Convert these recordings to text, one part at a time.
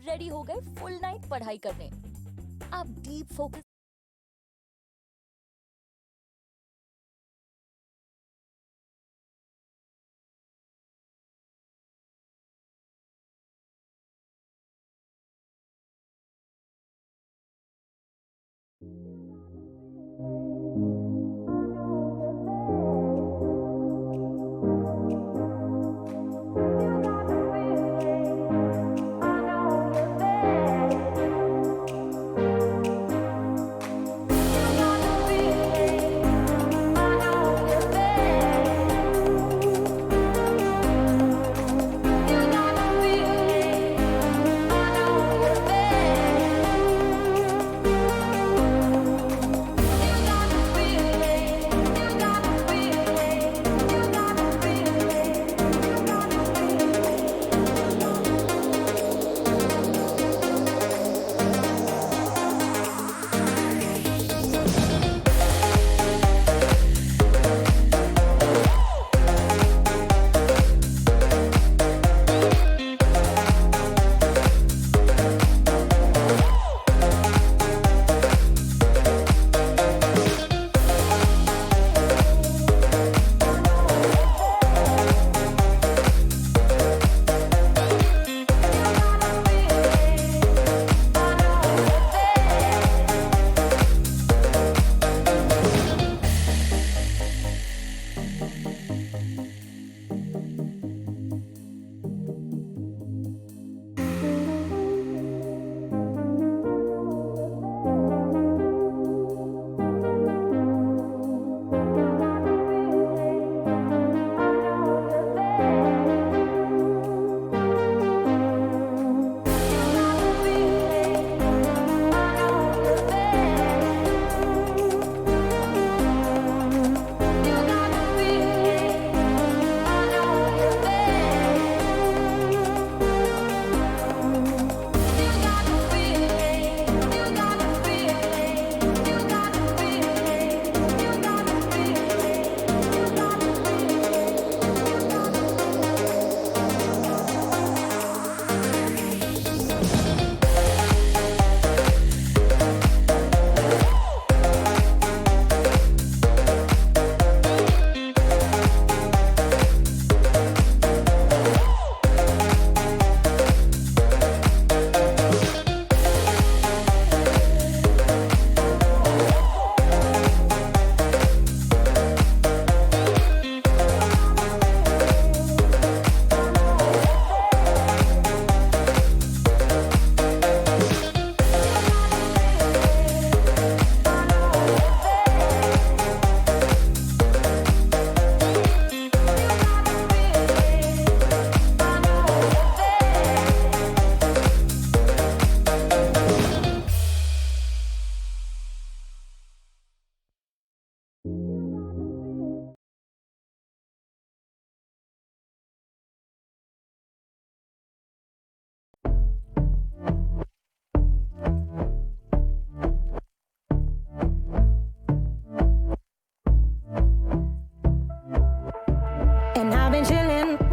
Ready हो गए full night पढ़ाई करने। आप deep focus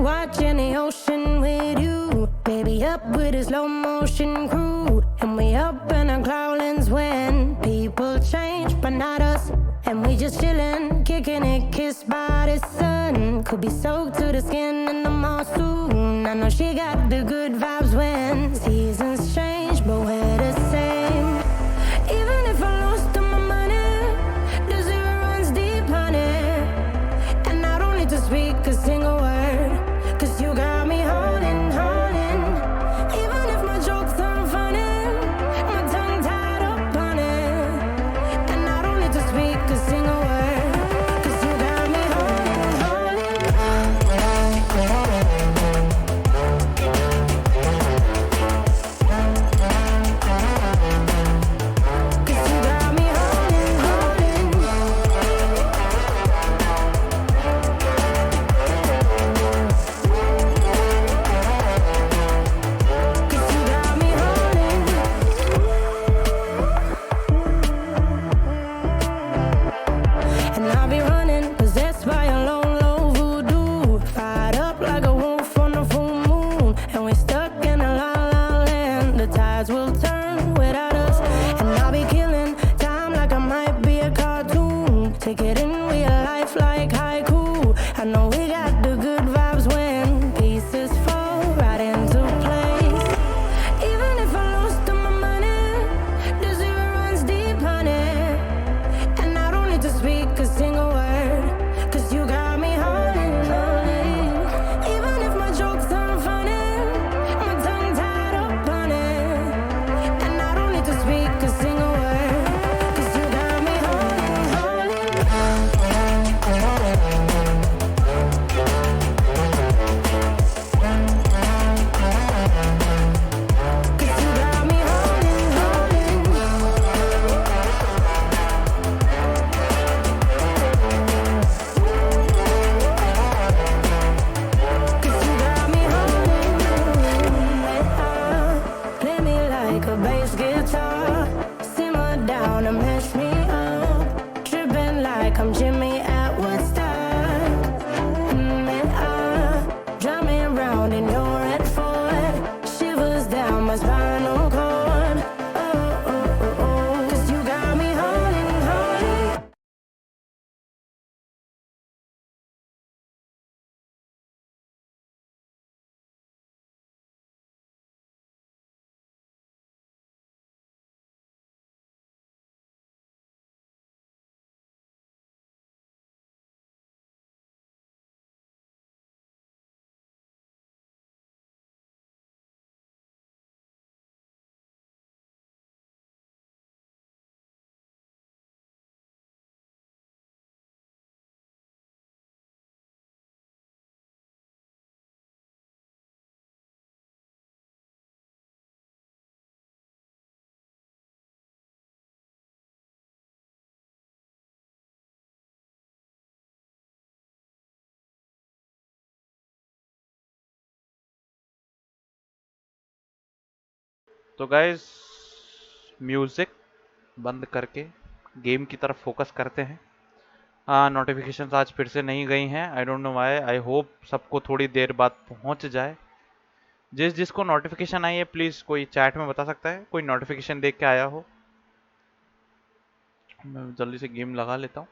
watching the ocean with you, baby, up with a slow motion crew. And we up in our clouds when people change, but not us. And we just chillin', kicking it, kissed by the sun. Could be soaked to the skin in the mall soon. I know she got the good vibes when seasons change, but we're the same. Even if I lost all my money, the zero runs deep, honey. And I don't need to speak a single word, 'cause you got me holding, holding. Even if my jokes aren't funny, my tongue tied up on it. And I don't need to speak a single word, 'cause you got me holding, holding. तो guys music बंद करके game की तरफ focus करते हैं। हाँ, notifications आज फिर से नहीं गई हैं। I don't know why. I hope सबको थोड़ी देर बाद पहुंच जाए। जिसको नोटिफिकेशन आई है प्लीज कोई चैट में बता सकता है, कोई नोटिफिकेशन देख के आया हो। मैं जल्दी से गेम लगा लेता हूँ।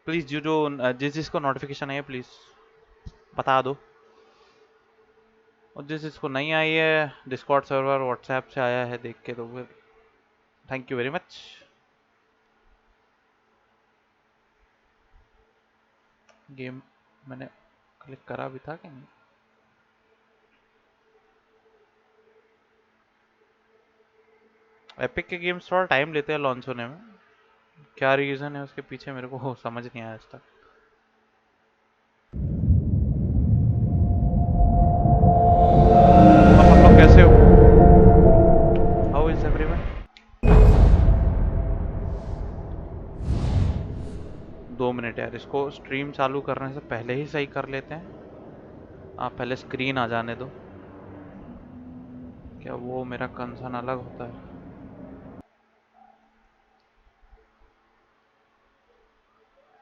प्लीज जो जिसको नोटिफिकेशन आई है प्लीज बता दो। और जिसको नहीं आई है डिस्कॉर्ड सर्वर व्हाट्सएप से आया है देख के, तो फिर thank you very much. Game मैंने क्लिक करा भी था कि नहीं? एपिक के गेम्स थोड़ा टाइम लेते हैं लॉन्च होने में। क्या रीजन है उसके पीछे मेरे को समझ नहीं आया आज तक। अब आप लोग कैसे हो? How is everyone? 2 मिनट यार, इसको स्ट्रीम चालू करने से पहले ही सही कर लेते हैं। आप पहले स्क्रीन आ जाने दो। क्या वो मेरा कंसर्न अलग होता है?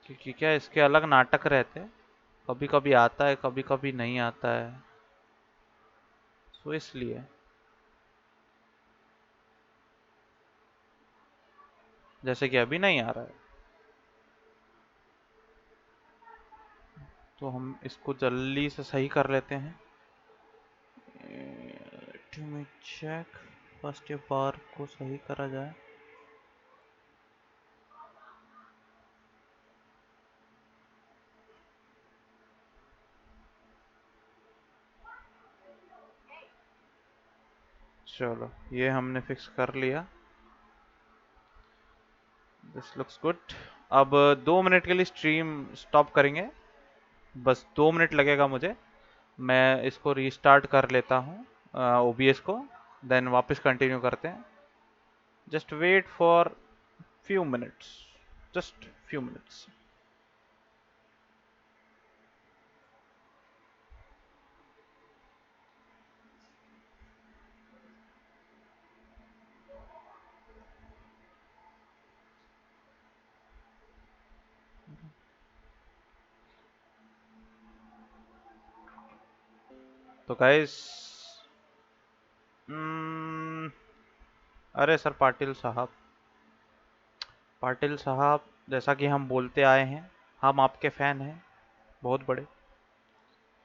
क्योंकि क्या इसके अलग नाटक रहते हैं, कभी कभी आता है कभी कभी नहीं आता है, तो इसलिए। जैसे कि अभी नहीं आ रहा है, तो हम इसको जल्दी से सही कर लेते हैं। चेक फर्स्ट ये बार को सही करा जाए। चलो ये हमने फिक्स कर लिया। This looks good. अब 2 मिनट के लिए स्ट्रीम स्टॉप करेंगे, बस 2 मिनट लगेगा मुझे। मैं इसको रीस्टार्ट कर लेता हूँ ओबीएस को, देन वापस कंटिन्यू करते हैं। Just wait for few minutes, just few minutes. तो गाइस अरे सर पाटिल साहब, जैसा कि हम बोलते आए हैं, हम आपके फैन हैं बहुत बड़े।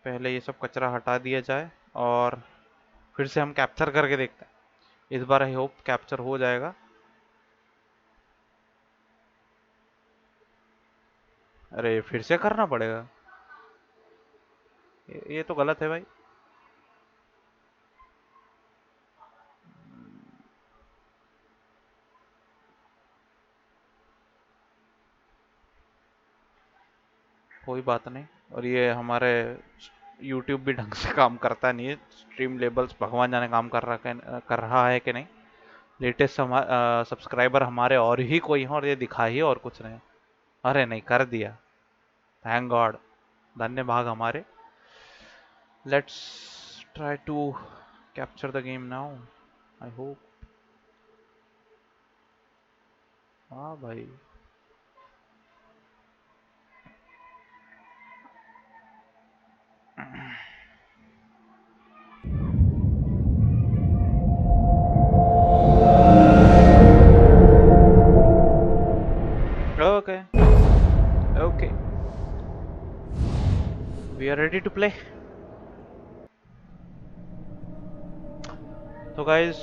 पहले ये सब कचरा हटा दिया जाए और फिर से हम कैप्चर करके देखते हैं। इस बार आई होप कैप्चर हो जाएगा। अरे फिर से करना पड़ेगा, ये तो गलत है भाई। कोई बात नहीं। और ये हमारे YouTube भी ढंग से काम करता नहीं है। स्ट्रीम लेबल्स भगवान जाने काम कर रहा है कि नहीं। लेटेस्ट सब्सक्राइबर हमारे और ही कोई हैं और ये दिखा ही और कुछ नहीं। अरे नहीं कर दिया, थैंक गॉड, धन्य भाग हमारे। Let's try to capture the game now, I hope. हाँ भाई, okay okay, we are ready to play. तो गाइस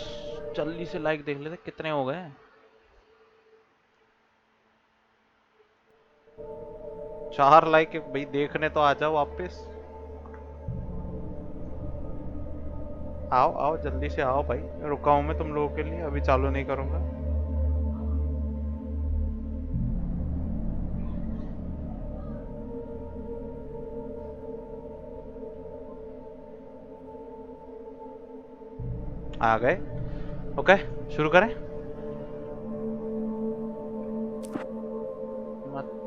जल्दी से लाइक देख लेते कितने हो गए। 4 लाइक भाई, देखने तो आ जाओ वापस। आओ आओ जल्दी से आओ भाई, रुका हूं मैं तुम लोगों के लिए, अभी चालू नहीं करूंगा। आ गए, ओके शुरू करें।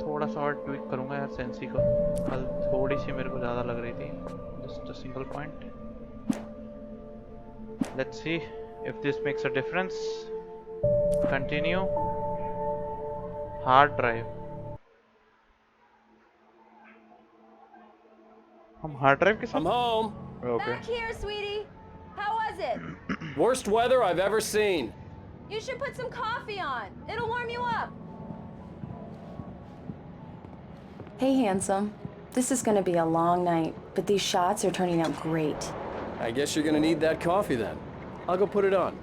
थोड़ा सा और ट्विक करूंगा यार सेंसी को। कल थोड़ी सी मेरे को ज़्यादा लग रही थी। Just a single point. Let's see if this makes a difference. Continue. Hard drive. हम हार्ड ड्राइव के I'm साथ। home. Okay. Back here, sweetie. How was it? Worst weather I've ever seen. You should put some coffee on. It'll warm you up. Hey, handsome. This is gonna be a long night, but these shots are turning out great. I guess you're gonna need that coffee then. I'll go put it on.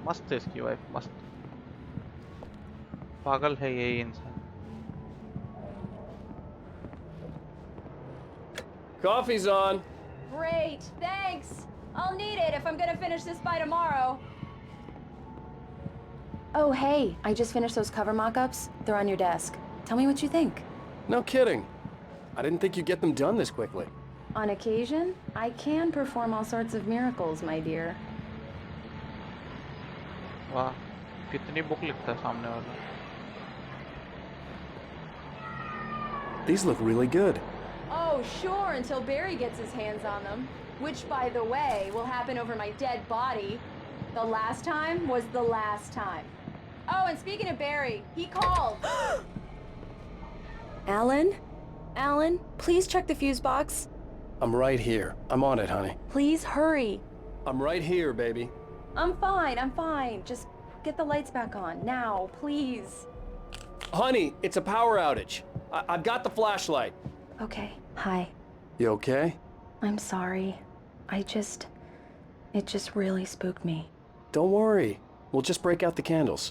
मस्त है इसकी wife, मस्त। पागल है ये इंसान। Coffee's on. Great, thanks. I'll need it if I'm gonna finish this by tomorrow. Oh, hey, I just finished those cover mock-ups. They're on your desk. Tell me what you think. No kidding. I didn't think you'd get them done this quickly. On occasion, I can perform all sorts of miracles, my dear. वाह, कितनी book लिखता है सामने वाला। These look really good. Oh, sure, until Barry gets his hands on them. Which, by the way, will happen over my dead body. The last time was the last time. Oh, and speaking of Barry, he called. Alan? Alan, please check the fuse box. I'm right here. I'm on it, honey. Please hurry. I'm right here, baby. I'm fine. Just get the lights back on, now, please. Honey, it's a power outage. I've got the flashlight. Okay, hi. You okay? I'm sorry. It just really spooked me. Don't worry. We'll just break out the candles.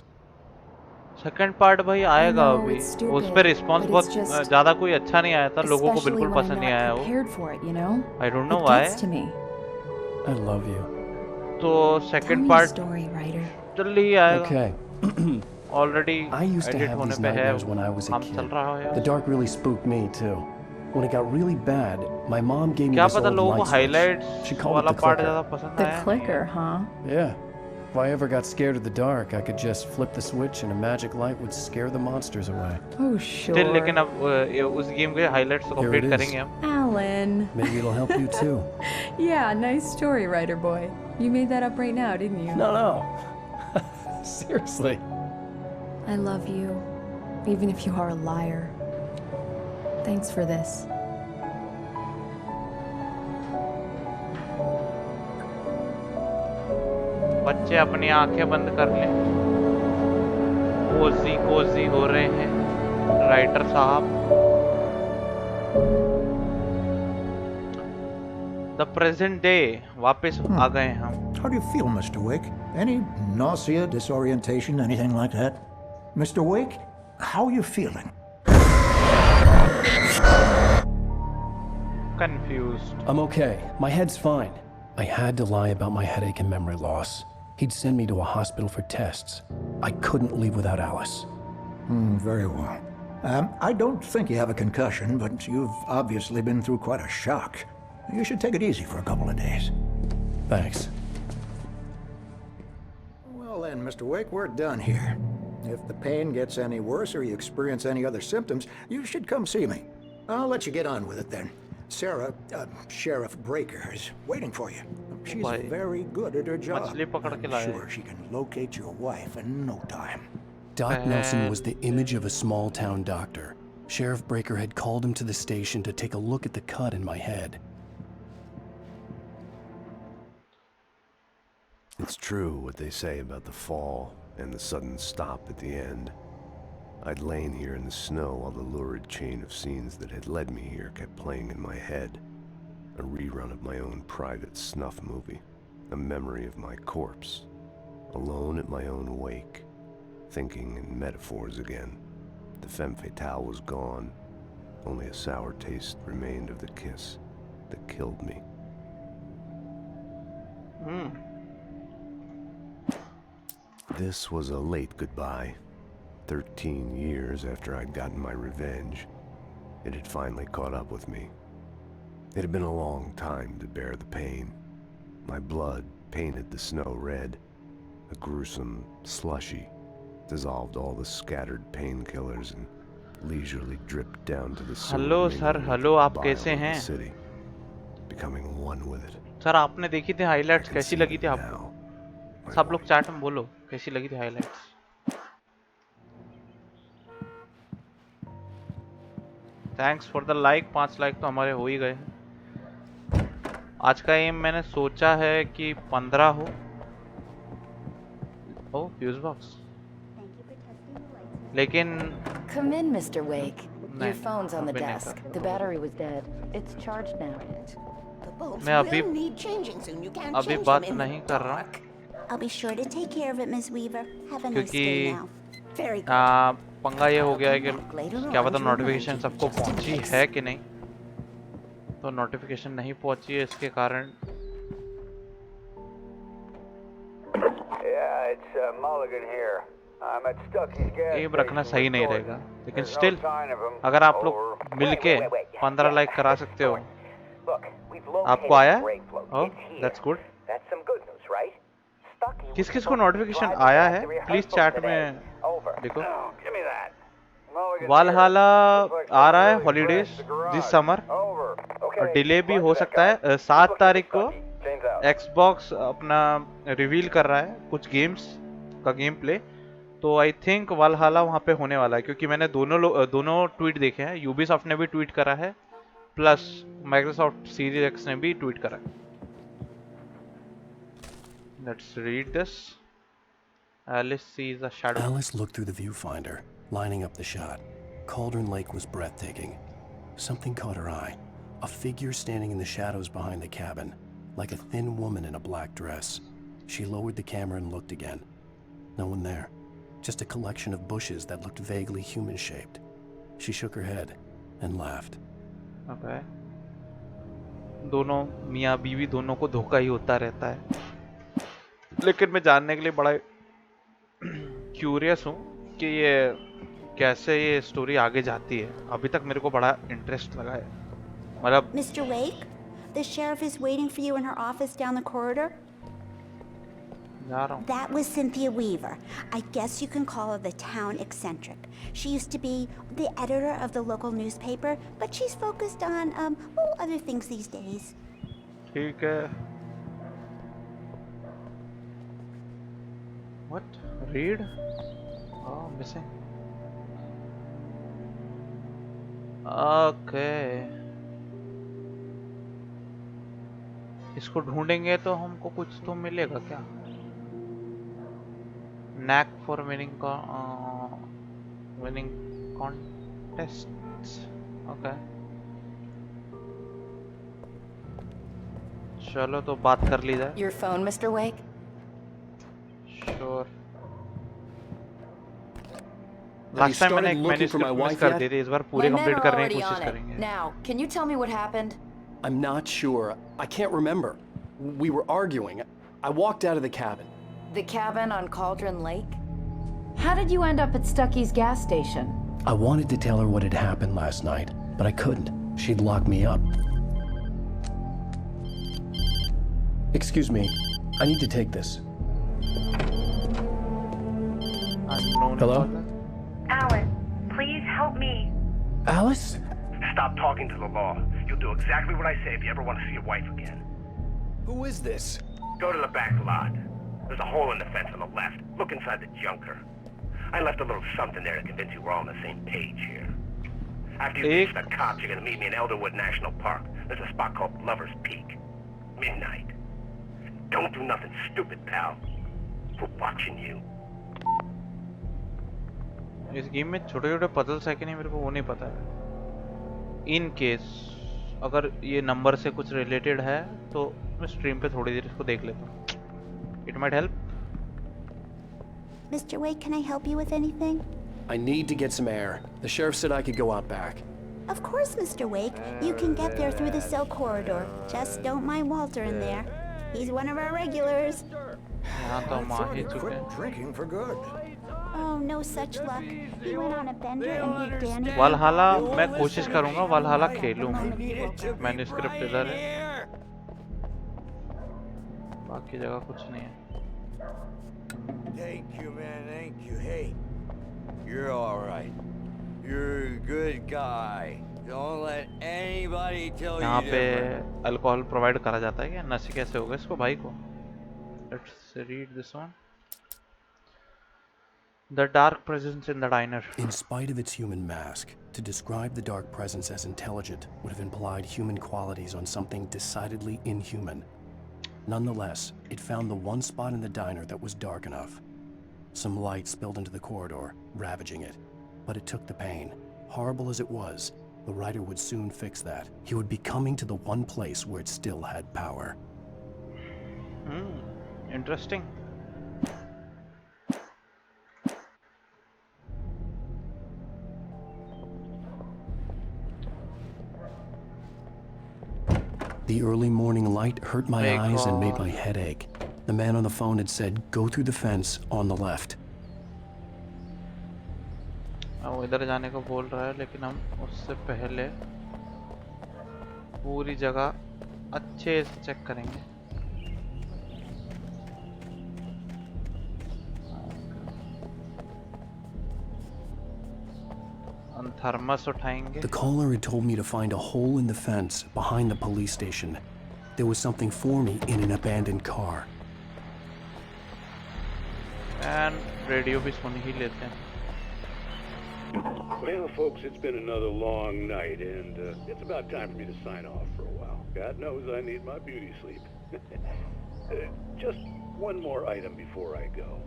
Second part भाई आएगा know, अभी। it's stupid, उस पे response but बहुत it's just- ज़्यादा कोई अच्छा नहीं आया था, लोगों को Especially बिल्कुल when I'm पसंद नहीं not आया वो। prepared for it, you know? I don't know It why. gets to me. I love you. तो Tell second me a part story, writer. जल्दी ही आएगा। Okay. Already I used to edit have होने these पे है, nightmares when I was a काम kid. चल रहा है। The dark really spooked me too. When it got really bad, my mom gave me क्या this पता old लोगों को light switch. Highlights She called it वाला the पार्ट clicker. ज़्यादा पसंद The आया। clicker, huh? Yeah. If I ever got scared of the dark, I could just flip the switch and a magic light would scare the monsters away. Oh, Still, sure. लेकिन अब उस game के highlights Here complete it is. करेंगे हम। Alan. Maybe it'll help you too. Yeah, nice story, writer boy. You made that up right now, didn't you? No. Seriously. I love you, even if you are a liar. Thanks for this. बच्चे अपनी आंखें बंद कर लें। Cozi Cozi हो रहे हैं writer साहब। द प्रेजेंट डे वापस आ गए हम। How do you feel, Mr. Wake? Any nausea, disorientation, anything like that? Mr. Wake, how are you feeling? Confused. I'm okay. My head's fine. I had to lie about my headache and memory loss. He'd send me to a hospital for tests. I couldn't leave without Alice. Very well. I don't think you have a concussion, but you've obviously been through quite a shock. You should take it easy for a couple of days. Thanks. Well then, Mr. Wake, we're done here. If the pain gets any worse or you experience any other symptoms, you should come see me. I'll let you get on with it then. Sarah, Sheriff Breaker, is waiting for you. She's Why? very good at her job. मछली पकड़ के I'm लाए। sure she can locate your wife in no time. Doc Nelson was the image of a small-town doctor. Sheriff Breaker had called him to the station to take a look at the cut in my head. It's true what they say about the fall and the sudden stop at the end. I'd lain here in the snow while the lurid chain of scenes that had led me here kept playing in my head. A rerun of my own private snuff movie. A memory of my corpse. Alone at my own wake. Thinking in metaphors again. The femme fatale was gone. Only a sour taste remained of the kiss that killed me. This was a late goodbye. 13 years after I'd gotten my revenge, it had finally caught up with me. It had been a long time to bear the pain. My blood painted the snow red. A gruesome slushy dissolved all the scattered painkillers and leisurely dripped down to the hello sir, hello, आप कैसे हैं? city, becoming one with it. Sir आपने देखी थी highlights, कैसी लगी थी आपको? सब लोग चैट में बोलो कैसी लगी थी highlights. Thanks for the like, 5 like तो हमारे हो ही गए हैं। आज का एम मैंने सोचा है कि 15 हो। ओ फ्यूज बॉक्स, लेकिन Come in, Mr. Wake. नहीं, Your phone's on the अभी नहीं desk. कर। The battery was dead. It's charged now. The bulbs मैं अभी will need changing soon. You can't अभी change बात them in नहीं the कर रहा dark. I'll be sure to take care of it, Miss Weaver. Have a nice क्योंकि day now. Very good. पंगा ये हो गया है कि Later क्या on पता to नोटिफिकेशन remind you, सबको just in पहुंची case. है कि नहीं। तो नोटिफिकेशन नहीं पहुंची है, इसके कारण Yeah, it's Mulligan here. I'm at Stucky's gas um रखना station सही with नहीं Gordon. रहेगा, लेकिन There's no still sign of him. अगर आप लोग Over. मिलके Wait. 15 लाइक करा सकते हो। Look, we've आपको located आया? the brake float. Oh It's here. That's good. That's some good news, right? Stucky was किस किस को supposed to be notification driving आया back है to rehearsal please chat today. में Over. देखो। Oh, give me that. Mulligan's वालहाला here. Looks like आ रहा है somebody really holidays crashed the garage. This summer, Over. Okay, और डिले भी watch हो that सकता guy. है। 7 Looking तारीख for को Stucky. Chains out. एक्सबॉक्स अपना रिवील कर रहा है कुछ गेम्स का गेम प्ले, तो आई थिंक वालहाला वहाँ पे होने वाला है, क्योंकि मैंने दोनों ट्वीट देखे हैं। यूबीसॉफ्ट ने भी ट्वीट करा है, प्लस माइक्रोसॉफ्ट सीरीज एक्स ने भी ट्वीट करा है। Let's read this. Alice sees a shadow. Alice looked through the viewfinder, lining up the shot. Cauldron Lake was breathtaking. Something caught her eye. A figure standing in the shadows behind the cabin, like a thin woman in a black dress. She lowered the camera and looked again. No one there. Just a collection of bushes that looked vaguely human-shaped. She shook her head and laughed. Okay. दोनों मियाँ बीवी दोनों को धोखा ही होता रहता है, लेकिन मैं जानने के लिए बड़ा क्यूरियस हूँ कि ये कैसे ये स्टोरी आगे जाती है। अभी तक मेरे को बड़ा इंटरेस्ट लगा है, मतलब। Mr. Wake, the sheriff is waiting for you in her office down the corridor. जा रहा हूँ। That was Cynthia Weaver. I guess you can call her the town eccentric. She used to be the editor of the local newspaper, but she's focused on other things these days. ठीक है। What? Read? Oh, missing. Okay. इसको ढूंढेंगे तो हमको कुछ तो मिलेगा क्या? Knack for winning contests. Okay. चलो तो बात कर ली जाए। Your phone, Mr. Wake? Sure. Have you last time मैंने started एक looking for my manuscript miss wife कर yet? दी थी, इस बार पूरी My men कंप्लीट are करने की already कोशिश on it. करेंगे। Now, can you tell me what happened? I'm not sure. I can't remember. We were arguing. I walked out of the cabin. The cabin on Cauldron Lake? How did you end up at Stucky's gas station? I wanted to tell her what had happened last night, but I couldn't. She'd lock me up. Excuse me. I need to take this. Unknown Hello? caller. Alice, please help me. Alice? Stop talking to the law. You'll do exactly what I say if you ever want to see your wife again. Who is this? Go to the back lot. There's a hole in the fence on the left. Look inside the junker. I left a little something there to convince you we're all on the same page here. After you finish the cops, you're gonna meet me in Elderwood National Park. There's a spot called Lover's Peak. Midnight. Don't do nothing stupid, pal. We're watching you. इस game में छोटे छोटे puzzles है कि नहीं मेरे को वो नहीं पता है। इन केस अगर ये नंबर से कुछ रिलेटेड है तो मैं स्ट्रीम पे थोड़ी देर इसको देख लेता हूँ। It might help. Mr. Wake, can I help you with anything? I need to get some air. The sheriff said I could go out back. Of course, Mr. Wake. You can get there through the cell corridor. Just don't mind Walter in there. He's one of our regulars. यहाँ तो हम आ ही चुके हैं। Drinking for good. Oh, no such luck. He went on a bender and hit Danny. वालहाला मैं कोशिश करूँगा वालहाला खेलूँ। Manuscript इधर है, बाकी जगह कुछ नहीं है। Thank you, man. Thank you. Hey, you're all right. You're good guy. Don't let anybody tell यहाँ you पे different. अल्कोहल प्रोवाइड करा जाता है क्या? नशे कैसे होगा इसको भाई को? Let's read this one. The dark presence in the diner. In spite of its human mask, to describe the dark presence as intelligent would have implied human qualities on something decidedly inhuman. Nonetheless, it found the one spot in the diner that was dark enough. Some light spilled into the corridor, ravaging it. But it took the pain. Horrible as it was, the writer would soon fix that. He would be coming to the one place where it still had power. Interesting. The early morning light hurt my eyes and made my head ache. The man on the phone had said, go through the fence on the left. वो इधर जाने को बोल रहा है, लेकिन हम उससे पहले पूरी जगह अच्छे से चेक करेंगे. थर्मस उठाएंगे. The caller had told me to find a hole in the fence behind the police station. There was something for me in an abandoned car. And radio भी सुन ही लेते हैं. Well, folks, it's been another long night, and it's about time for me to sign off for a while. God knows I need my beauty sleep. Just one more item before I go.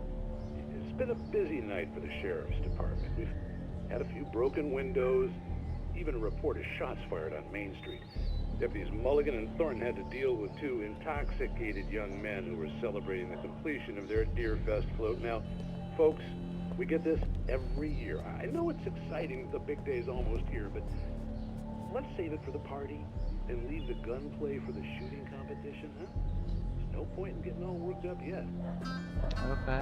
It's been a busy night for the sheriff's department. We've had a few broken windows, even a report of shots fired on Main Street. Deputies Mulligan and Thornton had to deal with two intoxicated young men who were celebrating the completion of their Deer Fest float. Now, folks, we get this every year. I know it's exciting, the big day's almost here, but let's save it for the party and leave the gunplay for the shooting competition, huh? There's no point in getting all worked up yet. Okay.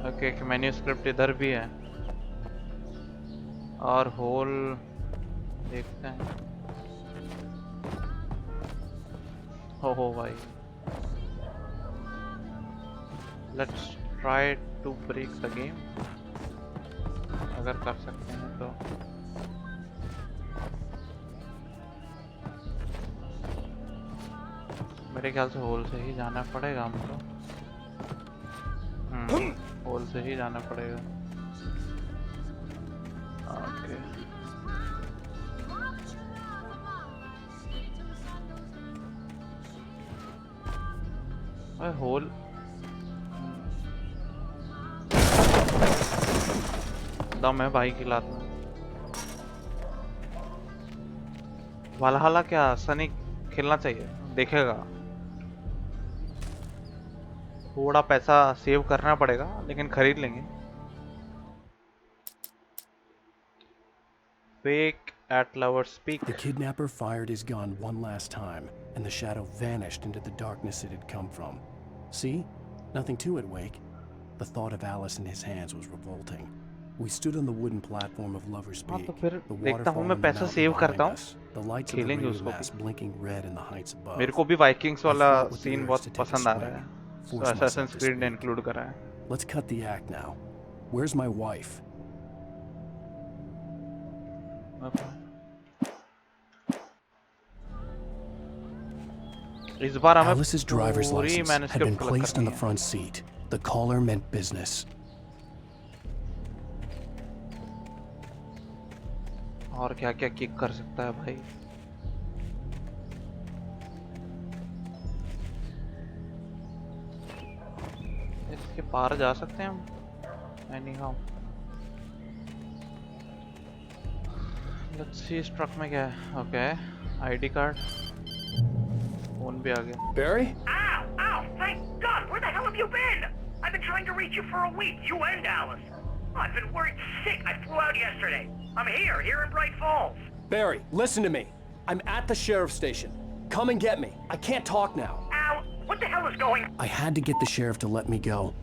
Okay, एक manuscript इधर भी है और hole देखते हैं. हो भाई, let's try to break the game. अगर कर सकते हैं तो. मेरे ख्याल से होल से ही जाना पड़ेगा हमको. होल से ही जाना पड़ेगा. ओके. होल दम है भाई की लात में. वालहल्ला क्या सनी खेलना चाहिए, देखेगा. थोड़ा पैसा सेव करना पड़ेगा, लेकिन खरीद लेंगे. Wake at lovers speak. The kidnapper fired his gun one last time, and the shadow vanished into the darkness it had come from. See? Nothing to it, Wake. The thought of Alice in his hands was revolting. We stood on the wooden platform of Lover's Peak. The waterfall in the mountain behind us. The lights of the radio mast blinking red in the heights above. मेरे को भी Vikings वाला scene बहुत पसंद आ रहा है. So Assassin's Creed ने include करा है. Let's cut the act now. Where's my wife? Okay. इस बार हमें Alice's driver's license had been placed on the front seat. The caller meant business. और क्या क्या किक कर सकता है भाई. इसके पार जा सकते हैं हम. Anyhow. Let's see इस ट्रक में क्या है. Okay. ID card. फोन भी आ गया. Barry? Ow! Ow! Thank God! Where the hell have you been? I've been trying to reach you for a week, you and Alice. Oh, I've been worried sick. I flew out yesterday. I'm here in Bright Falls. Barry, listen to me. I'm at the sheriff's station. Come and get me. I can't talk now. Ow! What the hell is going on? I had to get the sheriff to let me go.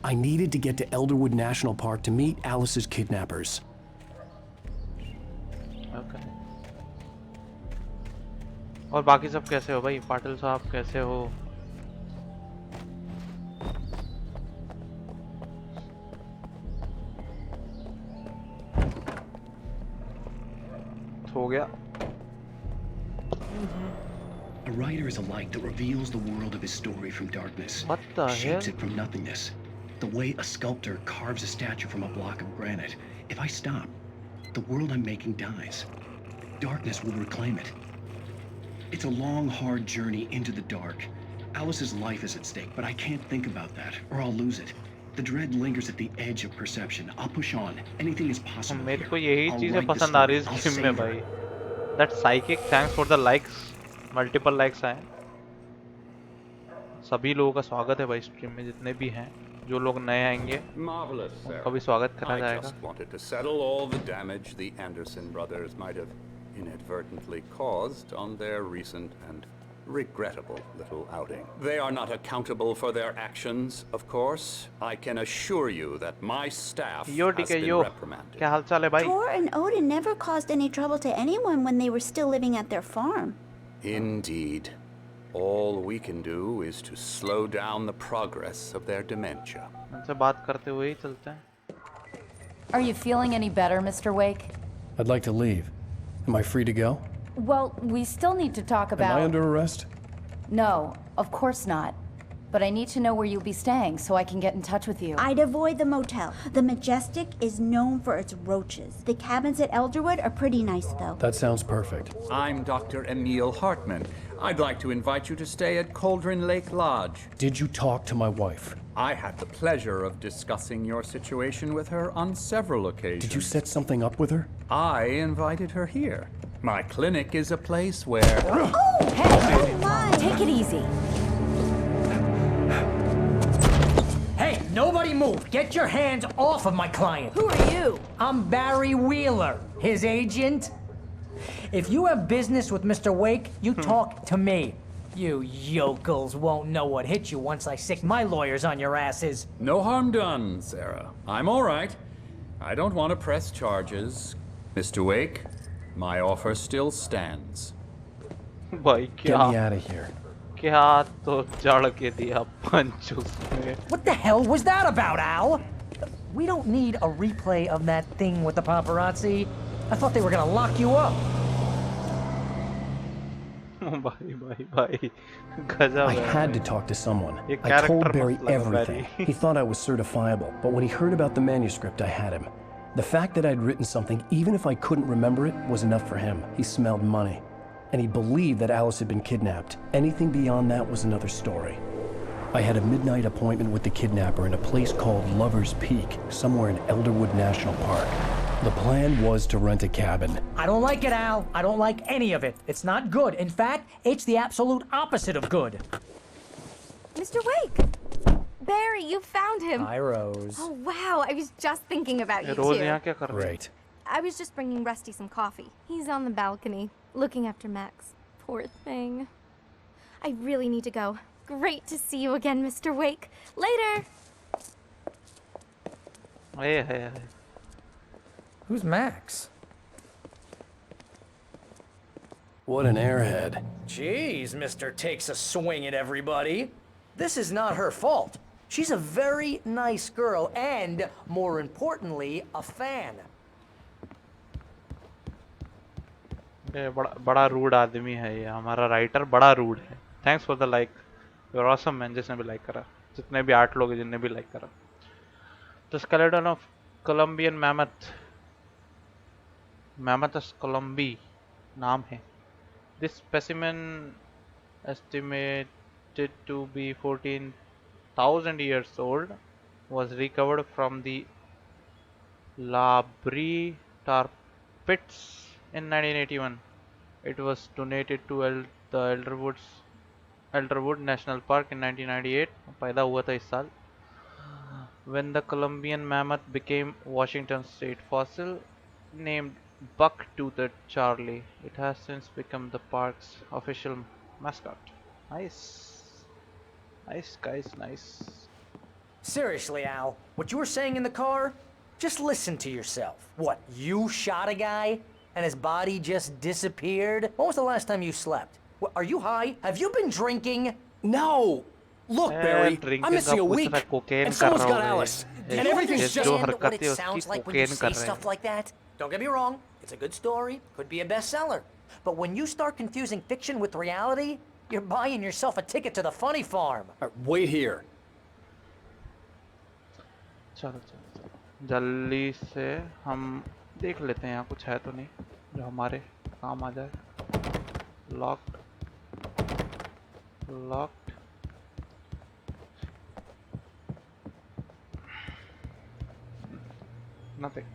I needed to get to Elderwood National Park to meet Alice's kidnappers. Okay. और बाकी सब कैसे हो भाई? पाटिल साहब कैसे हो? हो गया. A writer is a light that reveals the world of his story from darkness. What the shapes hell? it from nothingness. The way a sculptor carves a statue from a block of granite. If I stop, the world I'm making dies. Darkness will reclaim it. It's a long, hard journey into the dark. Alice's life is at stake, but I can't think about that, or I'll lose it. The dread lingers at the edge of perception. I'll push on. Anything is possible. मेरे को यही I'll चीजें write the पसंद आ रही है story. इस I'll game में save her. भाई. That psychic, thanks for the likes. Multiple likes आए. सभी लोगों का स्वागत है भाई स्ट्रीम में जितने भी हैं. जो लोग नए आएंगे उनका भी स्वागत करा जाएगा. I just wanted to settle all the damage the Anderson brothers might have inadvertently caused on their recent and regrettable little outing. They are not accountable for their actions, of course. I can assure you that my staff has been reprimanded. क्या हाल चाल है भाई? Tor and Odin never caused any trouble to anyone when they were still living at their farm. Indeed. All we can do is to slow down the progress of their dementia. उनसे बात करते हुए ही चलते हैं. Are you feeling any better, Mr. Wake? I'd like to leave. Am I free to go? Well, we still need to talk about... Am I under arrest? No, of course not. But I need to know where you'll be staying so I can get in touch with you. I'd avoid the motel. The Majestic is known for its roaches. The cabins at Elderwood are pretty nice, though. That sounds perfect. I'm Dr. Emil Hartman. I'd like to invite you to stay at Cauldron Lake Lodge. Did you talk to my wife? I had the pleasure of discussing your situation with her on several occasions. Did you set something up with her? I invited her here. My clinic is a place where... Oh! Hey! Oh, my! Take it easy. Hey, nobody move! Get your hands off of my client! Who are you? I'm Barry Wheeler, his agent. If you have business with Mr. Wake, you talk to me. You yokels won't know what hit you once I sick my lawyers on your asses. No harm done, Sarah. I'm all right. I don't want to press charges. Mr. Wake, my offer still stands. भाई क्या? Get me out of here. क्या तो जड़ के दिया पंच उसमें. What the hell was that about, Al? We don't need a replay of that thing with the paparazzi. I thought they were gonna lock you up. भाई गजब. I had to talk to someone. ये I told character Barry मस्त लगा everything. Barry. He thought I was certifiable, but when he heard about the manuscript, I had him. The fact that I'd written something, even if I couldn't remember it, was enough for him. He smelled money. And he believed that Alice had been kidnapped. Anything beyond that was another story. I had a midnight appointment with the kidnapper in a place called Lover's Peak, somewhere in Elderwood National Park. The plan was to rent a cabin. I don't like it, Al. I don't like any of it. It's not good. In fact, it's the absolute opposite of good. Mr. Wake! Barry, you found him. Hi, Rose. Oh, wow. I was just thinking about you, rose too. यहाँ क्या कर रही है? Great. I was just bringing Rusty some coffee. He's on the balcony, looking after Max. Poor thing. I really need to go. Great to see you again, Mr. Wake. Later! Hey. Who's Max? What an airhead. Jeez, Mr. Takes a swing at everybody. This is not her fault. She's a very nice girl and, more importantly, a fan. ये बड़ा rude आदमी है ये हमारा writer बड़ा rude है. Thanks for the like. You are awesome man. जिसने भी लाइक करा, जितने भी 8 लोग जिनने भी लाइक करा. द स्केलेटन ऑफ कोलंबियन मैमथस कोलंबी नाम है. This specimen estimated to be 14,000 years old was recovered from the La Brie pits in 1981. It was donated to the Elderwood National Park in 1998. पैदा हुआ था इस साल. When the Columbian mammoth became Washington state fossil, named Buck-toothed Charlie, it has since become the park's official mascot. Nice guys, nice. Seriously, Al, what you were saying in the car? Just listen to yourself. What, you shot a guy and his body just disappeared? When was the last time you slept? What, are you high? Have you been drinking? No! Look, Barry, I'm missing a week, and someone's got Alice, and everything's just... Understand what it sounds like when you say stuff like that? Don't get me wrong, it's a good story, could be a bestseller. But when you start confusing fiction with reality, you're buying yourself a ticket to the funny farm. Wait here. चलो चलो चलो जल्दी से हम देख लेते हैं यहाँ कुछ है तो नहीं जो हमारे काम आ जाए. Locked locked nothing.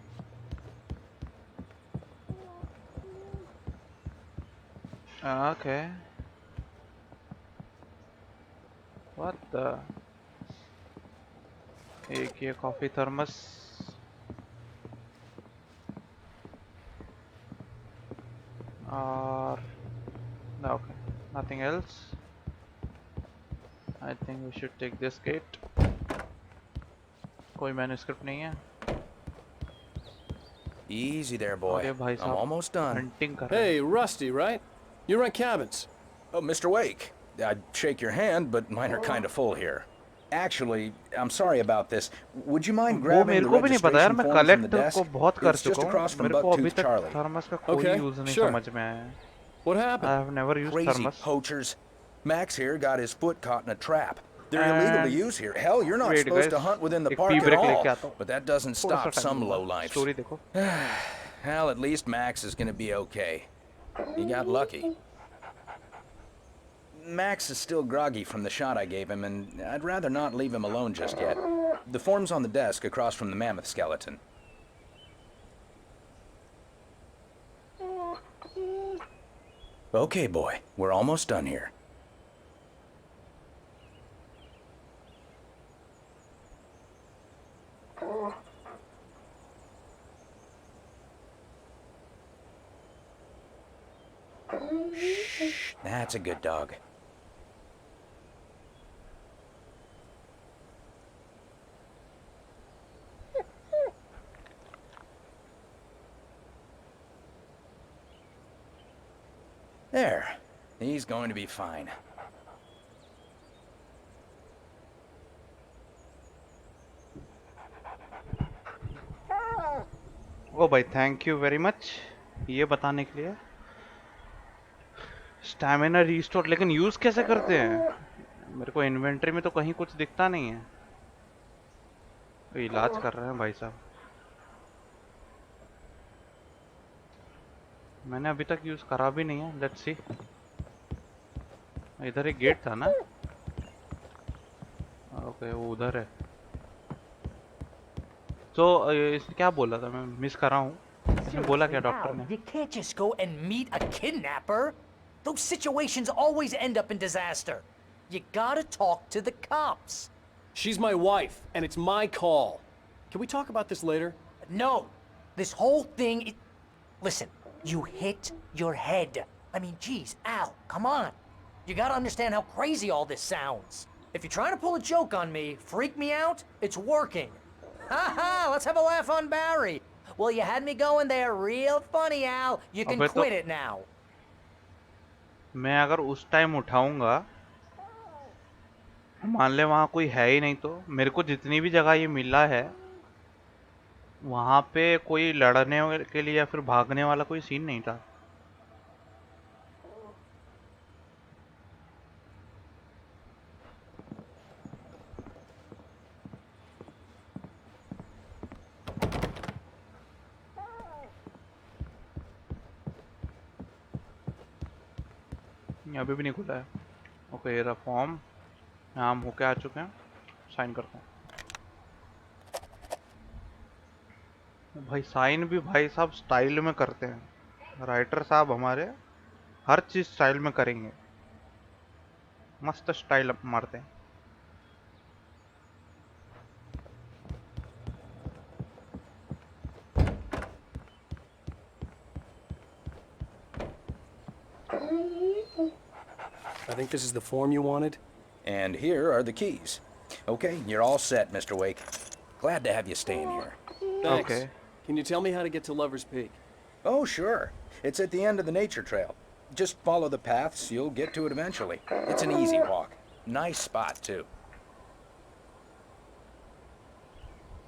Okay. What the? एक ये कॉफी थर्मस. और okay, nothing else. I think we should take this gate. कोई मैन्युस्क्रिप्ट नहीं है. Easy there, boy. I'm almost done. Hey, Rusty, right? You rent cabins. Oh, Mr. Wake. I'd shake your hand, but mine are kind of full here. Actually, I'm sorry about this. Would you mind grabbing the registration form from the desk? It's just across from Bucktooth Charlie. Okay, sure. What happened? I have never used Crazy thermos. poachers. Max here got his foot caught in a trap. They're illegal to use here. Hell, you're not supposed to hunt within the park at all. But that doesn't stop some lowlifes. Well, at least Max is going to be okay. He got lucky. Max is still groggy from the shot I gave him, and I'd rather not leave him alone just yet. The form's on the desk across from the mammoth skeleton. Okay, boy. We're almost done here. Shh, that's a good dog. There. He's going to be fine. ओ भाई thank you very much ये बताने के लिए. Stamina restore लेकिन use कैसे करते हैं? मेरे को इन्वेंटरी में तो कहीं कुछ दिखता नहीं है. तो इलाज कर रहे हैं भाई साहब. मैंने अभी तक यूज करा भी नहीं है. Let's see. इधर एक गेट था ना. ओके वो उधर है. तो इसने क्या बोला था? मैं मिस कर रहा हूँ. इसने बोला क्या डॉक्टर ने? You can't just go and meet a kidnapper. Those situations always end up in disaster. You gotta talk to the cops. She's my wife, and it's my call. Can we talk about this later? No. This whole thing is... Listen, you hit your head. I mean, geez, Al, come on. You gotta understand how crazy all this sounds. If you're trying to pull a joke on me, freak me out, it's working. Ha ha, let's have a laugh on Barry. Well, you had me going there real funny, Al. You can quit it now. मैं अगर उस time उठाऊंगा, मान ले वहाँ कोई है ही नहीं, तो मेरे को जितनी भी जगह ये मिला है वहाँ पे कोई लड़ने के लिए या फिर भागने वाला कोई सीन नहीं था. अभी भी नहीं खुला है. ओके ये रहा फॉर्म. यहाँ हम होके आ चुके हैं. साइन करते हैं. भाई साइन भी भाई साहब स्टाइल में करते हैं. राइटर साहब हमारे हर चीज स्टाइल में करेंगे. मस्त स्टाइल मारते हैं. I think this is the form you wanted. And here are the keys. Okay, you're all set, Mr. Wake. Glad to have you staying here. Thanks. Okay. Can you tell me how to get to Lover's Peak? Oh, sure. It's at the end of the nature trail. Just follow the paths, you'll get to it eventually. It's an easy walk. Nice spot, too.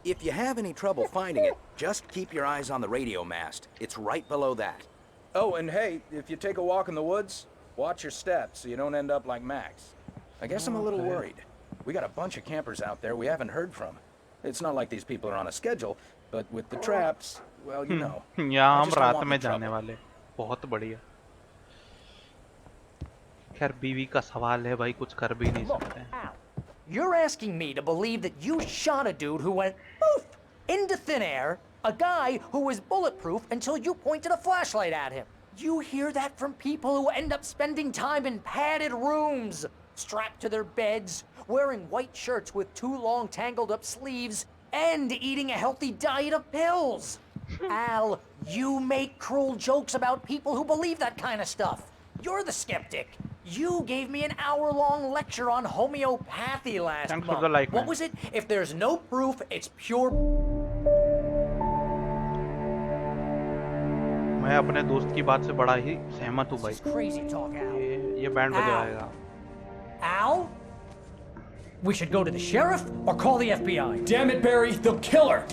If you have any trouble finding it, just keep your eyes on the radio mast. It's right below that. Oh, and hey, if you take a walk in the woods, watch your steps so you don't end up like Max. I guess I'm a little worried. We got a bunch of campers out there we haven't heard from. It's not like these people are on a schedule, but with the traps, well, you know. यहाँ हम रात में जाने वाले, बहुत बढ़िया। खैर बीवी का सवाल है भाई, कुछ कर भी नहीं सकते। You're asking me to believe that you shot a dude who went poof into thin air, a guy who was bulletproof until you pointed a flashlight at him. You hear that from people who end up spending time in padded rooms, strapped to their beds, wearing white shirts with too long tangled up sleeves, and eating a healthy diet of pills. Al, you make cruel jokes about people who believe that kind of stuff. You're the skeptic. You gave me an hour-long lecture on homeopathy last month. For the like, what was it? If there's no proof, it's pure. मैं अपने दोस्त की बात से बड़ा ही सहमत हूँ भाई। ये band बजाएगा। Al? We should go to the sheriff or call the FBI. Damn it, Barry, they'll kill her!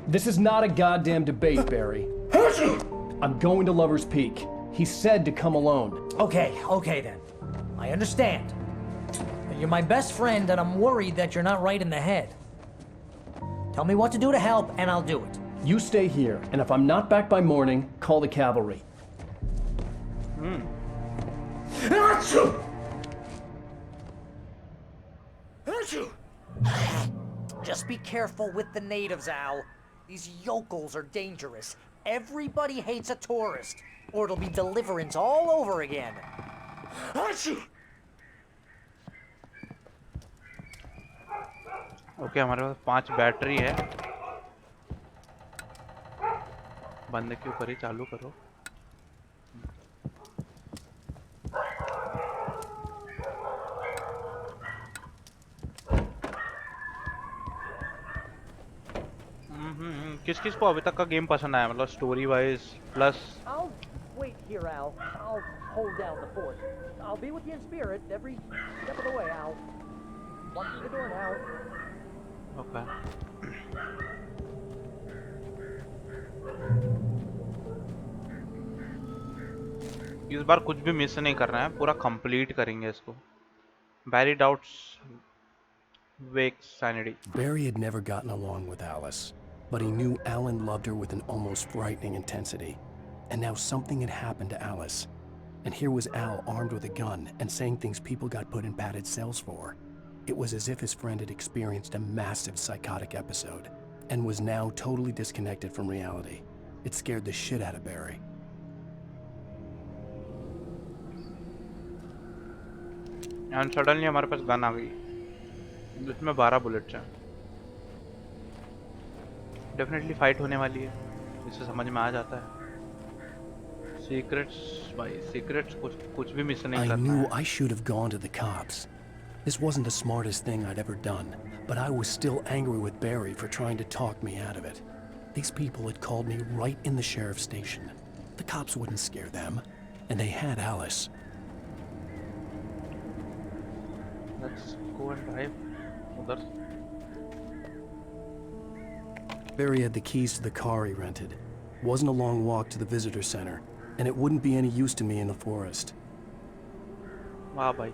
This is not a goddamn debate, Barry. I'm going to Lover's Peak. He said to come alone. Okay then. I understand. You're my best friend and I'm worried that you're not right in the head. Tell me what to do to help and I'll do it. You stay here, and if I'm not back by morning, call the cavalry. Just be careful with the natives, Al. These yokels are dangerous. Everybody hates a tourist, or it'll be deliverance all over again. Okay हमारे पास 5 battery है। बंद क्यों करी, चालू करो। किस किस को अभी तक का गेम पसंद आया, मतलब story wise plus. I'll wait here, Al. I'll hold down the fort. I'll be with you in spirit every step of the way, Al. Walk through the door now. Okay. इस बार कुछ भी miss नहीं करना है, पूरा complete करेंगे इसको। Barry doubts Wake's sanity. Barry had never gotten along with Alice, but he knew Alan loved her with an almost frightening intensity. And now something had happened to Alice. And here was Al armed with a gun and saying things people got put in padded cells for. It was as if his friend had experienced a massive psychotic episode and was now totally disconnected from reality. It scared the shit out of Barry. And suddenly हमारे पास gun आ गई, जिसमें 12 bullets हैं। Definitely fight होने वाली है, इससे समझ में आ जाता है। सीक्रेट्स भाई, सीक्रेट्स कुछ भी मिस नहीं करना है। I knew I should have gone to the cops. This wasn't the smartest thing I'd ever done, but I was still angry with Barry for trying to talk me out of it. These people had called me right in the sheriff's station. The cops wouldn't scare them, and they had Alice. Let's go and drive. Udhar. Barry had the keys to the car he rented. It wasn't a long walk to the visitor center, and it wouldn't be any use to me in the forest. वाह भाई,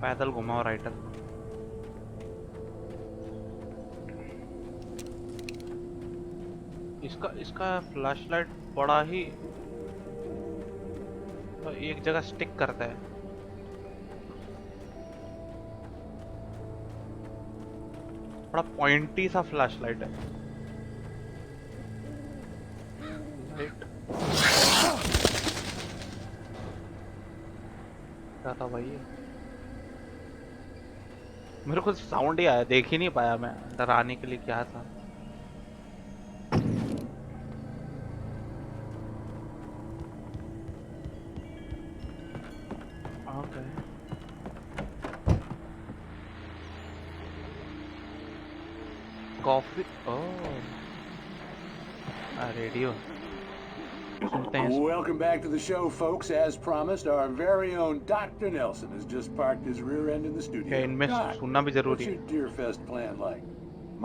पैदल घुमाओ writer. इसका flashlight बड़ा ही एक जगह stick करता है। बड़ा पॉइंटी सा फ्लैशलाइट है। क्या था भाई, मेरे को साउंड ही आया, देख ही नहीं पाया मैं डराने के लिए क्या था। ओके, कॉफी, ओह रेडियो। सुनते हैं। Welcome back to the show, folks. As promised, our very own Dr. Nelson has just parked his rear end in the studio. क्या इनमें सुनना भी जरूरी है? What's your Deerfest plan like?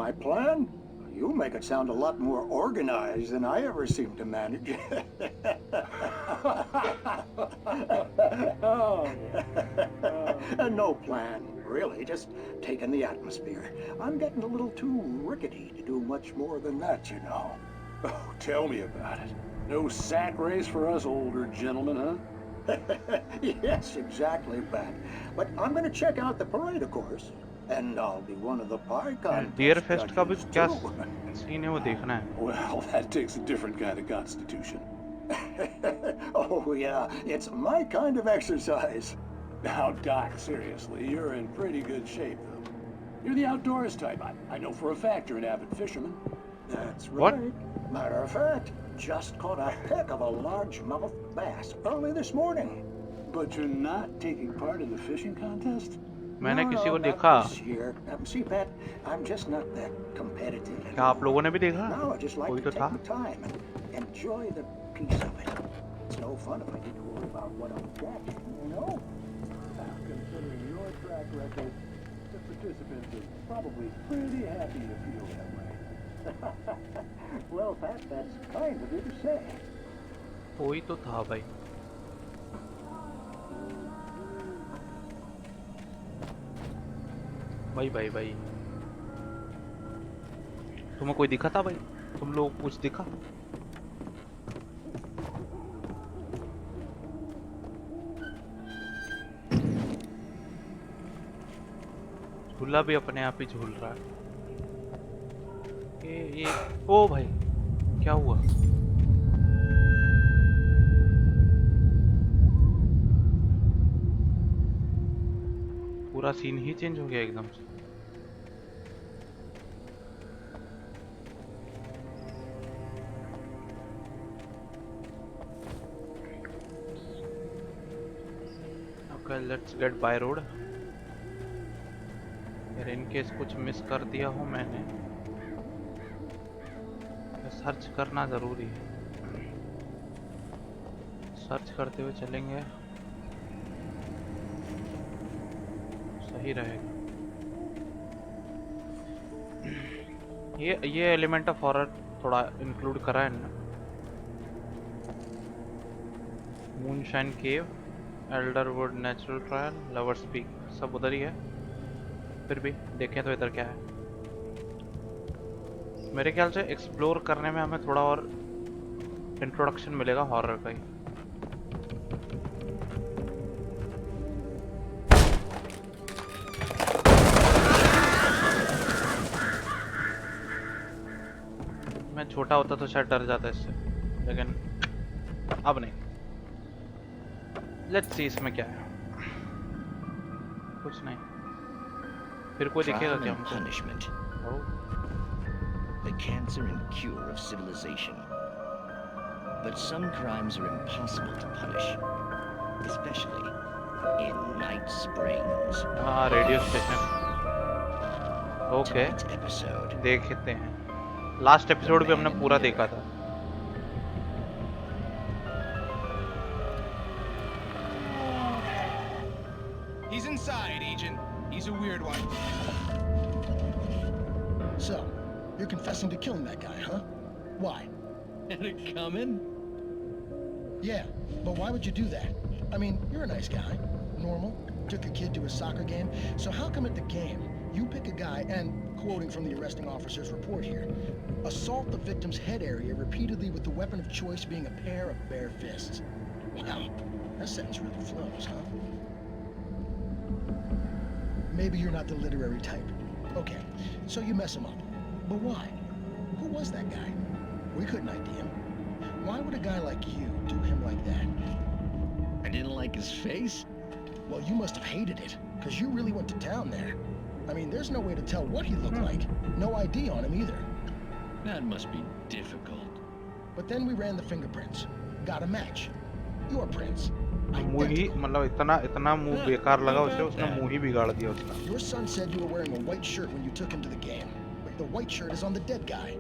My plan? You make it sound a lot more organized than I ever seem to manage. No plan, really, just taking the atmosphere. I'm getting a little too rickety to do much more than that, you know. Oh, tell me about it. No sack race for us older gentlemen, huh? Yes, exactly, Pat. But I'm going to check out the parade, of course. And I'll be one of the pie contest Deerfest का भी क्या too. Scene है वो देखना है। Well, that takes a different kind of constitution. Oh, yeah, it's my kind of exercise. Now, Doc, seriously, you're in pretty good shape, though. You're the outdoors type. I know for a fact you're an avid fisherman. That's What? right. Matter of fact, just caught a heck of a largemouth bass early this morning. But you're not taking part in the fishing contest? मैंने No, किसी को not देखा। this year. See, Pat, I'm just not that competitive. क्या आप लोगों ने भी देखा? No, I just like कोई to तो था। take my time and enjoy the peace of it. It's no fun if I need to worry about what I'm catching, you know? Considering your track record, the participants are probably pretty happy you feel that way. Well, Pat, that's kind of you to say. कोई तो था भाई। भाई तुम्हें कोई दिखा था भाई? तुम लोग कुछ दिखा? झूला भी अपने आप ही झूल रहा है। ये ओ भाई क्या हुआ? पूरा सीन ही चेंज हो गया एकदम से। Okay, let's get by road. यार इन केस कुछ मिस कर दिया हो मैंने, सर्च करना जरूरी है। सर्च करते हुए चलेंगे, सही रहेगा। ये एलिमेंट ऑफ हॉरर थोड़ा इंक्लूड करा है ना। मूनशाइन केव, एल्डरवुड नेचुरल ट्रायल, लवर्स पीक, सब उधर ही है। फिर भी देखें तो इधर क्या है। मेरे ख्याल से एक्सप्लोर करने में हमें थोड़ा और इंट्रोडक्शन मिलेगा हॉरर का ही। मैं छोटा होता तो शायद डर जाता इससे, लेकिन अब नहीं। लेट्स सी इसमें क्या है। कुछ नहीं। फिर कोई दिखेगा क्या हमको? Punishment. The cancer and cure of civilization. But some crimes are impossible to punish, especially in Night Springs. हाँ, radio station. Okay, Tonight's episode. देखते हैं। लास्ट एपिसोड भी हमने पूरा देखा था। He's inside, Agent. He's a weird one. So, you're confessing to killing that guy, huh? Why? Had it coming? Yeah, but why would you do that? I mean, you're a nice guy. Normal. Took your kid to a soccer game. So how come at the game, you pick a guy and, quoting from the arresting officer's report here, assault the victim's head area repeatedly with the weapon of choice being a pair of bare fists? Wow, that sentence really flows, huh? Maybe you're not the literary type. Okay, so you mess him up. But why? Who was that guy? We couldn't ID him. Why would a guy like you do him like that? I didn't like his face? Well, you must have hated it, because you really went to town there. I mean, there's no way to tell what he looked like. No ID on him either. That must be difficult. But then we ran the fingerprints. Got a match. Your prints. मुंह ही मतलब इतना मुंह बेकार लगा उसे, उसने मुंह ही बिगाड़ दिया उसका। Your son said you were wearing a white shirt when you took him to the game. But the white shirt is on the dead guy.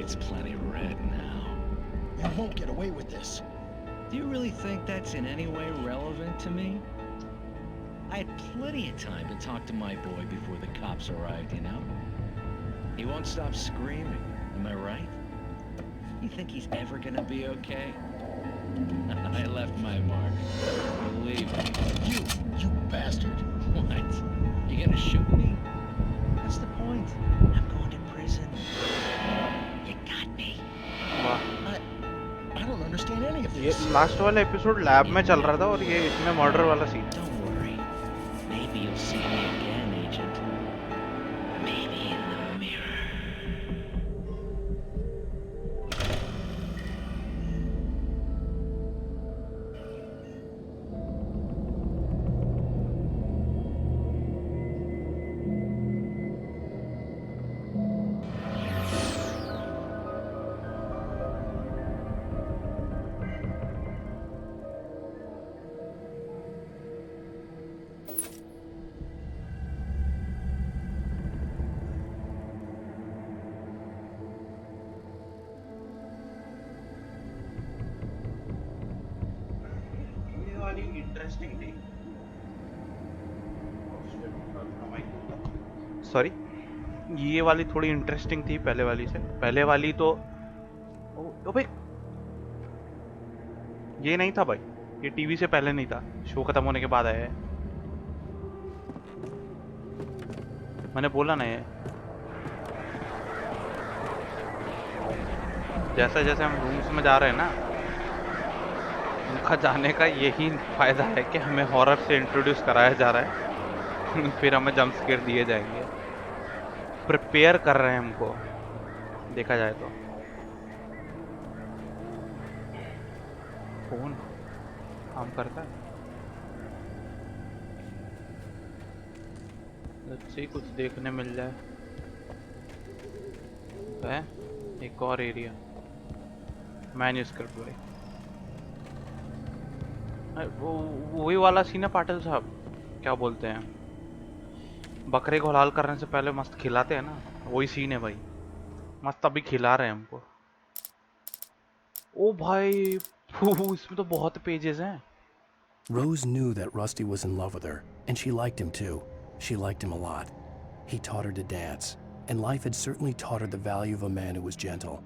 It's plenty red now. You won't get away with this. Do you really think that's in any way relevant to me? I had plenty of time to talk to my boy before the cops arrived, you know? He won't stop screaming, am I right? You think he's ever gonna be okay? I left my mark. Believe me. You bastard. What? You gonna shoot me? What's the point? I'm going to prison. You got me. I don't understand any of ये this. Last वाला episode lab में चल रहा था और ये इसमें murder वाला scene. Don't worry. Maybe you'll see me again, Agent. Maybe in the mirror. Sorry, ये वाली थोड़ी इंटरेस्टिंग थी पहले वाली से. पहले वाली तो ओ भाई ये नहीं था भाई, ये टीवी से पहले नहीं था, शो खत्म होने के बाद आया है. मैंने बोला ना ये जैसा जैसे हम रूम्स में जा रहे हैं ना, उनका जाने का यही फायदा है कि हमें हॉरर से इंट्रोड्यूस कराया जा रहा है. फिर हमें जंप स्केयर दिए जाएंगे. प्रिपेयर कर रहे हैं हमको, देखा जाए तो. फोन काम करता है. अच्छे कुछ देखने मिल जाए. है एक और एरिया मैन्यूस्क्रिप्ट भाई. वो वही वाला सीन है पाटिल साहब, क्या बोलते हैं, बकरे को हलाल करने से पहले मस्त खिलाते हैं ना, वही सीन है भाई. मस्त अभी खिला रहे हैं हमको. ओ भाई इसमें तो बहुत पेजेस हैं. Rose knew that Rusty was in love with her, and she liked him too. She liked him a lot. He taught her to dance, and life had certainly taught her the value of a man who was gentle.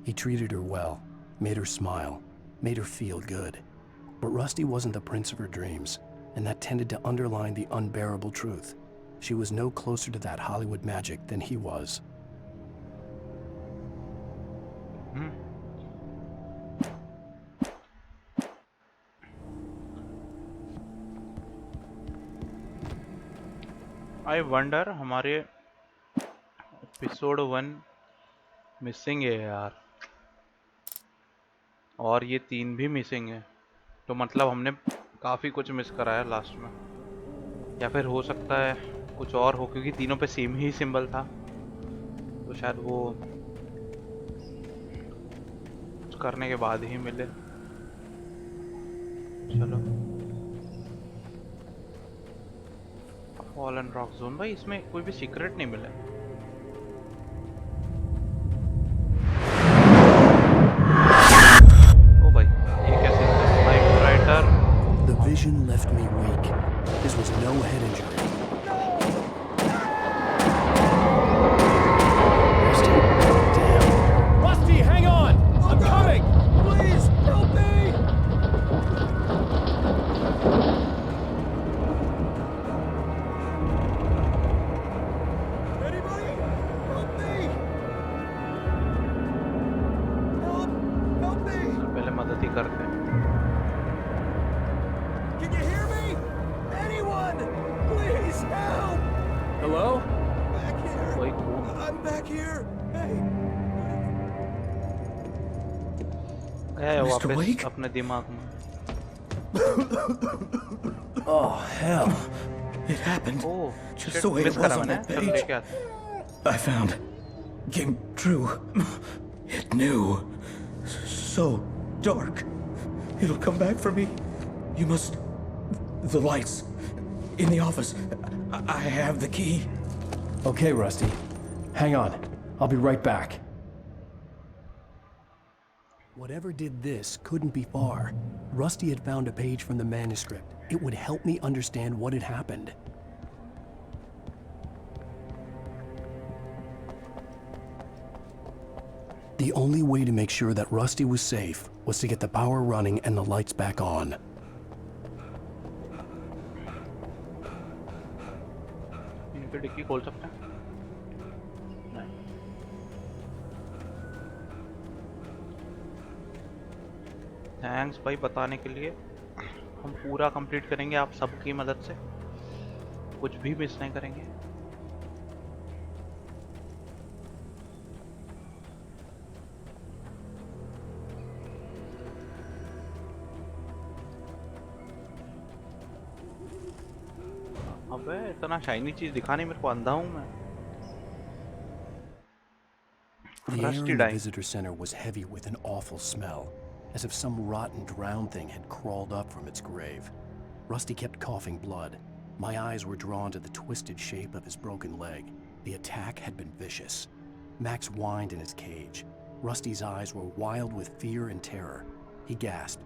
He treated her well, made her smile, made her feel good. But Rusty wasn't the prince of her dreams, and that tended to underline the unbearable truth. She was no closer to that Hollywood magic than he was. I wonder हमारे episode 1 missing है यार, और ये 3 भी missing है. तो मतलब हमने काफ़ी कुछ मिस करा है लास्ट में. या फिर हो सकता है कुछ और हो, क्योंकि तीनों पे सेम ही सिंबल था, तो शायद वो कुछ करने के बाद ही मिले. चलो फॉलन रॉक जोन भाई, इसमें कोई भी सीक्रेट नहीं मिला. ओ भाई ये कैसे typewriter. The vision left me weak. This was no head injury. Rusty, damn. Rusty, hang on! I'm coming! Please, help me! Anybody? Help me! Help me! पहले मदद ही करते हैं. Can you hear me? Anyone? Please help! Hello? Back here. Wait. I'm back here. Hey. गया Mr. वापस Wake? अपने दिमाग में. Oh, hell. It happened. Oh, Just the way it was on that page. लेके आते. I found. Came true. It knew. So dark. It'll come back for me. You must... The lights. In the office. I have the key. Okay, Rusty. Hang on. I'll be right back. Whatever did this couldn't be far. Rusty had found a page from the manuscript. It would help me understand what had happened. The only way to make sure that Rusty was safe was to get the power running and the lights back on. इनकी dicky खोल सकते हैं? नहीं। Thanks भाई बताने के लिए। हम पूरा कंप्लीट करेंगे आप सबकी मदद से, कुछ भी मिस नहीं करेंगे। अबे इतना शाइनी चीज दिखाने मेरे को अंधा हूं मैं। The air in the visitor center was heavy with an awful smell, as if some rotten drowned thing had crawled up from its grave. Rusty kept coughing blood. My eyes were drawn to the twisted shape of his broken leg. The attack had been vicious. Max whined in his cage. Rusty's eyes were wild with fear and terror. He gasped.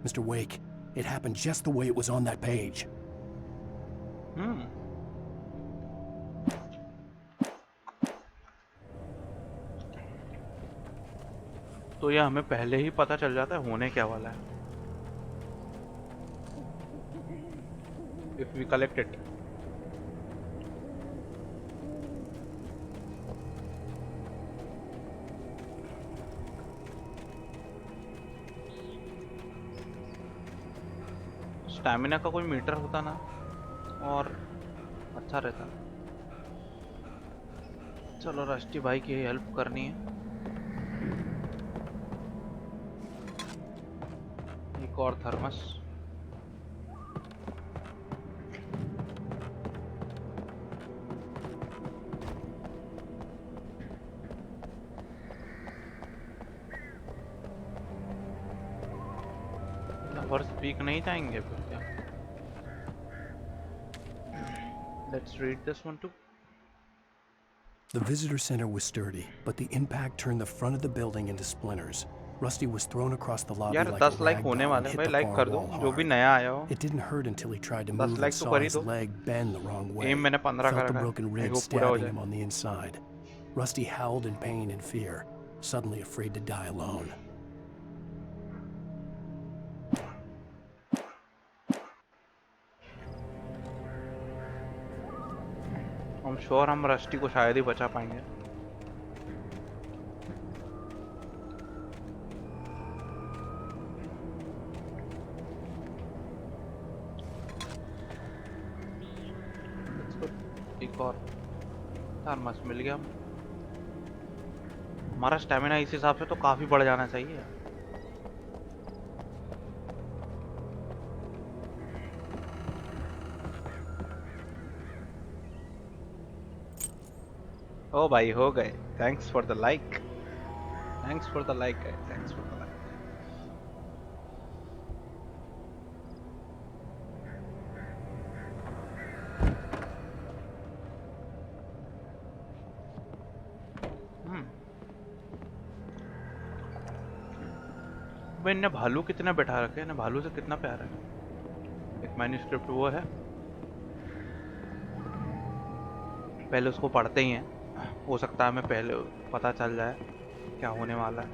"Mr. Wake, it happened just the way it was on that page." तो यह हमें पहले ही पता चल जाता है होने क्या वाला है। If we collect it. Stamina का कोई मीटर होता ना और अच्छा रहता। चलो रस्टी भाई की हेल्प करनी है। एक और थर्मस। लवर्स पीक नहीं जाएंगे फिर क्या? Let's read this one too. The visitor center was sturdy, but the impact turned the front of the building into splinters. Rusty was thrown across the lobby यार like 10 a like rag होने doll वाले and भाई, hit the like far कर दो wall जो भी hard. नया आया हो। It didn't hurt until he tried to 10 move like and तो saw कर ही his दो। leg bend the wrong way. Um मैंने 15 Felt कर the रखा broken है, rib वो पूरा हो stabbing जाए। him on the inside. Rusty howled in pain and fear, suddenly afraid to die alone. I'm sure हम रस्टी को शायद ही बचा पाएंगे। एक और थर्मस मिल गया। हमारा स्टैमिना इस हिसाब से तो काफी बढ़ जाना चाहिए। ओ भाई हो गए। Thanks for the like. Thanks for the like guys, thanks for the like. इनने भालू कितने बैठा रखे हैं, भालू से कितना प्यार है। एक मैन्यूस्क्रिप्ट वो है, पहले उसको पढ़ते ही हैं, हो सकता है हमें पहले पता चल जाए क्या होने वाला है।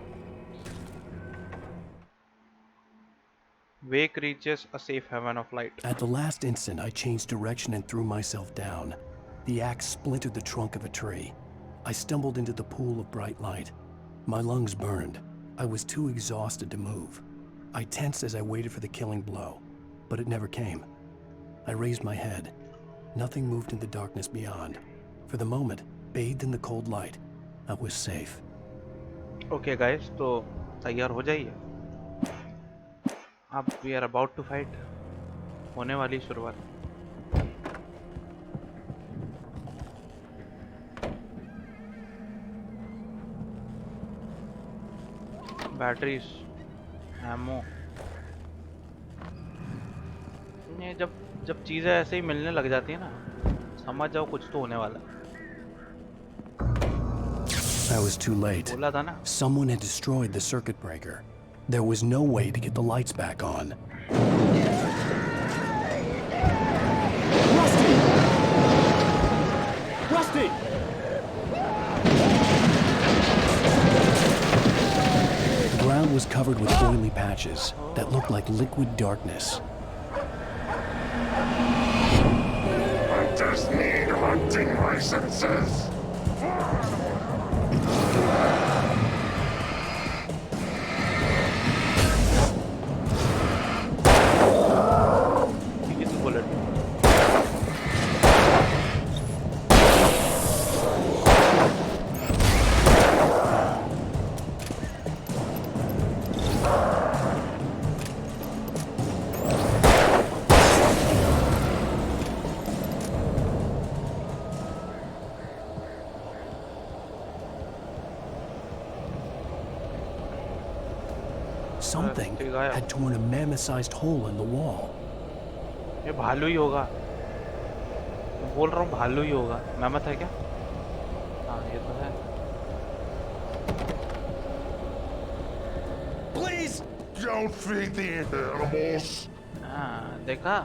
Wake reaches a safe haven of light. At the last instant, I changed direction and threw myself down. The axe splintered the trunk of a tree. I stumbled into the pool of bright light. My lungs burned. I was too exhausted to move. I tensed as I waited for the killing blow, but it never came. I raised my head. Nothing moved in the darkness beyond. For the moment, bathed in the cold light, I was safe. Okay guys, तो तैयार हो जाइए। अब we are about to fight. होने वाली शुरुआत। Batteries, ammo, ये जब चीजें ऐसे ही मिलने लग जाती है ना, समझ जाओ कुछ तो होने वाला है। I was too late. बोला था ना. Someone had destroyed the circuit breaker. There was no way to get the lights back on. Rusty! Rusty! The ground was covered with oily patches that looked like liquid darkness. Hunters need hunting licenses. Something had torn a mammoth-sized hole in the wall. ये भालू ही होगा. बोल रहा हूँ भालू ही होगा. Mammoth है क्या? हाँ ये तो है. Please don't feed the animals. हाँ देखा.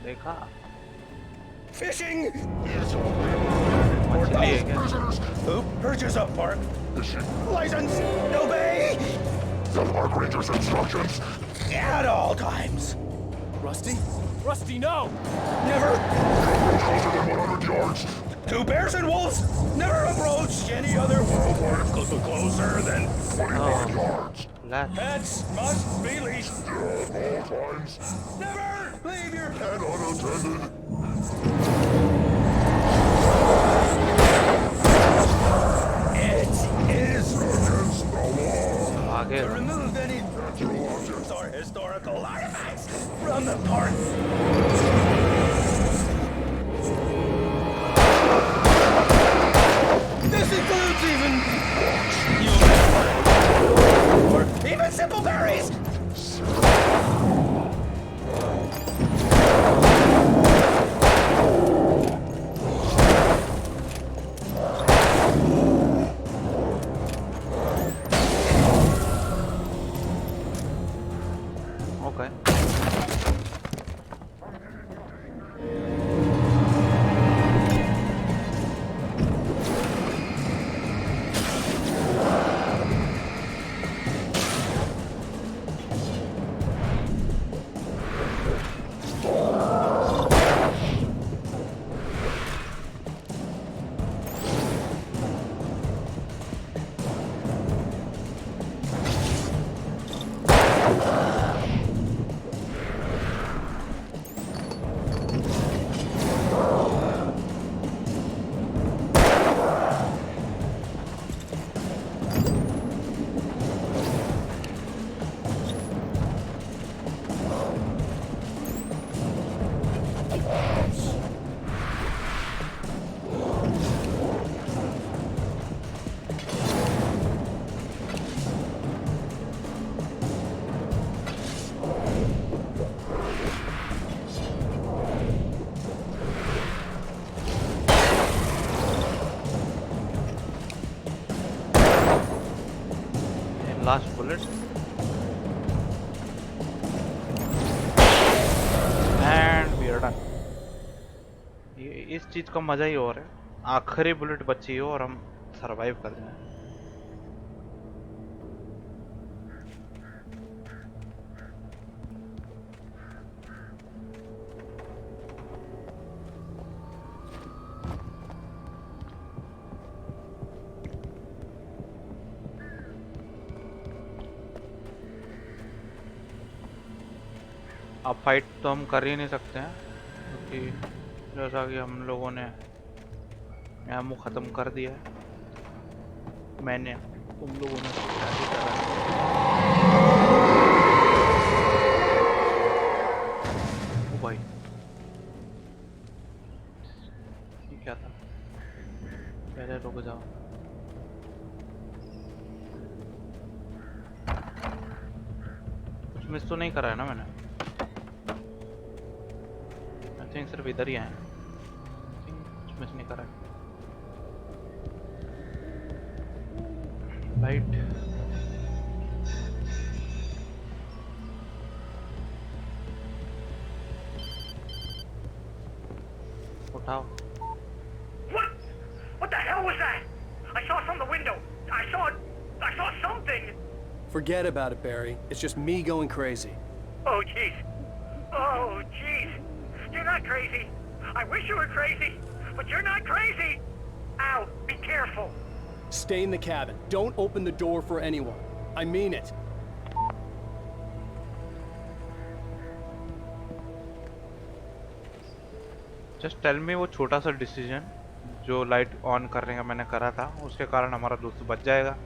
देखा. Fishing! मछली है क्या? Who purchase a park? License! Obey! The park ranger's instructions. At all times. Rusty? Rusty, no! Never. Closer than 100 yards. Two bears and wolves. Never approach any other wildlife closer than 25 yards. Pets must be leashed. At all times. Never leave your pet unattended. It is against the law to remove any natural objects or historical artifacts from the park. This includes even simple berries. Okay. Last bullet. And we are done. ये इस चीज का मजा ही और है. आखिरी bullet बची हो और हम सरवाइव कर जाएं. अब फाइट तो हम कर ही नहीं सकते हैं क्योंकि जैसा कि हम लोगों ने एमो ख़त्म कर दिया है. मैंने तुम लोगों ने शादी करा. ओ भाई ये क्या था? पहले रुक जाओ. कुछ मिस तो नहीं करा है ना मैंने? सिर्फ इधर ही आए. कुछ मिस नहीं करा है. लाइट उठाओ। What the hell was that? I saw from the window. I saw something. Forget about it, Barry. It's just me going crazy. Oh, jeez. Oh, jeez. You're not crazy. I wish you were crazy, but you're not crazy. Ow, be careful. Stay in the cabin. Don't open the door for anyone. I mean it. Just tell me वो छोटा सा decision जो light on करने का मैंने करा था उसके कारण हमारा दोस्त बच जाएगा।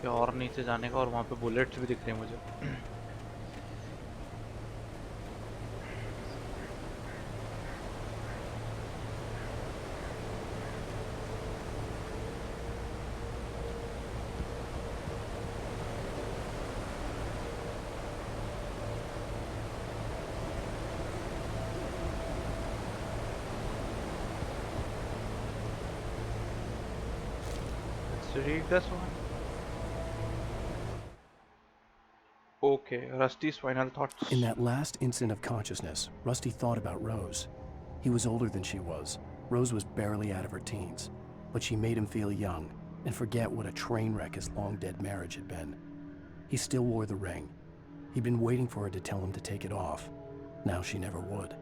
और नीचे जाने का और वहाँ पे बुलेट्स भी दिख रहे हैं मुझे। Let's read this one. Okay, Rusty's final thoughts. In that last instant of consciousness, Rusty thought about Rose. He was older than she was. Rose was barely out of her teens, but she made him feel young and forget what a train wreck his long-dead marriage had been. He still wore the ring. He'd been waiting for her to tell him to take it off. Now she never would.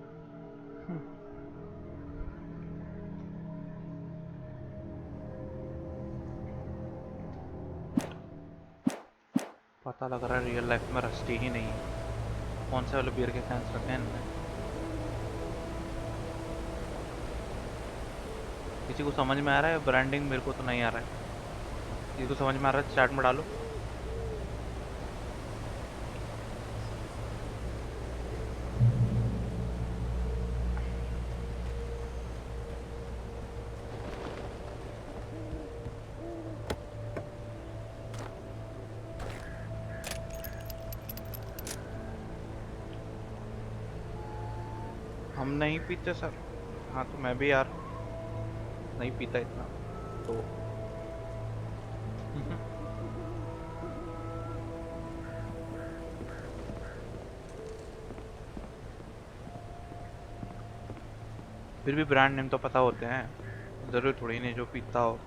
पता लग रहा है real life में rusty ही नहीं है। कौन से वाले बियर के कैंस रखे हैं इनमें? किसी को समझ में आ रहा है? ब्रांडिंग मेरे को तो नहीं आ रहा है। किसी को समझ में आ रहा है चैट में डालो। हम नहीं पीते सर। हाँ तो मैं भी यार नहीं पीता इतना तो फिर भी ब्रांड नेम तो पता होते हैं, जरूर थोड़ी नहीं जो पीता हो।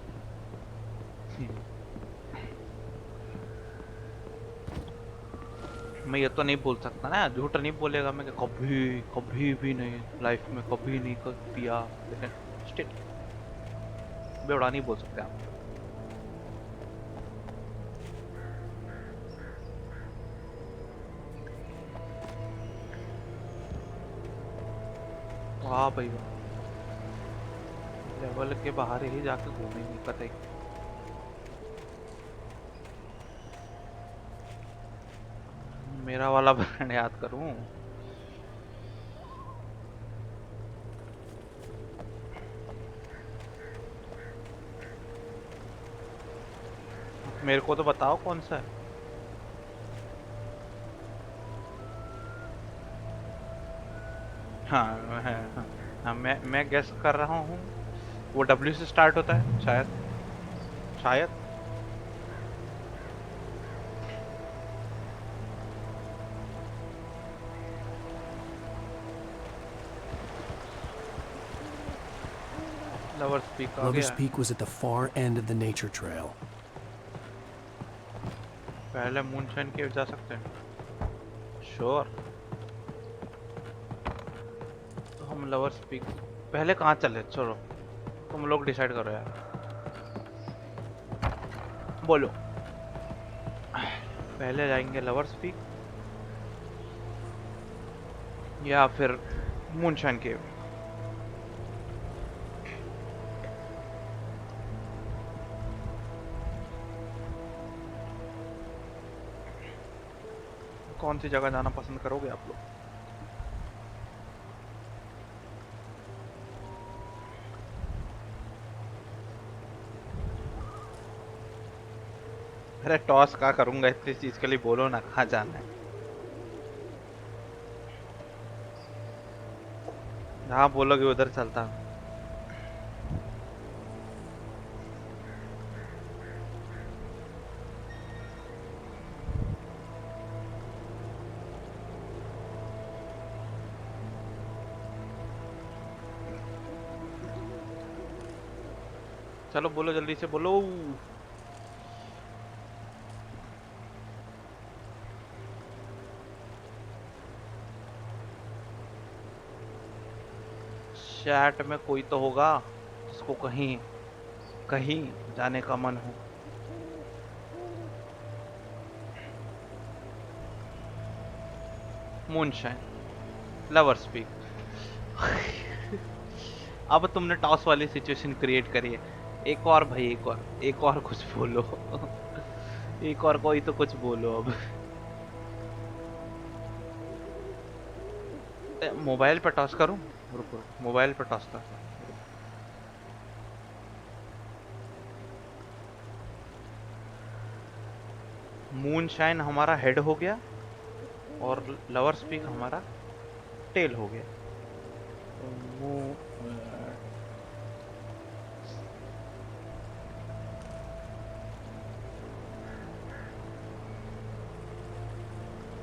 मैं ये तो नहीं बोल सकता ना, झूठ नहीं बोलेगा मैं कि कभी कभी भी नहीं लाइफ में कभी नहीं पिया, लेकिन स्टिल बेवड़ा नहीं बोल सकते आप। वाह भाई वाह, लेवल के बाहर ही जाके घूमेंगे कतई। मेरा वाला ब्रांड याद करूं। मेरे को तो बताओ कौन सा है। हाँ है हाँ, मैं गेस कर रहा हूँ वो W से स्टार्ट होता है शायद शायद। Lover's Peak was at the far end of the nature trail. पहले मूनशाइन केव जा सकते हैं। श्योर। तो हम लवर्स पीक पहले कहाँ चले? चलो तुम लोग डिसाइड करो यार, बोलो। पहले जाएंगे लवर्स पीक या फिर मूनशाइन केव? कौन सी जगह जाना पसंद करोगे आप लोग? अरे टॉस का करूंगा, इतनी चीज के लिए बोलो ना, कहाँ जाना है? जहाँ बोलोगे उधर चलता हूँ। चलो बोलो, जल्दी से बोलो। चैट में कोई तो होगा जिसको कहीं कहीं जाने का मन हो। Moonshine, lover speak. अब तुमने टॉस वाली सिचुएशन क्रिएट करी है। एक और भाई, एक और कुछ बोलो। एक और कोई तो कुछ बोलो अब। मोबाइल पे टॉस करूं? रुको, मोबाइल पे टॉस करता हूं। मूनशाइन हमारा हेड हो गया और लवर स्पीक हमारा टेल हो गया।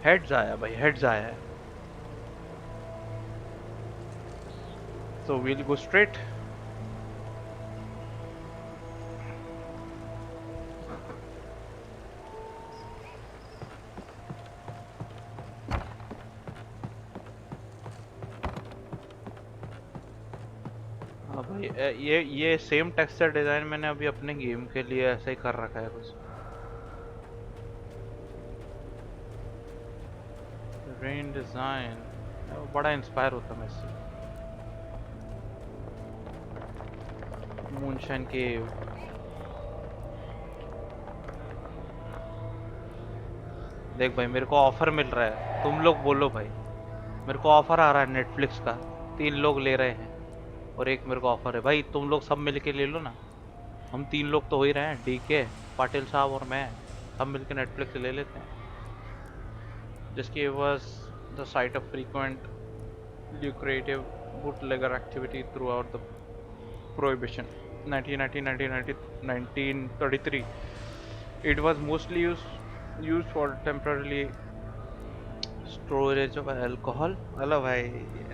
हेड्स आया भाई, हेड्स आया है। So we'll go straight. हाँ भाई, ये सेम टेक्सचर डिजाइन मैंने अभी अपने गेम के लिए ऐसे ही कर रखा है कुछ। रेन डिजाइन बड़ा इंस्पायर होता मैं इससे। मूनशाइन केव, देख भाई मेरे को ऑफर मिल रहा है, तुम लोग बोलो भाई। मेरे को ऑफर आ रहा है नेटफ्लिक्स का, 3 लोग ले रहे हैं और एक मेरे को ऑफर है भाई, तुम लोग सब मिलके ले लो ना। हम 3 लोग तो हो ही रहे हैं, डीके, पाटिल साहब और मैं, सब मिलके नेटफ्लिक्स ले लेते हैं। जिसकी was the site of frequent lucrative bootlegger activity throughout the prohibition 1933. It was mostly used for temporarily storage of alcohol. Hello भाई,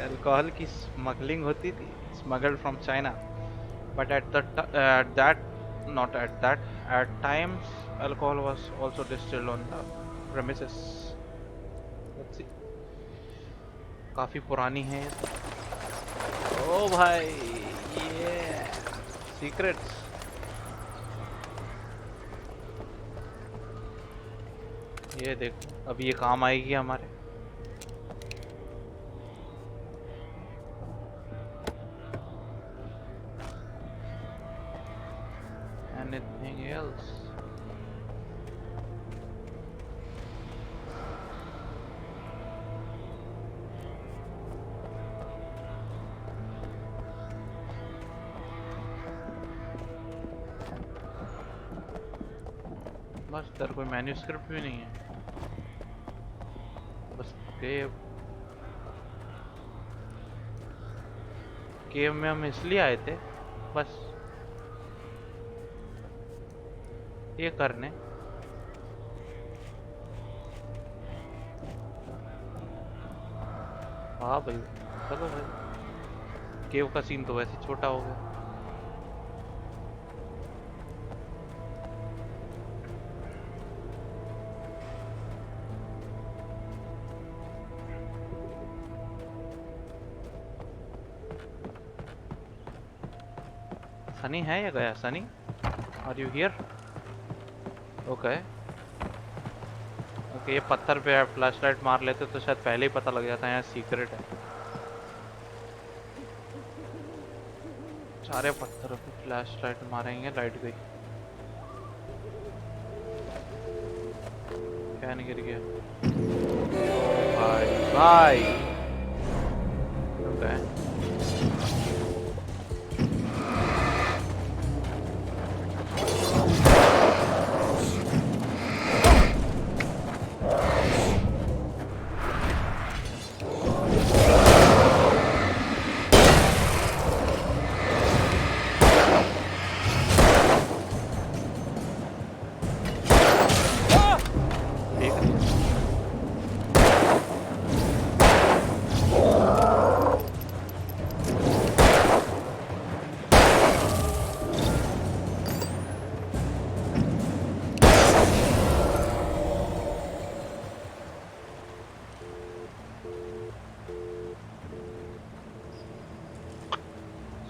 अल्कोहल की स्मगलिंग होती थी, smuggled from China. But at times alcohol was also distilled on the premises. Let's see. काफी पुरानी है ये तो। ओ भाई, ये सीक्रेट्स। ये देख, अब ये काम आएगी हमारे। Anything else? बस इधर कोई मैन्यूस्क्रिप्ट भी नहीं है, बस केव में हम इसलिए आए थे बस ये करने। हाँ भाई, चलो भाई, केव का सीन तो वैसे छोटा हो गया। सनी है या गया? Sunny, are you here? Okay okay, ये पत्थर पे आप फ्लैशलाइट मार लेते तो शायद पहले ही पता लग जाता है यहाँ सीक्रेट है। सारे पत्थरों पे फ्लैशलाइट मारेंगे, लाइट गई। फैन गिर गया। भाई भाई okay.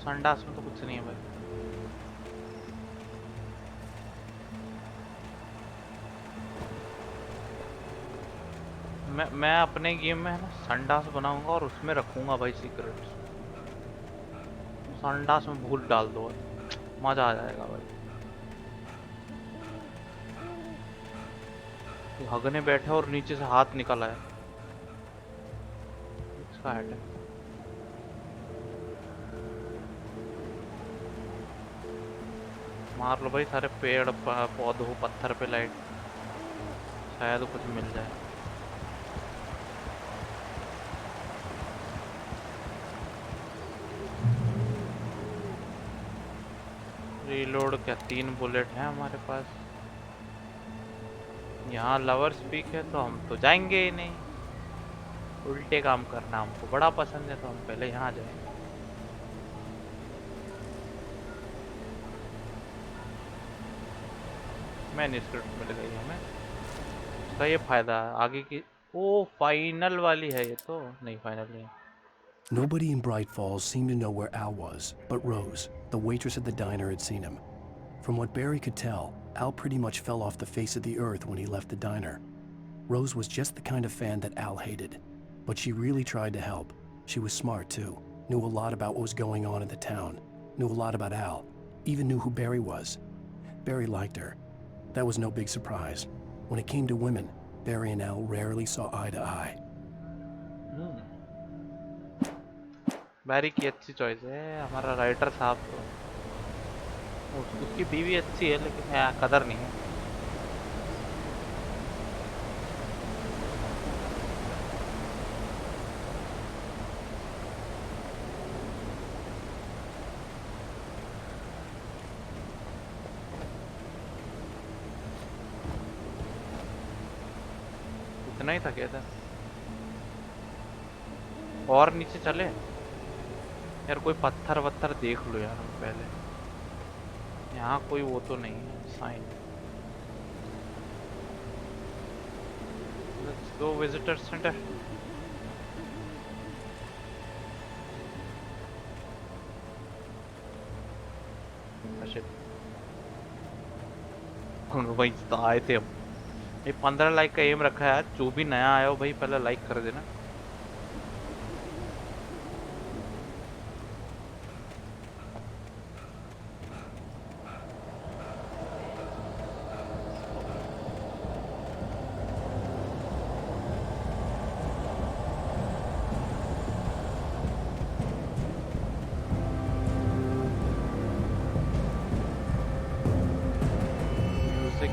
संडास में तो कुछ नहीं है भाई। मैं अपने गेम में है ना संडास बनाऊंगा और उसमें रखूंगा भाई सीक्रेट। संडास में भूल डाल दो, मजा आ जाएगा भाई। हगने बैठे और नीचे से हाथ निकल आया। इसका हेड है। मार लो भाई सारे पेड़ पौधों पत्थर पे लाइट, शायद कुछ मिल जाए। रीलोड क्या 3 बुलेट हैं हमारे पास। यहाँ लवर स्पीक है तो हम तो जाएंगे ही नहीं, उल्टे काम करना हमको बड़ा पसंद है तो हम पहले यहाँ जाएंगे। मैन्युस्क्रिप्ट मिल गई हमें, उसका ये फायदा है आगे की। ओ फाइनल वाली है ये तो, नहीं फाइनल नहीं। Nobody in Bright Falls seemed to know where Al was, but Rose, the waitress at the diner, had seen him. From what Barry could tell, Al pretty much fell off the face of the earth when he left the diner. Rose was just the kind of fan that Al hated, but she really tried to help. She was smart too, knew a lot about what was going on in the town, knew a lot about Al, even knew who Barry was. Barry liked her. That was no big surprise. When it came to women, Barry and Al rarely saw eye to eye. बैरी की अच्छी choice है हमारा writer साहब तो। उसकी बीवी अच्छी है लेकिन कदर नहीं है। इतना ही था क्या था? और नीचे चले यार, कोई पत्थर वत्थर देख लो यार पहले। यहाँ कोई वो तो नहीं है sign. Let's go visitor centre. वही तो आए थे हम। ये 15 लाइक का एम रखा है। जो भी नया आया हो भाई पहले लाइक कर देना।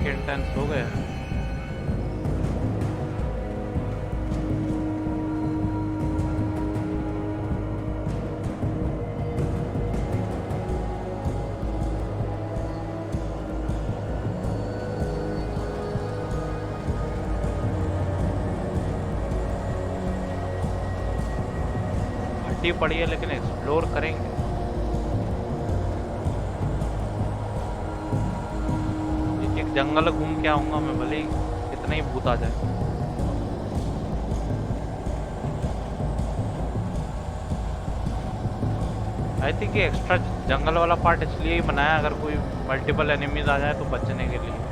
इंटेंस हो गया। हड्डी पड़ी है लेकिन एक्सप्लोर करेंगे। जंगल घूम के आऊंगा मैं, भले ही कितना ही भूत आ जाए। आई थिंक ये एक्स्ट्रा जंगल वाला पार्ट इसलिए ही बनाया अगर कोई मल्टीपल एनिमीज आ जाए तो बचने के लिए।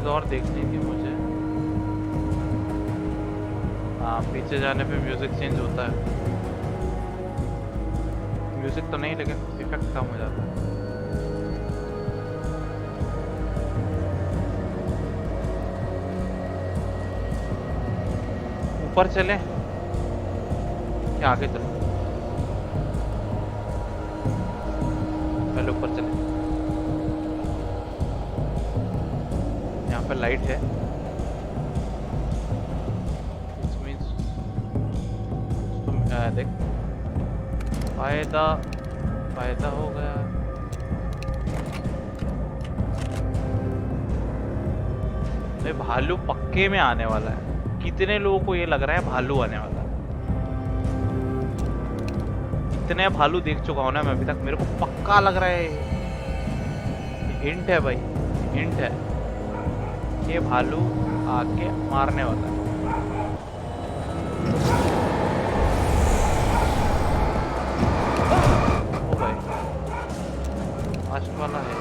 चीज और देखनी थी मुझे। हाँ, पीछे जाने पे म्यूजिक चेंज होता है। म्यूजिक तो नहीं, लेकिन इफेक्ट कम हो जाता है। ऊपर चले क्या आगे चलो? पहले ऊपर चले। यहाँ पे लाइट है। देख, फायदा हो गया। भाई भालू पक्के में आने वाला है। कितने लोगों को ये लग रहा है भालू आने वाला है? इतने भालू देख चुका हूं ना मैं अभी तक, मेरे को पक्का लग रहा है। हिंट है भाई, हिंट है। ये भालू आके मारने वाला है। ओ भाई, लास्ट वाला है।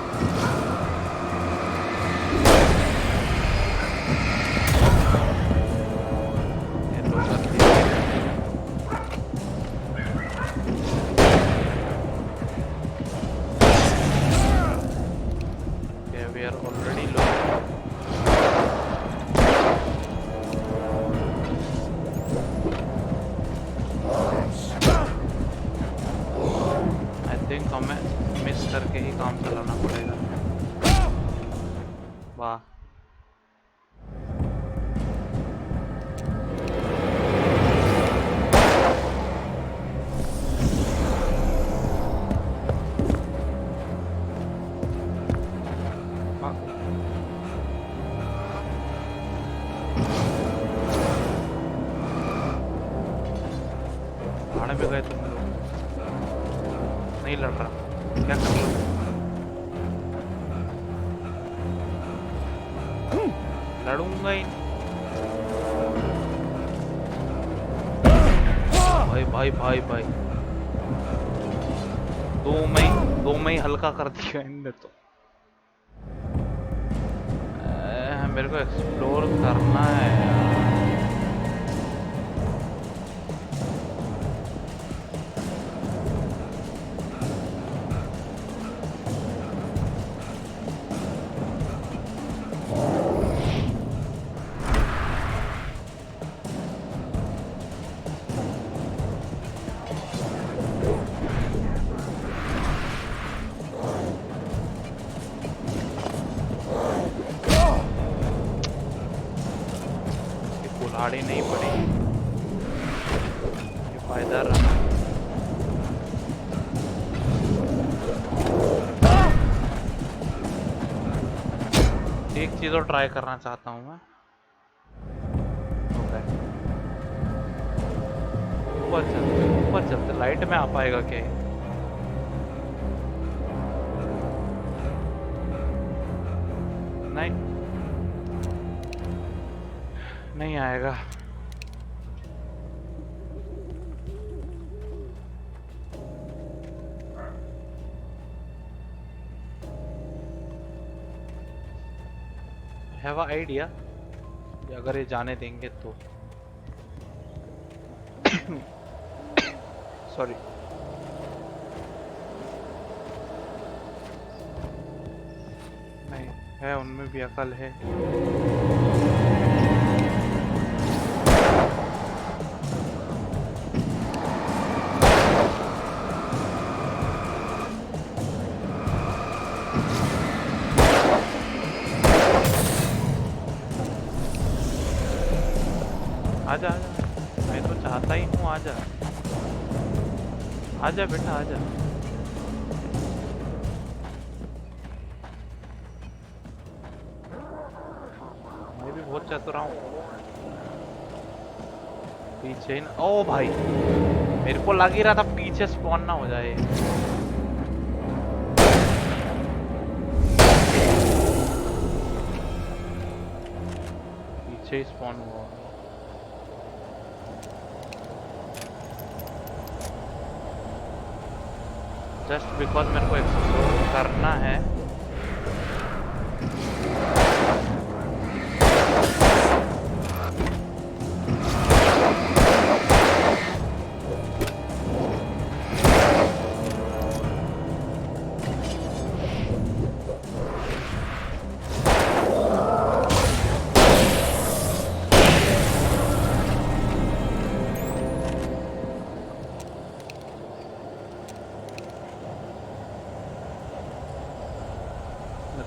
करके ही काम चलाना पड़ेगा। वाह, भाड़े पे गए तुम लोग? नहीं लड़ रहा, क्या कर रहा? लड़ूंगा ही। भाई भाई भाई भाई, दो में ही हल्का कर दिया इनने तो। मेरे को एक्सप्लोर करना है यार। कुल्हाड़ी नहीं पड़ी, ये फायदा रहा। एक चीज और ट्राई करना चाहता हूँ मैं। ऊपर चलते लाइट में आ पाएगा क्या? नहीं आएगा। हैव अ आइडिया, अगर ये जाने देंगे तो। सॉरी, नहीं है, उनमें भी अकल है। आजा आजा, मैं तो चाहता ही हूँ, आजा आजा बेटा आजा। मैं भी बहुत चतुर हूँ। पीछे न... ओ भाई, मेरे को लग ही रहा था पीछे स्पॉन ना हो जाए। पीछे ही स्पॉन हुआ। जस्ट बिकॉज मेरे को एक्सप्लोर करना है।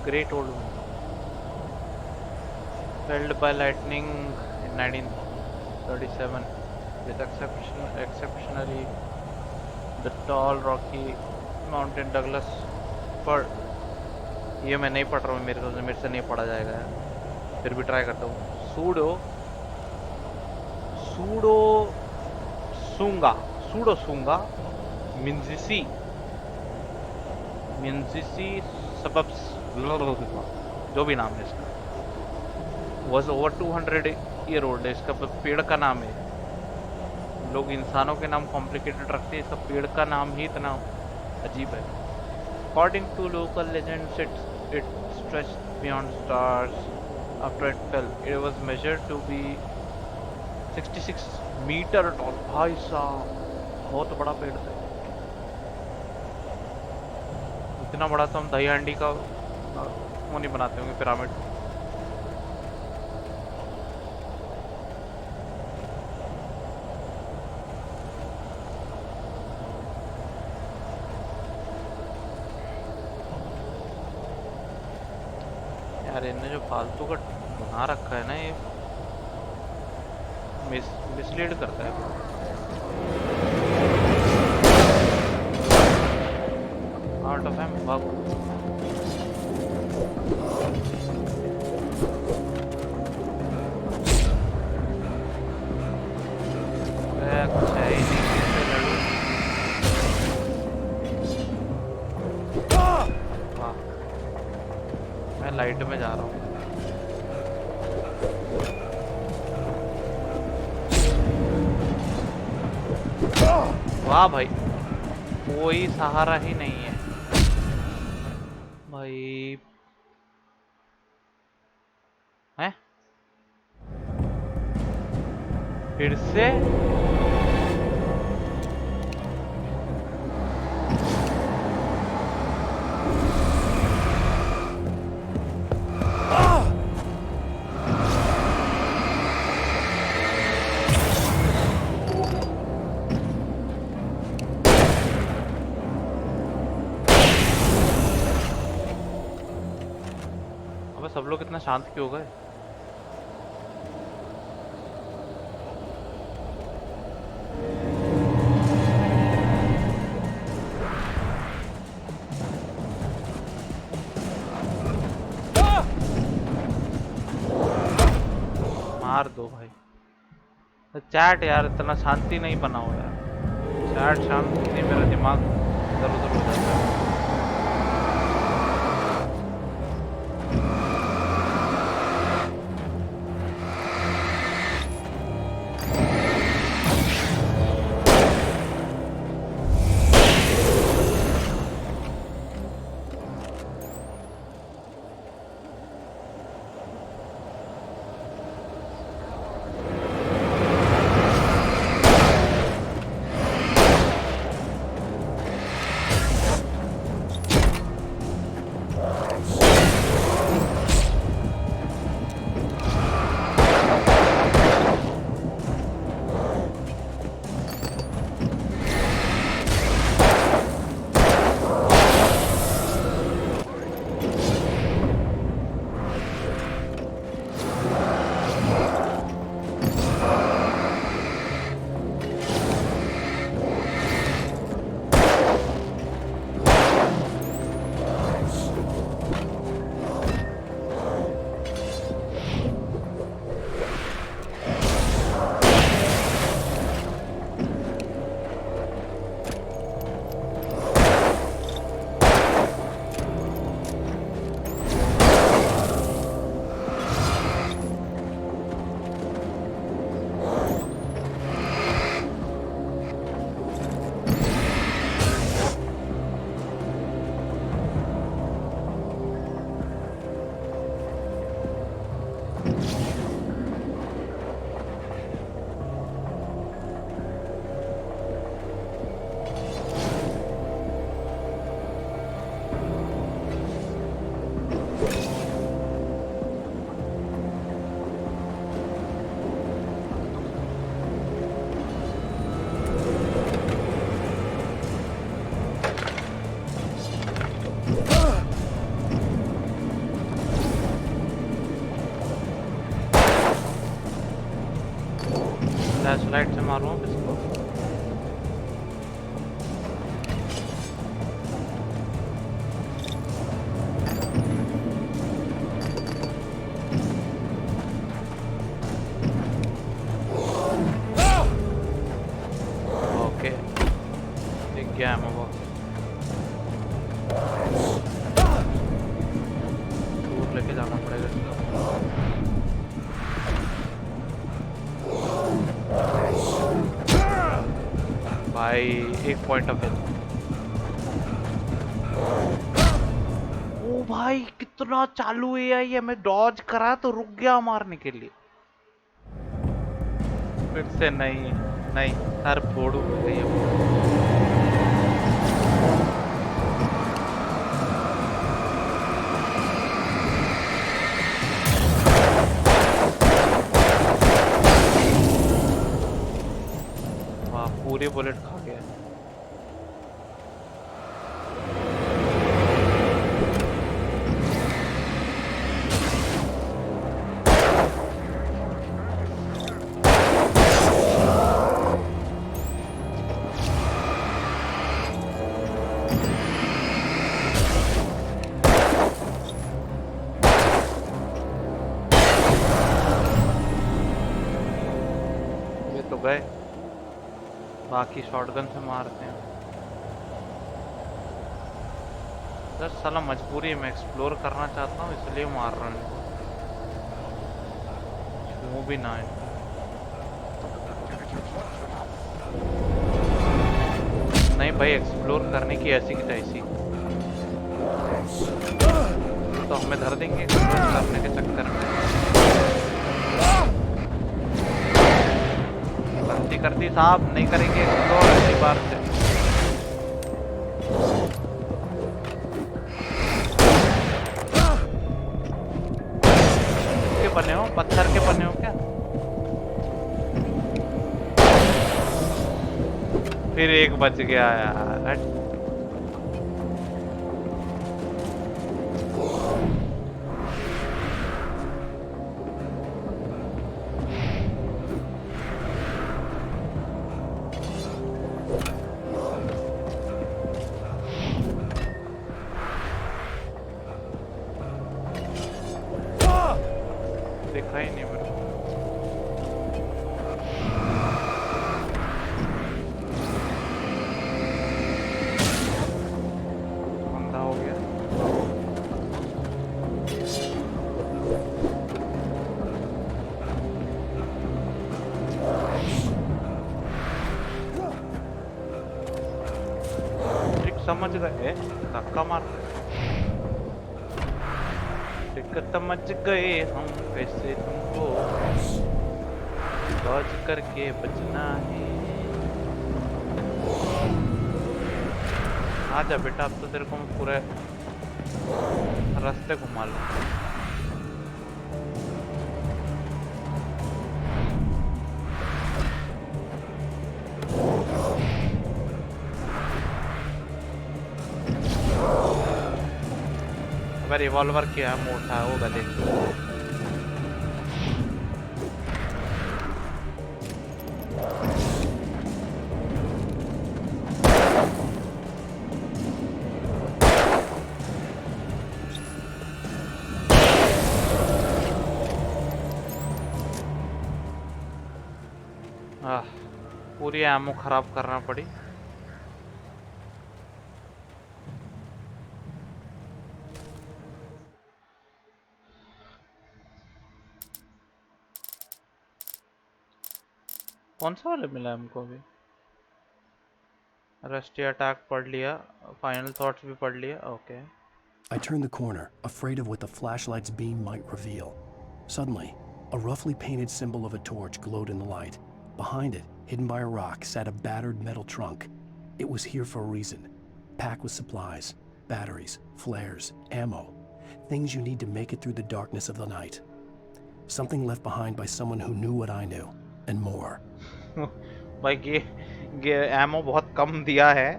Great old one. Felled by lightning in 1937 with exceptionally the tall rocky mountain Douglas fir. ये मैं नहीं पढ़ रहा हूँ, मेरे से नहीं पढ़ा जाएगा यार, फिर भी ट्राई करता हूँ. सूडो सूंगा मिंजिसी सबब्स, जो भी नाम है इसका, was over 200 year old. इसका पेड़ का नाम है. लोग इंसानों के नाम कॉम्प्लिकेटेड रखते हैं, इसका पेड़ का नाम ही इतना अजीब है. According to local legends, it stretched beyond stars after it fell. It was measured to be 66 meter tall. भाई साहब, बहुत बड़ा पेड़ था. इतना बड़ा तो हम दही हांडी का वो नहीं बनाते होंगे, पिरामिड. यार इनने जो फालतू का बना रखा है ना, ये मिसलीड करता है. आउट ऑफ एम भागो. अच्छा ही नहीं लड़ू. मैं लाइट में जा रहा हूँ. वाह भाई, कोई सहारा ही नहीं है भाई. हैं फिर से सब लोग इतना शांत क्यों हो गए? मार दो भाई. चैट यार इतना शांति नहीं बनाओ यार. चैट शांति नहीं, मेरा दिमाग इधर उधर हो जाता है. फ्लैशलाइट से मारूं अब इसको। ओके, दिख गया है वो। दूर लेके जाना पड़ेगा इसको। भाई एक पॉइंट ऑफ हेल्थ। ओ भाई कितना चालू है ये, मैं डॉज करा तो रुक गया मारने के लिए। फिर से नहीं नहीं, सर फोड़ू हो गई है। वाह, पूरी बुलेट खा गया। ये तो गए, बाकी शॉटगन से मारते हैं। सर साला मजबूरी है, मैं एक्सप्लोर करना चाहता हूँ इसलिए मार रहा हूँ। छू भी ना है। नहीं भाई, एक्सप्लोर करने की ऐसी की तैसी, तो हमें धर देंगे एक्सप्लोर करने के चक्कर में। गलती कर दी साहब, नहीं करेंगे एक्सप्लोर अगली बार से। किसके बने हो, पत्थर के बने हो क्या? फिर एक बच गया यार। देखा ही नहीं मेरे को। अंधा हो गया। एक समझ गए, धक्का मार समझ गए हम कैसे तुमको डॉज करके बचना है। आजा बेटा, अब तो तेरे को मैं पूरे रास्ते घुमा लूं। रिवॉल्वर क्या मोटा है वो गले। पूरी एमो खराब करना पड़ी। कौन सा वाले मिला हमको अभी? रस्टी अटैक पढ़ लिया, फाइनल थॉट्स भी पढ़ लिया। Okay. I turned the corner, afraid of what the flashlight's beam might reveal. Suddenly, a roughly painted symbol of a torch glowed in the light. Behind it, hidden by a rock, sat a battered metal trunk. It was here for a reason. Packed with supplies, batteries, flares, ammo. Things you need to make it through the darkness of the night. Something left behind by someone who knew what I knew, and more. भाई ये ammo बहुत कम दिया है,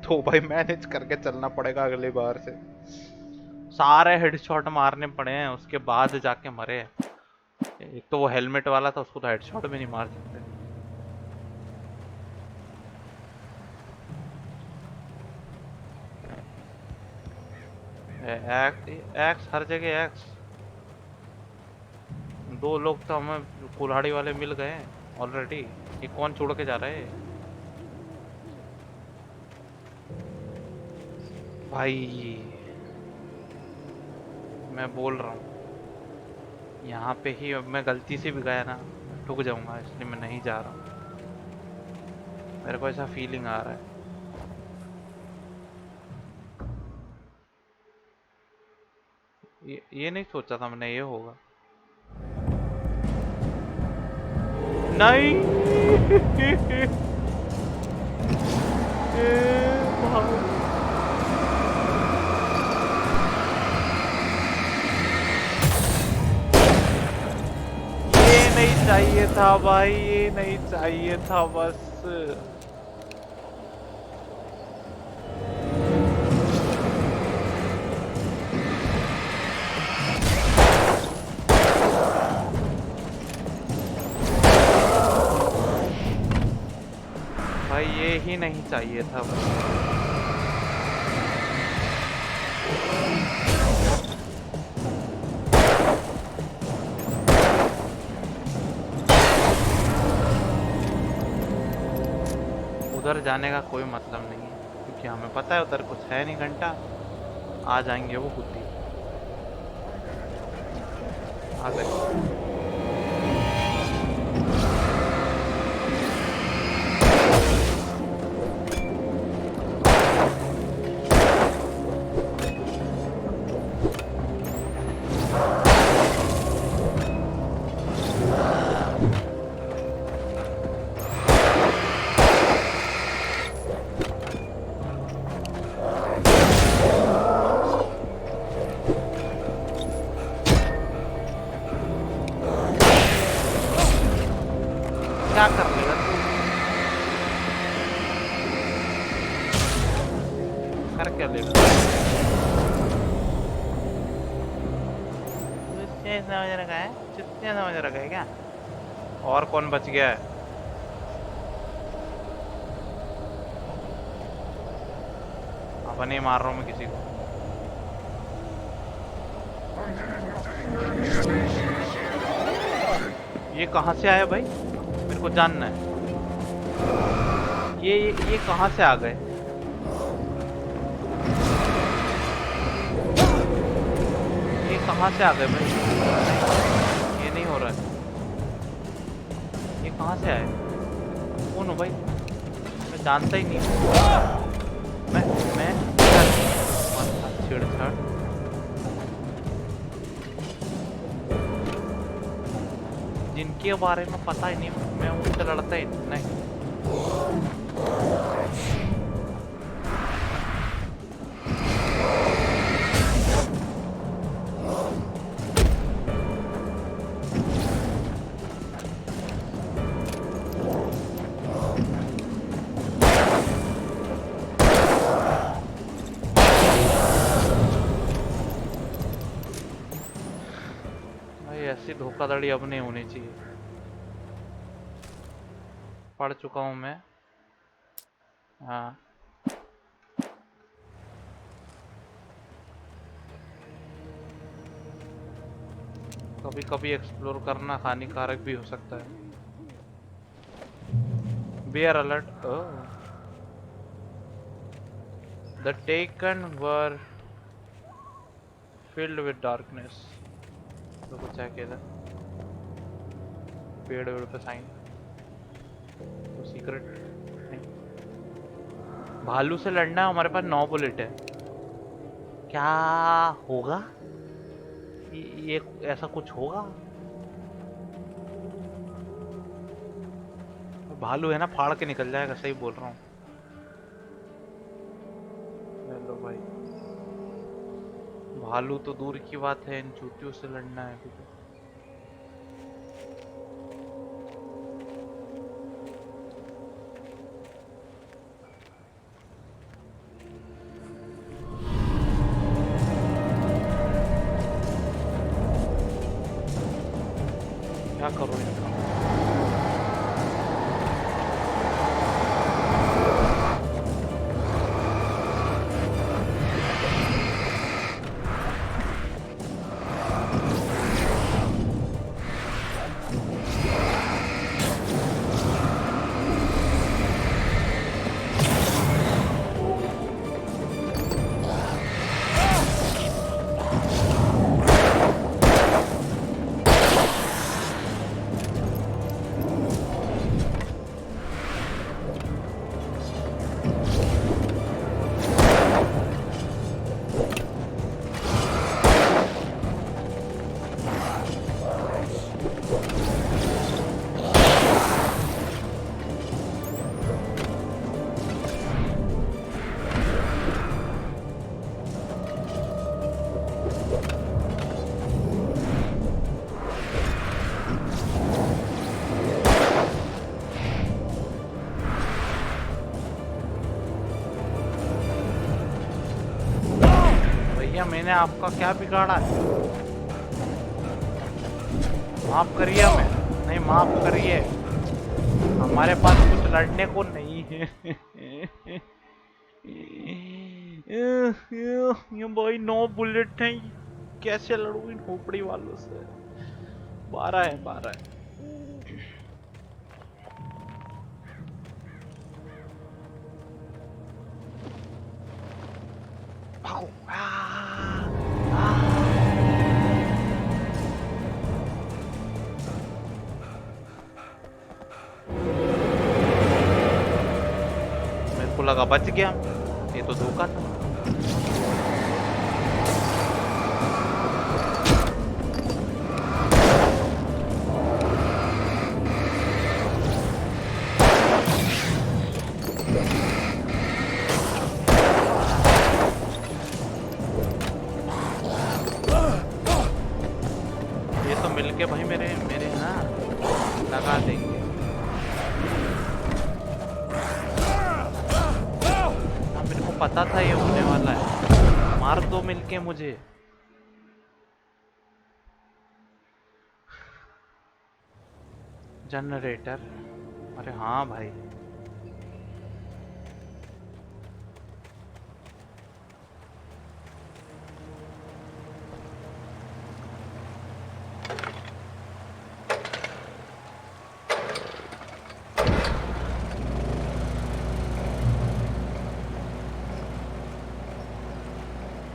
तो भाई manage करके चलना पड़ेगा अगली बार से। सारे हेडशॉट मारने पड़े हैं, उसके बाद जाके मरे। एक तो वो हेलमेट वाला था, उसको तो हेडशॉट भी नहीं मार सकते। एक्स हर जगह एक्स। 2 लोग तो हमें कुल्हाड़ी वाले मिल गए ऑलरेडी। ये कौन छोड़ के जा रहा है भाई? मैं बोल रहा हूँ यहाँ पे ही अब मैं गलती से भी गया ना ठुक जाऊंगा, इसलिए मैं नहीं जा रहा हूँ। मेरे को ऐसा फीलिंग आ रहा है। ये नहीं सोचा था मैंने ये होगा। नहीं ये नहीं चाहिए था भाई, ये नहीं चाहिए था बस। भाई ये ही नहीं चाहिए था बस। उधर जाने का कोई मतलब नहीं है, क्योंकि हमें पता है उधर कुछ है नहीं। घंटा आ जाएंगे वो खुद ही। आ गए। क्या कर लेगा तू? कर क्या लेगा? समझ रखा है, चुतिया समझ रखा है क्या? और कौन बच गया है? अब नहीं मार रहा हूँ मैं किसी को। ये कहाँ से आया भाई? मेरे को जानना है। ये कहाँ से आ गए? ये कहाँ से आ गए भाई? ये नहीं हो रहा है। ये कहाँ से आए? कौन हो भाई? मैं जानता ही नहीं। मैं छेड़छाड़। जिनके बारे में पता ही नहीं, मैं उनसे लड़ता ही नहीं। भाई ऐसी धोखाधड़ी अब नहीं होनी चाहिए। पढ़ चुका हूँ मैं। हाँ कभी कभी एक्सप्लोर करना हानिकारक भी हो सकता है। Bear alert. Oh. The taken were filled with darkness. तो कुछ है क्या? पेड़ वेड़ पे साइन तो सीक्रेट नहीं। भालू से लड़ना है। हमारे पास 9 बुलेट है। क्या होगा? ये ऐसा कुछ होगा? भालू है ना, फाड़ के निकल जाएगा। सही बोल रहा हूँ। हेलो भाई, भालू तो दूर की बात है, इन चूतियों से लड़ना है अभी तो। क्या करो इनका? भैया मैंने आपका क्या बिगाड़ा है? माफ करिए हमें। नहीं माफ करिए, हमारे पास कुछ लड़ने को नहीं है। ये भाई 9 बुलेट हैं, कैसे लड़ूं इन खोपड़ी वालों से? 12 है 12 है। भागो। मेरे को लगा बच गया, ये तो धोखा था। ये तो मिलके भाई मेरे मेरे ना लगा देंगे। मेरे को पता था ये होने वाला है, मार दो मिलके मुझे। जनरेटर, अरे हाँ भाई।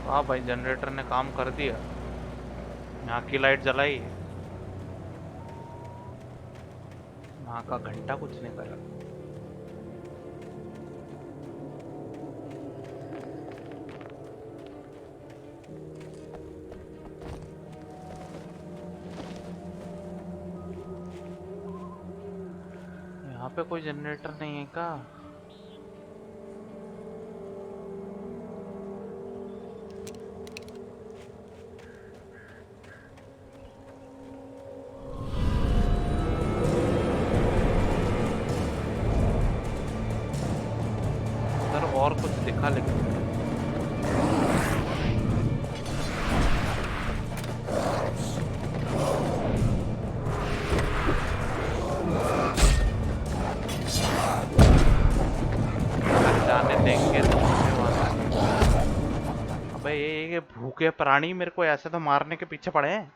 हाँ भाई जनरेटर ने काम कर दिया, यहाँ की लाइट जलाई, वहाँ का घंटा कुछ नहीं करा। यहाँ पे कोई जनरेटर नहीं है क्या? और कुछ दिखा लेकिन जाने देंगे तो अबे ये भूखे प्राणी मेरे को ऐसे तो मारने के पीछे पड़े हैं,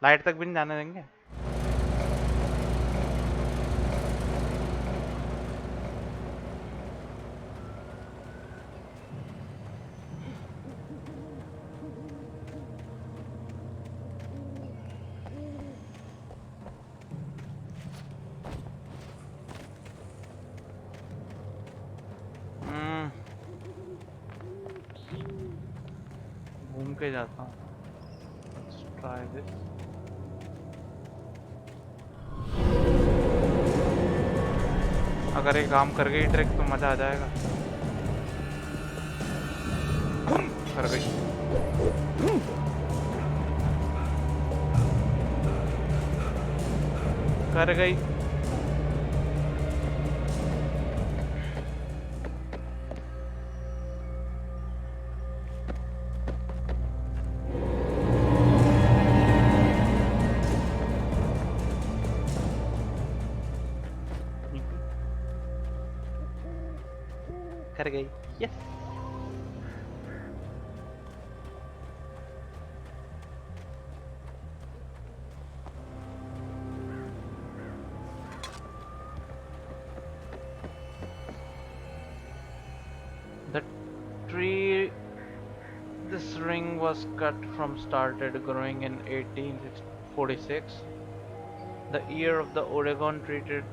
लाइट तक भी नहीं जाने देंगे। घूम के जाता हूँ। Let's try this. अगर ये काम कर गई ट्रिक तो मजा आ जाएगा। कर गई। कर गई। कर गई। Yes. The tree, this ring was cut from started growing in 1846. The year of the Oregon Treaty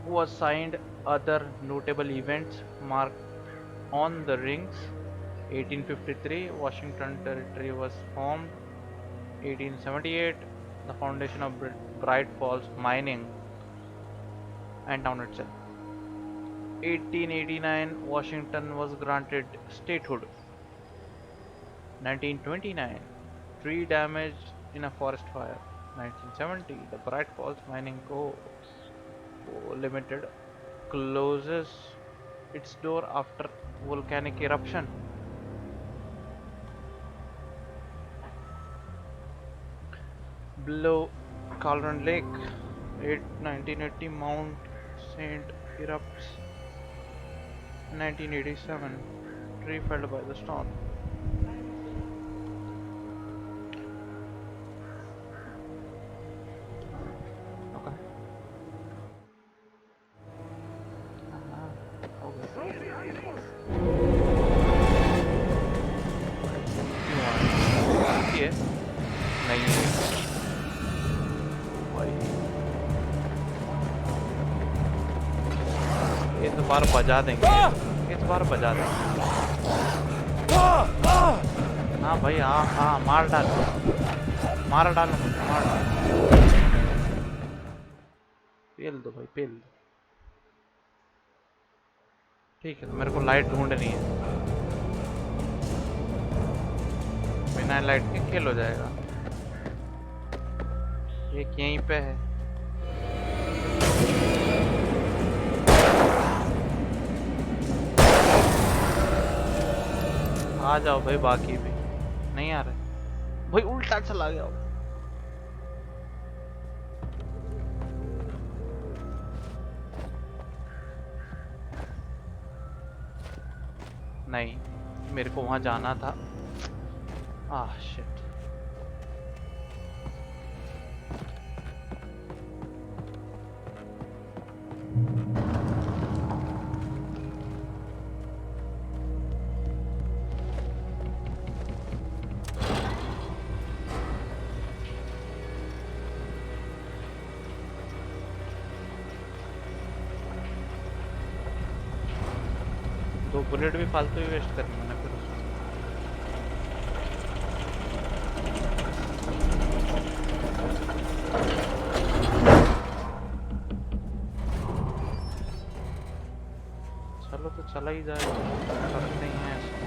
was signed. Other notable events marked on the rings: 1853, Washington Territory was formed. 1878, the foundation of Bright Falls mining and town itself. 1889, Washington was granted statehood. 1929, tree damage in a forest fire. 1970, the Bright Falls Mining Co. Limited closes its door after volcanic eruption. Below Cauldron Lake, 1980 Mount Saint erupts. 1987, tree felled by the storm. Okay. Okay. नहीं है भाई, इस बार बजा देंगे, इस बार बजा देंगे। हाँ भाई, हाँ हाँ, मार डालो, मार डालो, मार डालो, पेल दो भाई, पेल दो। ठीक है, तो मेरे को लाइट ढूंढनी है, बिना लाइट के खेल हो जाएगा। एक यहीं पे है, आ जाओ भाई, बाकी भी नहीं आ रहे भाई, उल्टा चला गया। नहीं, मेरे को वहां जाना था। आह शिट। दो बुलेट भी फालतू ही वेस्ट करनी है ना फिर उसमें। चलो तो चला ही जाए, करते ही हैं इसको।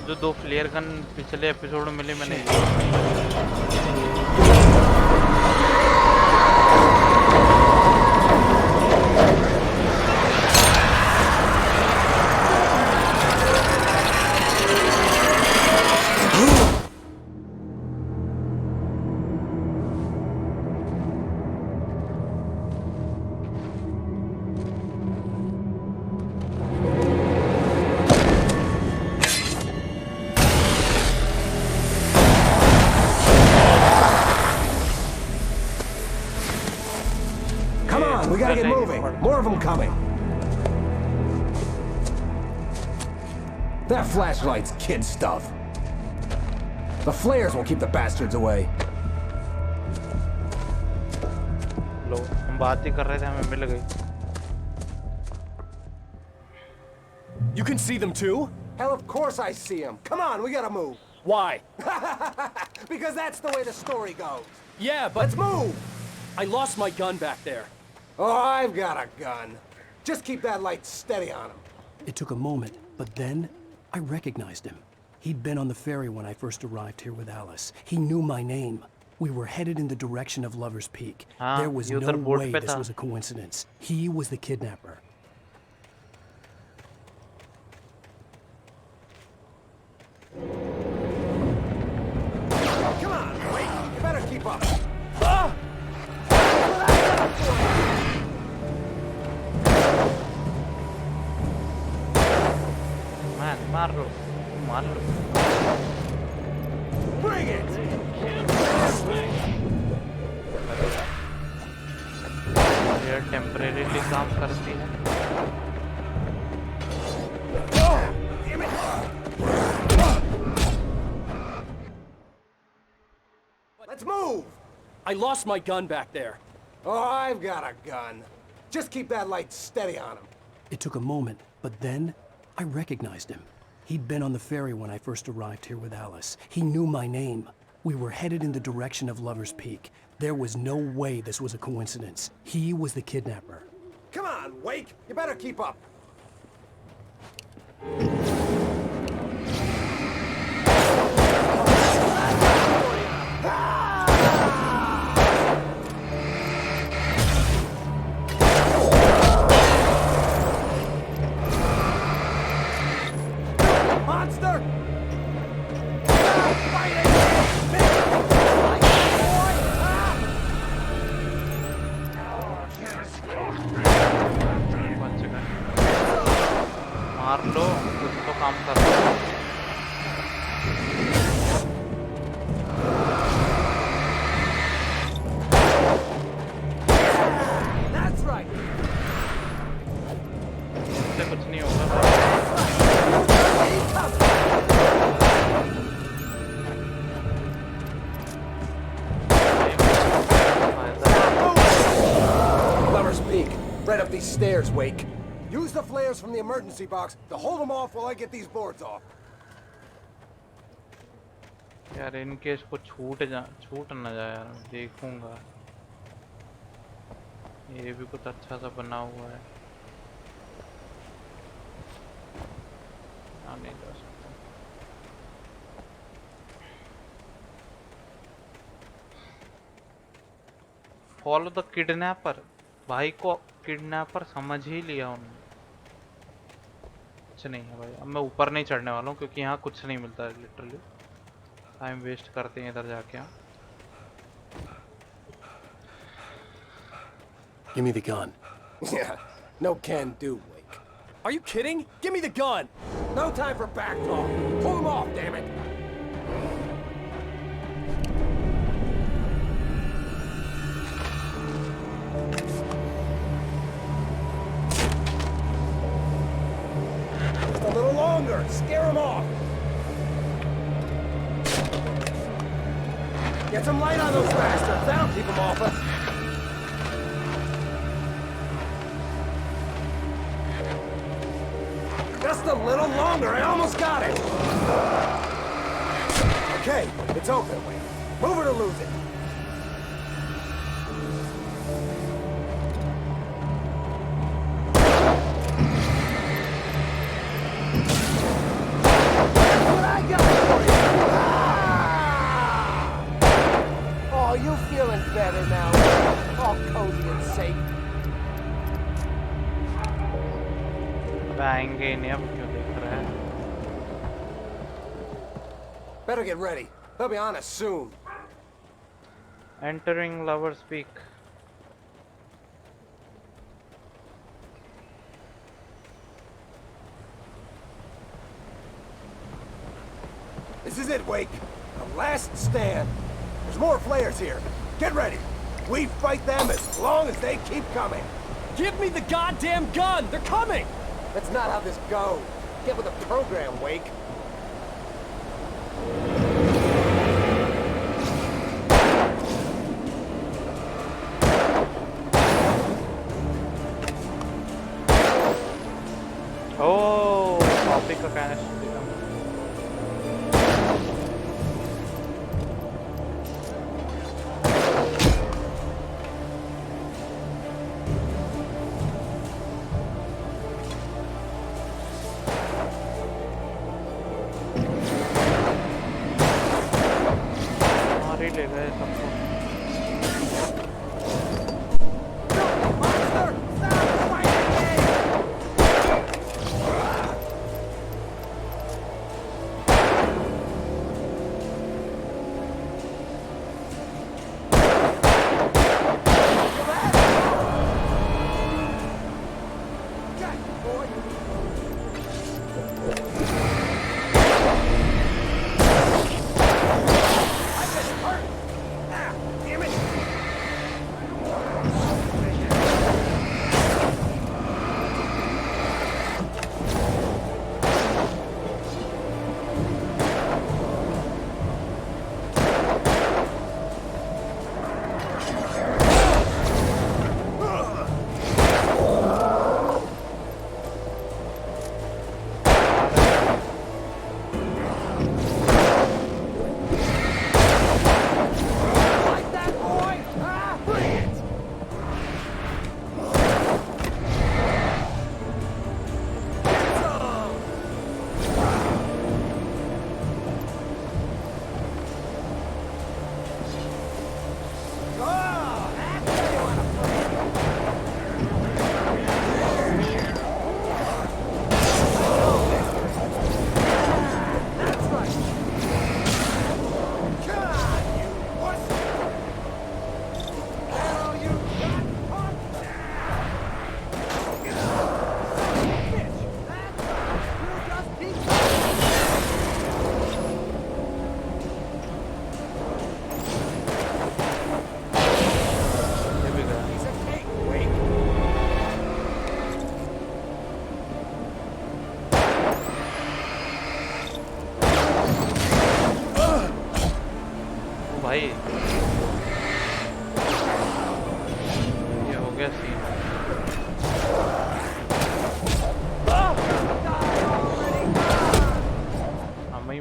जो दो फ्लेयर गन पिछले एपिसोड में मिले, मैंने We gotta get moving. More of them coming. That flashlight's kid stuff. The flares will keep the bastards away. लो, हम बात ही कर रहे थे, हमें मिल गई। You can see them too? Hell, of course I see them. Come on, we gotta move. Why? Because that's the way the story goes. Yeah, but... Let's move! I lost my gun back there. Oh, I've got a gun. Just keep that light steady on him. It took a moment, but then I recognized him. He'd been on the ferry when I first arrived here with Alice. He knew my name. We were headed in the direction of Lover's Peak. There was no way this was a coincidence. He was the kidnapper. Come on, wait! You better keep up. Man, मार लो, मार लो। Bring it! ये temporarily काम करती है। Let's move! I lost my gun back there. Oh, I've got a gun. Just keep that light steady on him. It took a moment, but then I recognized him. He'd been on the ferry when I first arrived here with Alice. He knew my name. We were headed in the direction of Lover's Peak. There was no way this was a coincidence. He was the kidnapper. Come on, Wake! You better keep up. Monster! मार लो, कुछ तो काम कर लो। That's right. इससे कुछ नहीं होगा। Lover's Peak, right up these stairs, Wake. Use the flares from the emergency box to hold them off while I get these boards off. यार इनके इसको छूट ना जाए यार, देखूंगा। ये भी कुछ अच्छा सा बना हुआ है। नहीं जा सकता। Follow the kidnapper. भाई को किडनैपर समझ ही लिया उन्होंने। कुछ नहीं है भाई, अब मैं ऊपर नहीं चढ़ने वाला हूँ क्योंकि यहाँ कुछ नहीं मिलता है। लिटरली टाइम वेस्ट करते हैं इधर जाके। Give me the gun. Yeah, no can do, Wake. Are you kidding? Give me the gun! No time for back talk. Pull them off, damn it! Just a little longer. Scare them off. Get some light on those bastards. That'll keep them off us. Just a little longer. I almost got it. Okay, it's open. Wait. Move it or lose it. What I got for you? Ah! Oh, you feeling better now? All cozy and safe. आएंगे नहीं, अब क्यों देख रहा है? Better get ready. They'll be on us soon. Entering Lover's Peak. This is it, Wake. The last stand. There's more flares here. Get ready. We fight them as long as they keep coming. Give me the goddamn gun! They're coming! That's not how this goes. Get with the program, Wake. Oh, copy का canister दिया। ले गए सबको।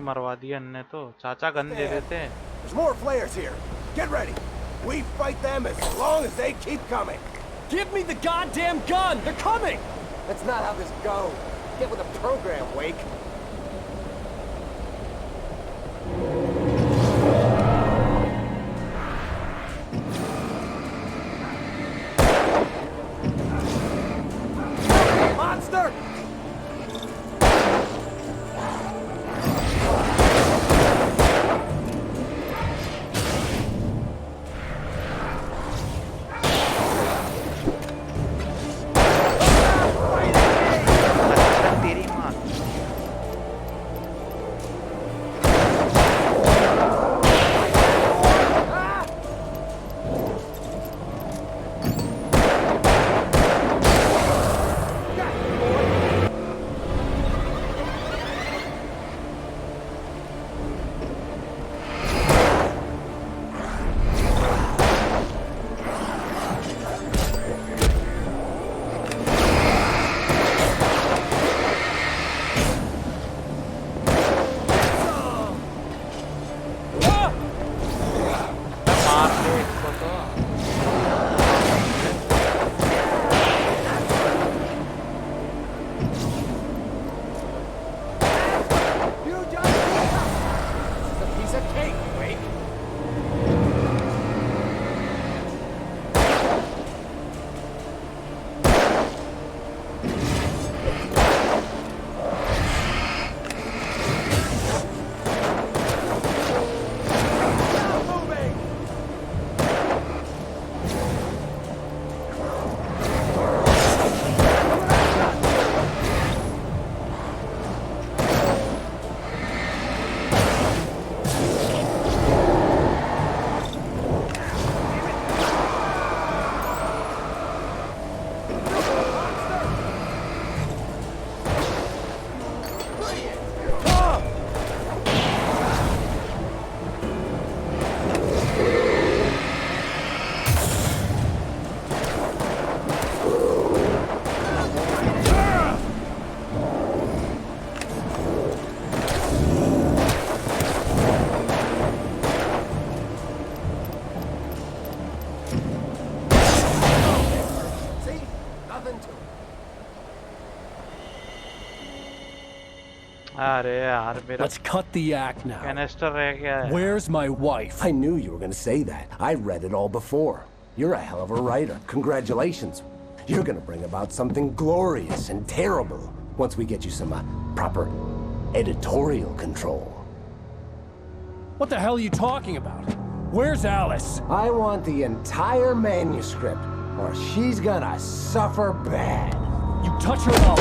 मरवा दिया इनने तो। चाचा गन दे देते हैं। There's more flares here. Get ready. We fight them as long as they keep coming. Give me the goddamn gun. They're coming. That's not how this goes. Get with the program, Wake. Monster! तेरी माँ। Let's cut the act now. Canister रह गया है। Where's my wife? I knew you were going to say that. I read it all before. You're a hell of a writer. Congratulations. You're going to bring about something glorious and terrible once we get you some proper editorial control. What the hell are you talking about? Where's Alice? I want the entire manuscript, or she's gonna suffer bad. You touch her up.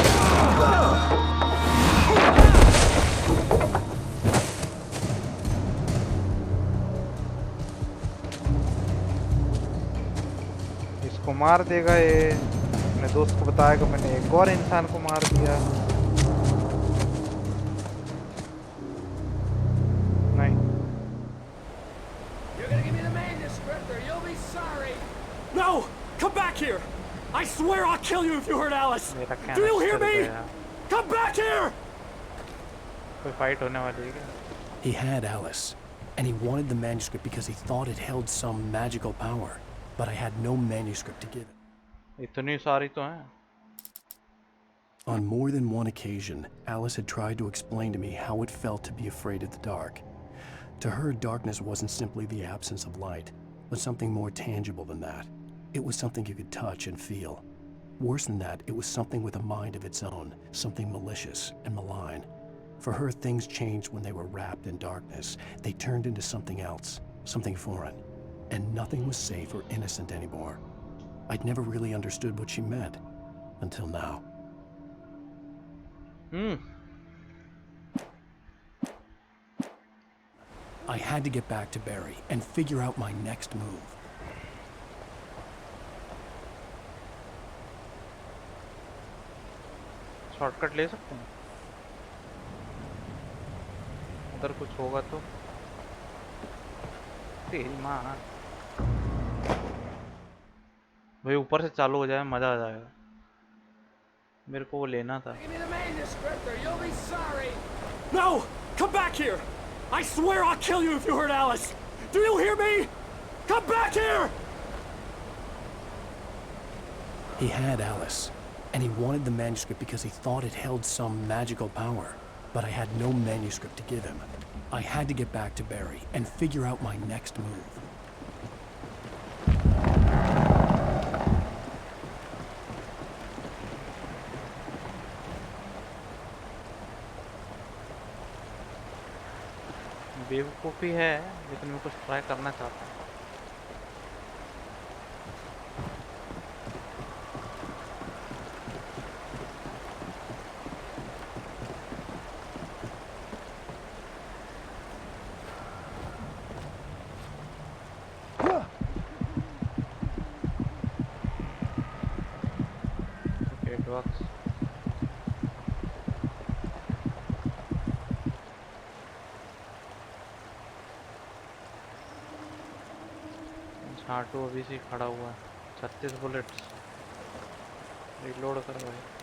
इसको मार देगा ये। अपने दोस्त को बताएगा मैंने एक और इंसान को मार दिया। नहीं। You're gonna give me the manuscript or you'll be sorry. No! Come back here! I swear I'll kill you if you hurt Alice! Do you hear me? Come back here! कोई फाइट होने वाली है क्या? He had Alice, and he wanted the manuscript because he thought it held some magical power. But I had no manuscript to give him. इतनी सारी तो हैं। On more than one occasion, Alice had tried to explain to me how it felt to be afraid of the dark. To her, darkness wasn't simply the absence of light, but something more tangible than that. It was something you could touch and feel. Worse than that, it was something with a mind of its own, something malicious and malign. For her, things changed when they were wrapped in darkness. They turned into something else, something foreign. And nothing was safe or innocent anymore. I'd never really understood what she meant, until now. I had to get back to Barry and figure out my next move. Shortcut ले सकते हैं। उधर कुछ होगा तो तेरी माँ। भाई ऊपर से चालू हो जाए मजा आ जाएगा। मेरे को वो लेना था। No! Come back here! I swear I'll kill you if you hurt Alice! Do you hear me? Come back here! He had Alice, and he wanted the manuscript because he thought it held some magical power. But I had no manuscript to give him. I had to get back to Barry and figure out my next move. बेवकूफ़ी है, लेकिन मैं कुछ try करना चाहता हूँ। Okay, it works. Hatu अभी से खड़ा हुआ है। 36 बुलेट्स रिलोड करो भाई।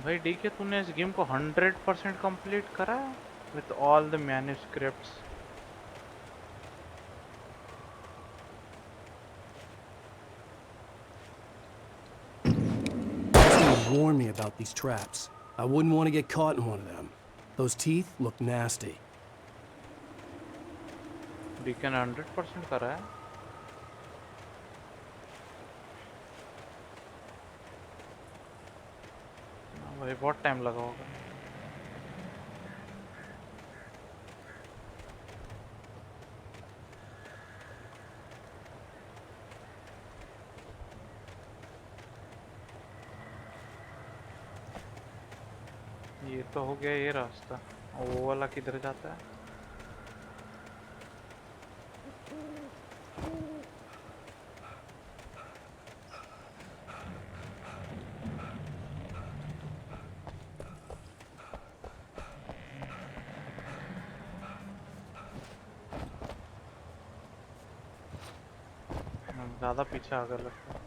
भाई डीके, तूने इस गेम को 100% कंप्लीट करा with all the manuscripts? Warn me about these traps. I wouldn't want to get caught in one of them. Those teeth look nasty. DK ने 100% करा है। भाई बहुत टाइम लगा होगा। ये तो हो गया ये रास्ता, वो वाला किधर जाता है? ज़्यादा पीछे आ गया लगता है।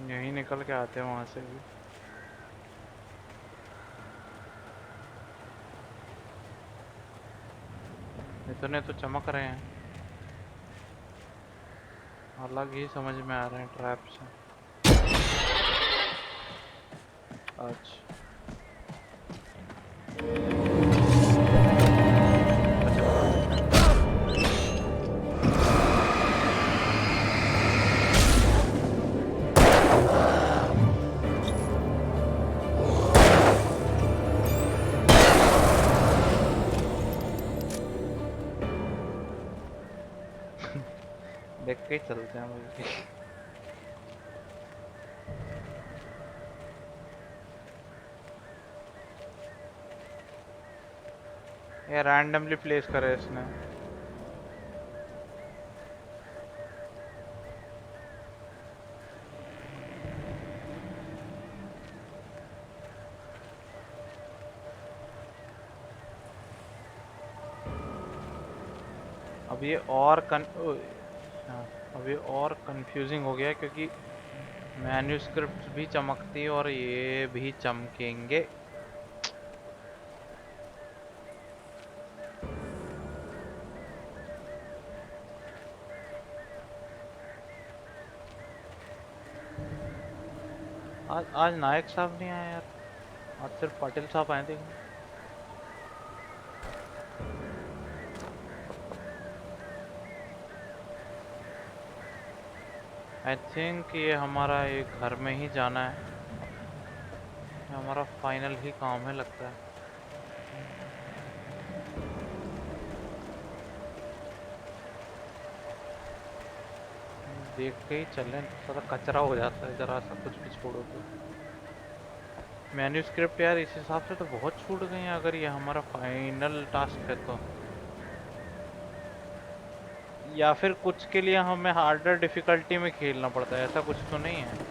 यहीं निकल के आते हैं वहां से भी। इतने तो चमक रहे हैं, अलग ही समझ में आ रहे हैं ट्रैप से। अच्छा देख के चलते हैं भाई। ये रैंडमली प्लेस करे इसने। अब ये और अब ये और कंफ्यूजिंग हो गया क्योंकि मैन्युस्क्रिप्ट भी चमकती है और ये भी चमकेंगे। आज नायक साहब नहीं आया यार, आज सिर्फ पाटिल साहब आए थे। आई थिंक ये हमारा एक घर में ही जाना है, हमारा फाइनल ही काम है लगता है। देख के ही चलें, थोड़ा कचरा हो जाता है जरा सा कुछ भी छोड़ो तो। मैन्यूस्क्रिप्ट यार इस हिसाब से तो बहुत छूट गए हैं, अगर ये हमारा फाइनल टास्क है तो। या फिर कुछ के लिए हमें हार्डर डिफिकल्टी में खेलना पड़ता है, ऐसा कुछ तो नहीं है।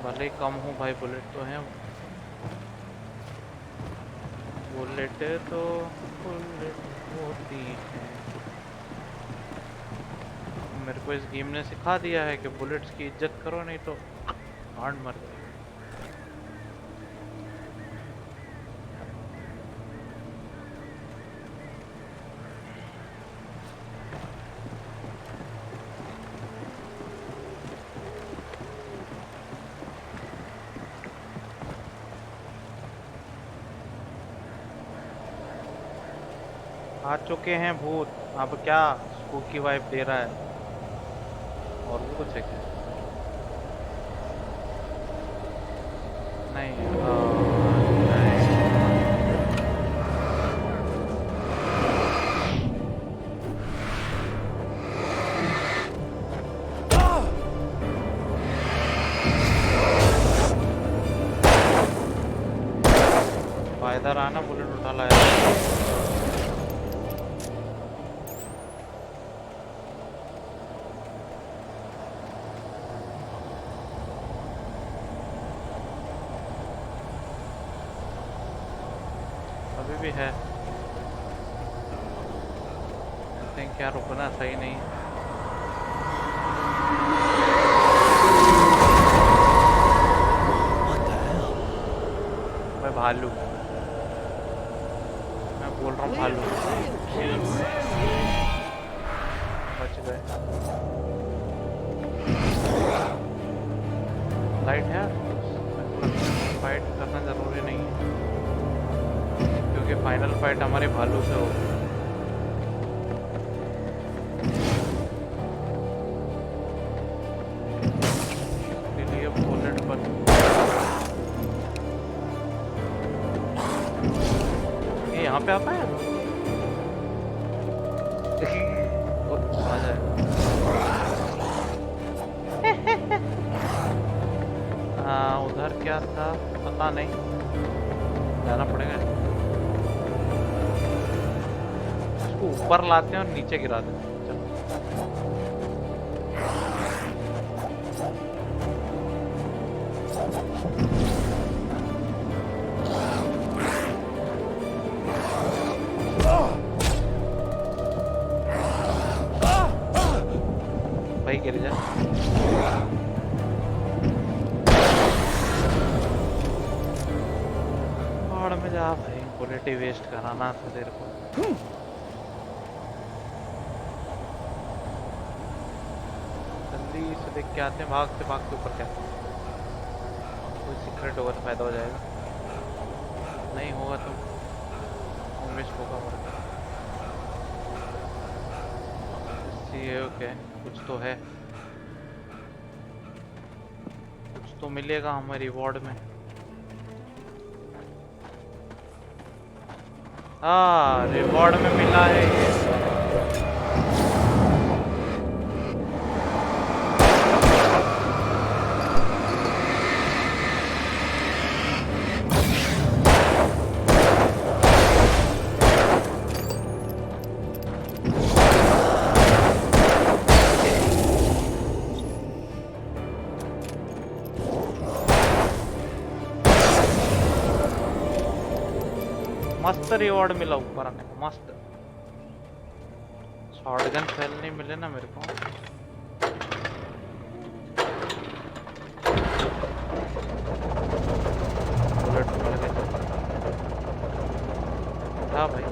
भले ही कम हूँ भाई, बुलेट तो है, बुलेट तो बुलेट होती है। मेरे को इस गेम ने सिखा दिया है कि बुलेट्स की इज्जत करो, नहीं तो हार्ड मर गए। आ चुके हैं भूत, अब क्या स्पूकी वाइब दे रहा है, और भी कुछ है क्या? नहीं, फायदा रहा ना बुलेट उठा लाया। भी है, आई थिंक यार रुकना सही नहीं। मैं भालू, मैं बोल रहा हूँ भालू। बच गए। लाइट है, फाइट करना जरूरी नहीं है क्योंकि फाइनल फाइट हमारे भालू से हो। इसलिए बुलेट पर ये यहाँ पे आता है। आ जाए। उधर क्या था पता नहीं, जाना पड़ेगा। ऊपर लाते हैं और नीचे गिरा देते हैं। भाई गिर जा। और में जा भाई, बुलेट ही वेस्ट कराना था तेरे को। से देख के आते हैं, भागते भागते ऊपर क्या कोई सीक्रेट होगा तो फायदा हो जाएगा, नहीं होगा तो मिस होगा। ओके, कुछ तो है, कुछ तो मिलेगा हमें रिवॉर्ड में। रिवॉर्ड में मिला है ये। मस्त रिवॉर्ड मिला ऊपर आने का, मस्त। शॉटगन सेल नहीं मिले ना मेरे को। बुलेट मिल गए। उठा भाई।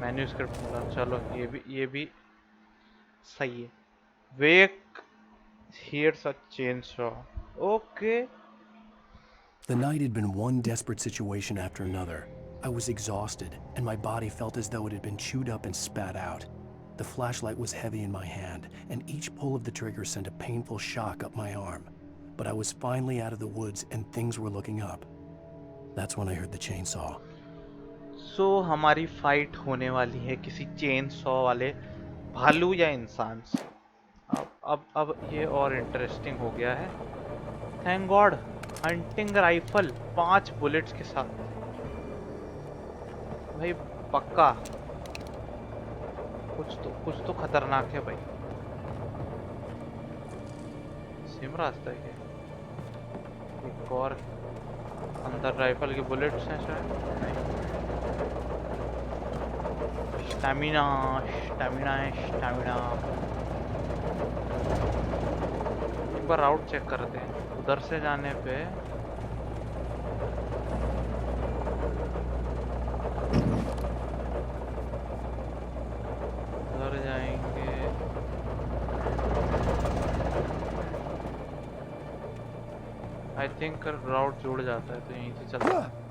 मैन्यूस्क्रिप्ट मिला, चलो ये भी सही है। वेक here's a chainsaw. Okay. The night had been one desperate situation after another. I was exhausted, and my body felt as though it had been chewed up and spat out. The flashlight was heavy in my hand, and each pull of the trigger sent a painful shock up my arm. But I was finally out of the woods, and things were looking up. That's when I heard the chainsaw. So, हमारी fight होने वाली है किसी chainsaw वाले भालू या इंसान से। अब ये और इंटरेस्टिंग हो गया है। Thank God. Hunting rifle 5 bullets के साथ भाई, पक्का कुछ तो खतरनाक है भाई। सेम रास्ता है क्या? एक और अंदर राइफल के बुलेट्स हैं शायद। नहीं, स्टैमिना है, स्टैमिना। एक बार राउट चेक करते हैं। उधर से जाने पे उधर जाएंगे। आई थिंक राउट जुड़ जाता है, तो यहीं से चलता है।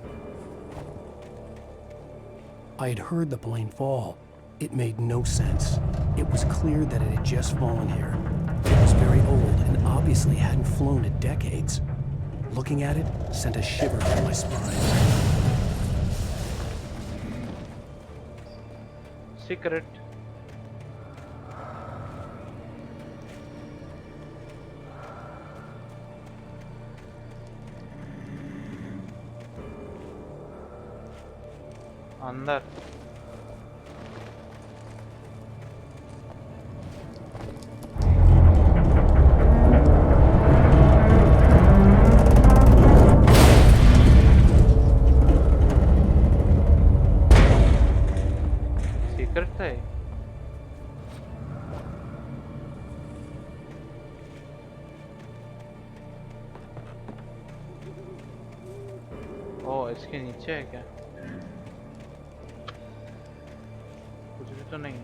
I had heard the plane fall. It made no sense. It was clear that it had just fallen here. It was very old and obviously hadn't flown in decades. Looking at it sent a shiver down my spine. Secret. अंदर secret है। ओ, इसके नीचे है क्या? कुछ भी तो नहीं।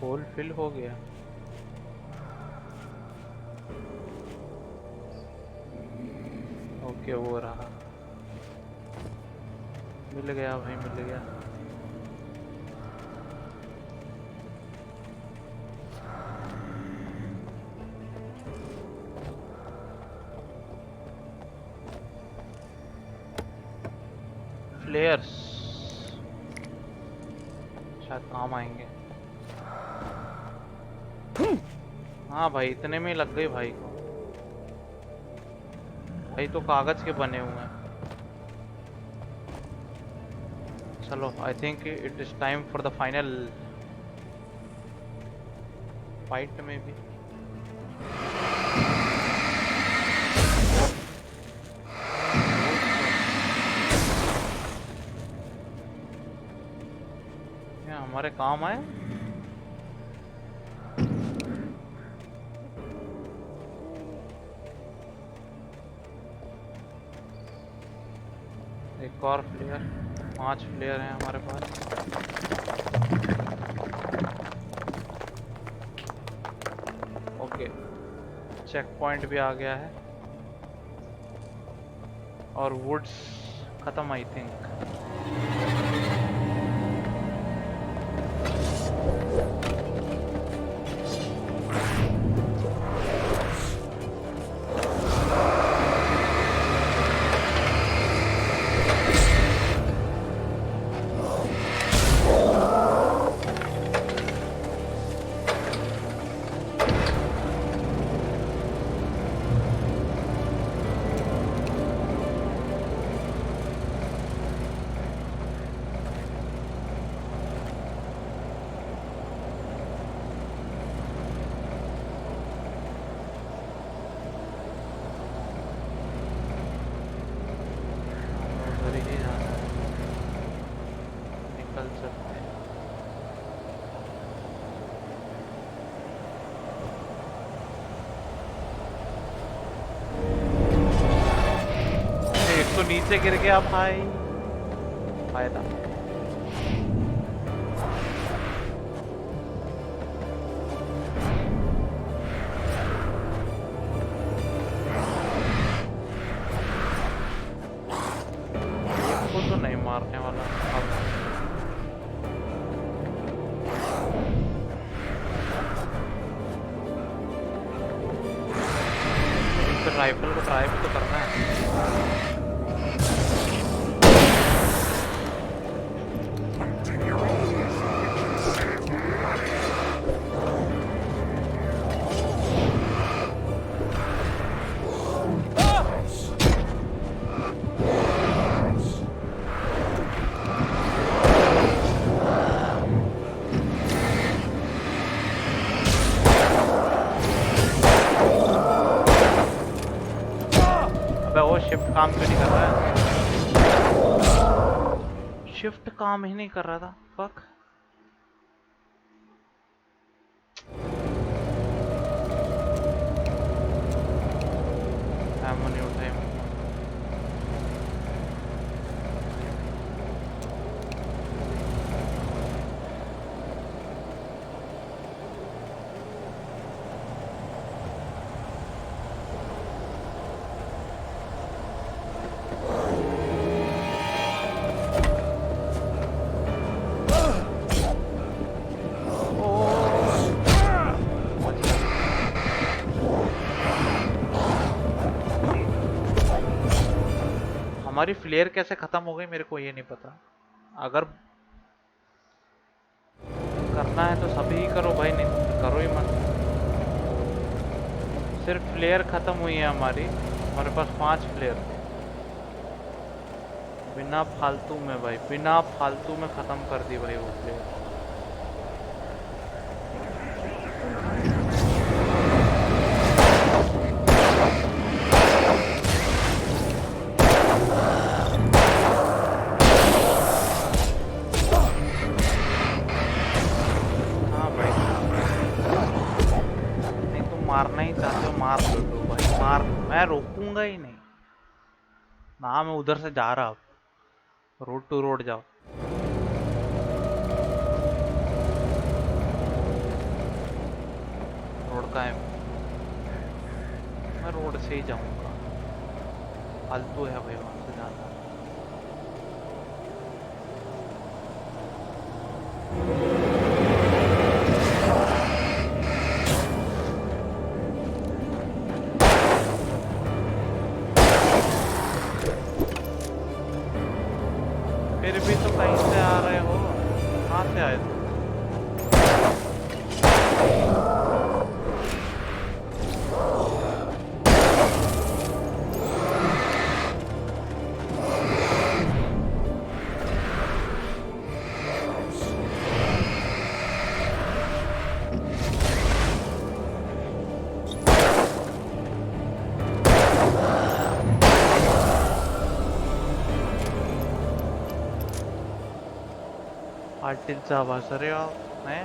होल फिल हो गया। ओके, वो रहा। मिल गया भाई, मिल गया। फ्लेयर्स शायद काम आएंगे। हाँ भाई, इतने में लग गई भाई को। भाई तो कागज के बने हुए हैं। चलो, I think it is time for the final fight में भी। क्या हमारे काम आए? एक और फ्लेयर। 5 फ्लेयर हैं हमारे पास। ओके, चेक पॉइंट भी आ गया है और वुड्स खत्म आई थिंक। नीचे गिर गया भाई, फायदा। इसको तो नहीं मारने वाला अब। राइफल को ट्राई भी तो करना है। वो शिफ्ट काम क्यों नहीं कर रहा है? शिफ्ट काम ही नहीं कर रहा था। फक। एमो नहीं उठाई। हमारी फ्लेयर कैसे खत्म हो गई मेरे को ये नहीं पता। अगर करना है तो सभी ही करो भाई, नहीं तो करो ही मत। सिर्फ फ्लेयर खत्म हुई है हमारी, हमारे पास 5 फ्लेयर बिना फालतू में भाई, बिना फालतू में खत्म कर दी भाई वो फ्लेयर। मारना ही चाहते हो मार दो भाई, मार। मैं रोकूंगा ही नहीं ना, मैं उधर से जा रहा हूँ। रोड टू रोड जाओ। रोड का है, मैं रोड से ही जाऊंगा। फालतू है भाई वहां से जाना। फिर भी तो कहीं से आ रहे हो, कहाँ से आए थे? आर्टिल साहब हंस रहे हो हैं?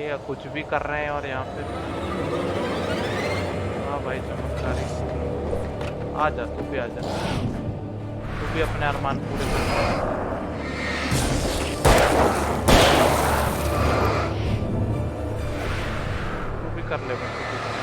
ये कुछ भी कर रहे हैं और यहाँ पे। हाँ भाई चमत्कारी, आ जा तू भी, आ जा तू भी अपने अरमान पूरे कर। तू भी कर ले भाई, तू भी कर।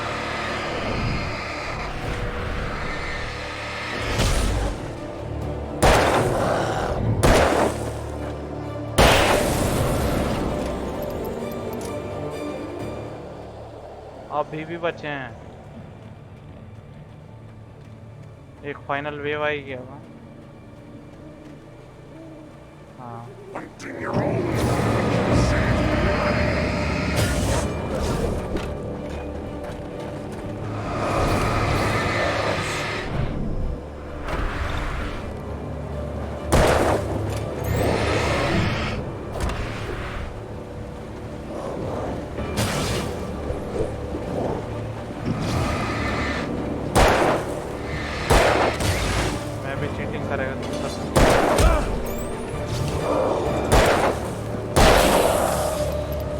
अभी भी बचे हैं, एक फाइनल वेव आई गया था। हाँ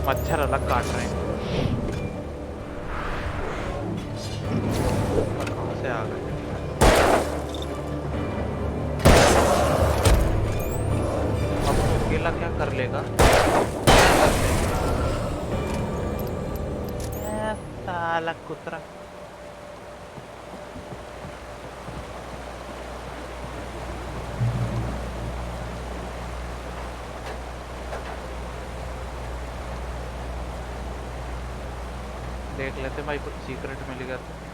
मच्छर अलग काट रहे हैं। कहाँ से आ गए? निकलेगा। साला कुतरा। देख लेते भाई कुछ सीक्रेट मिल गया तो।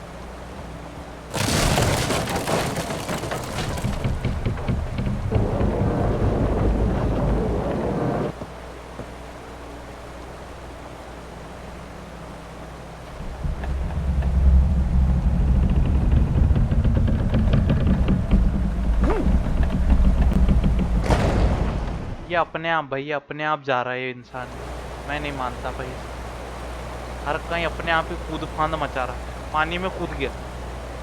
ये अपने आप भाई, अपने आप जा रहा है इंसान, मैं नहीं मानता भाई। हर कहीं अपने आप ही कूद फांद मचा रहा है, पानी में कूद गया।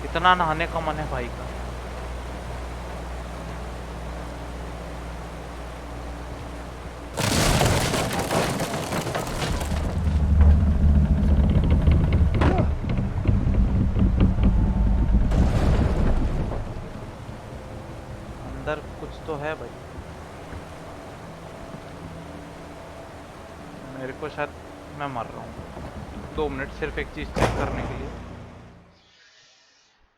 इतना नहाने का मन है भाई का। अंदर कुछ तो है भाई। मेरे को शायद मैं मर रहा हूँ। 2 मिनट सिर्फ एक चीज चेक करने के लिए।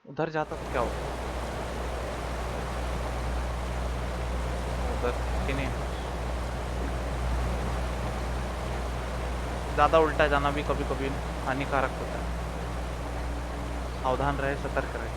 उधर जाता तो क्या होता? उधर कि नहीं? ज्यादा उल्टा जाना भी कभी कभी हानिकारक होता है। सावधान रहे, सतर्क रहे।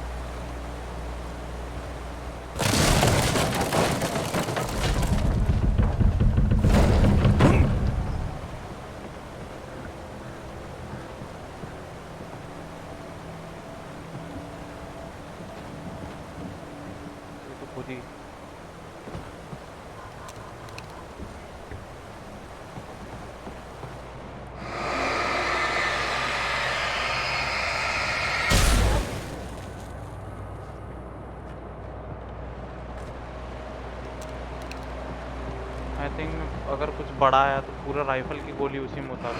आई थिंक अगर कुछ बड़ा आया तो पूरा राइफल की गोली उसी में उतार।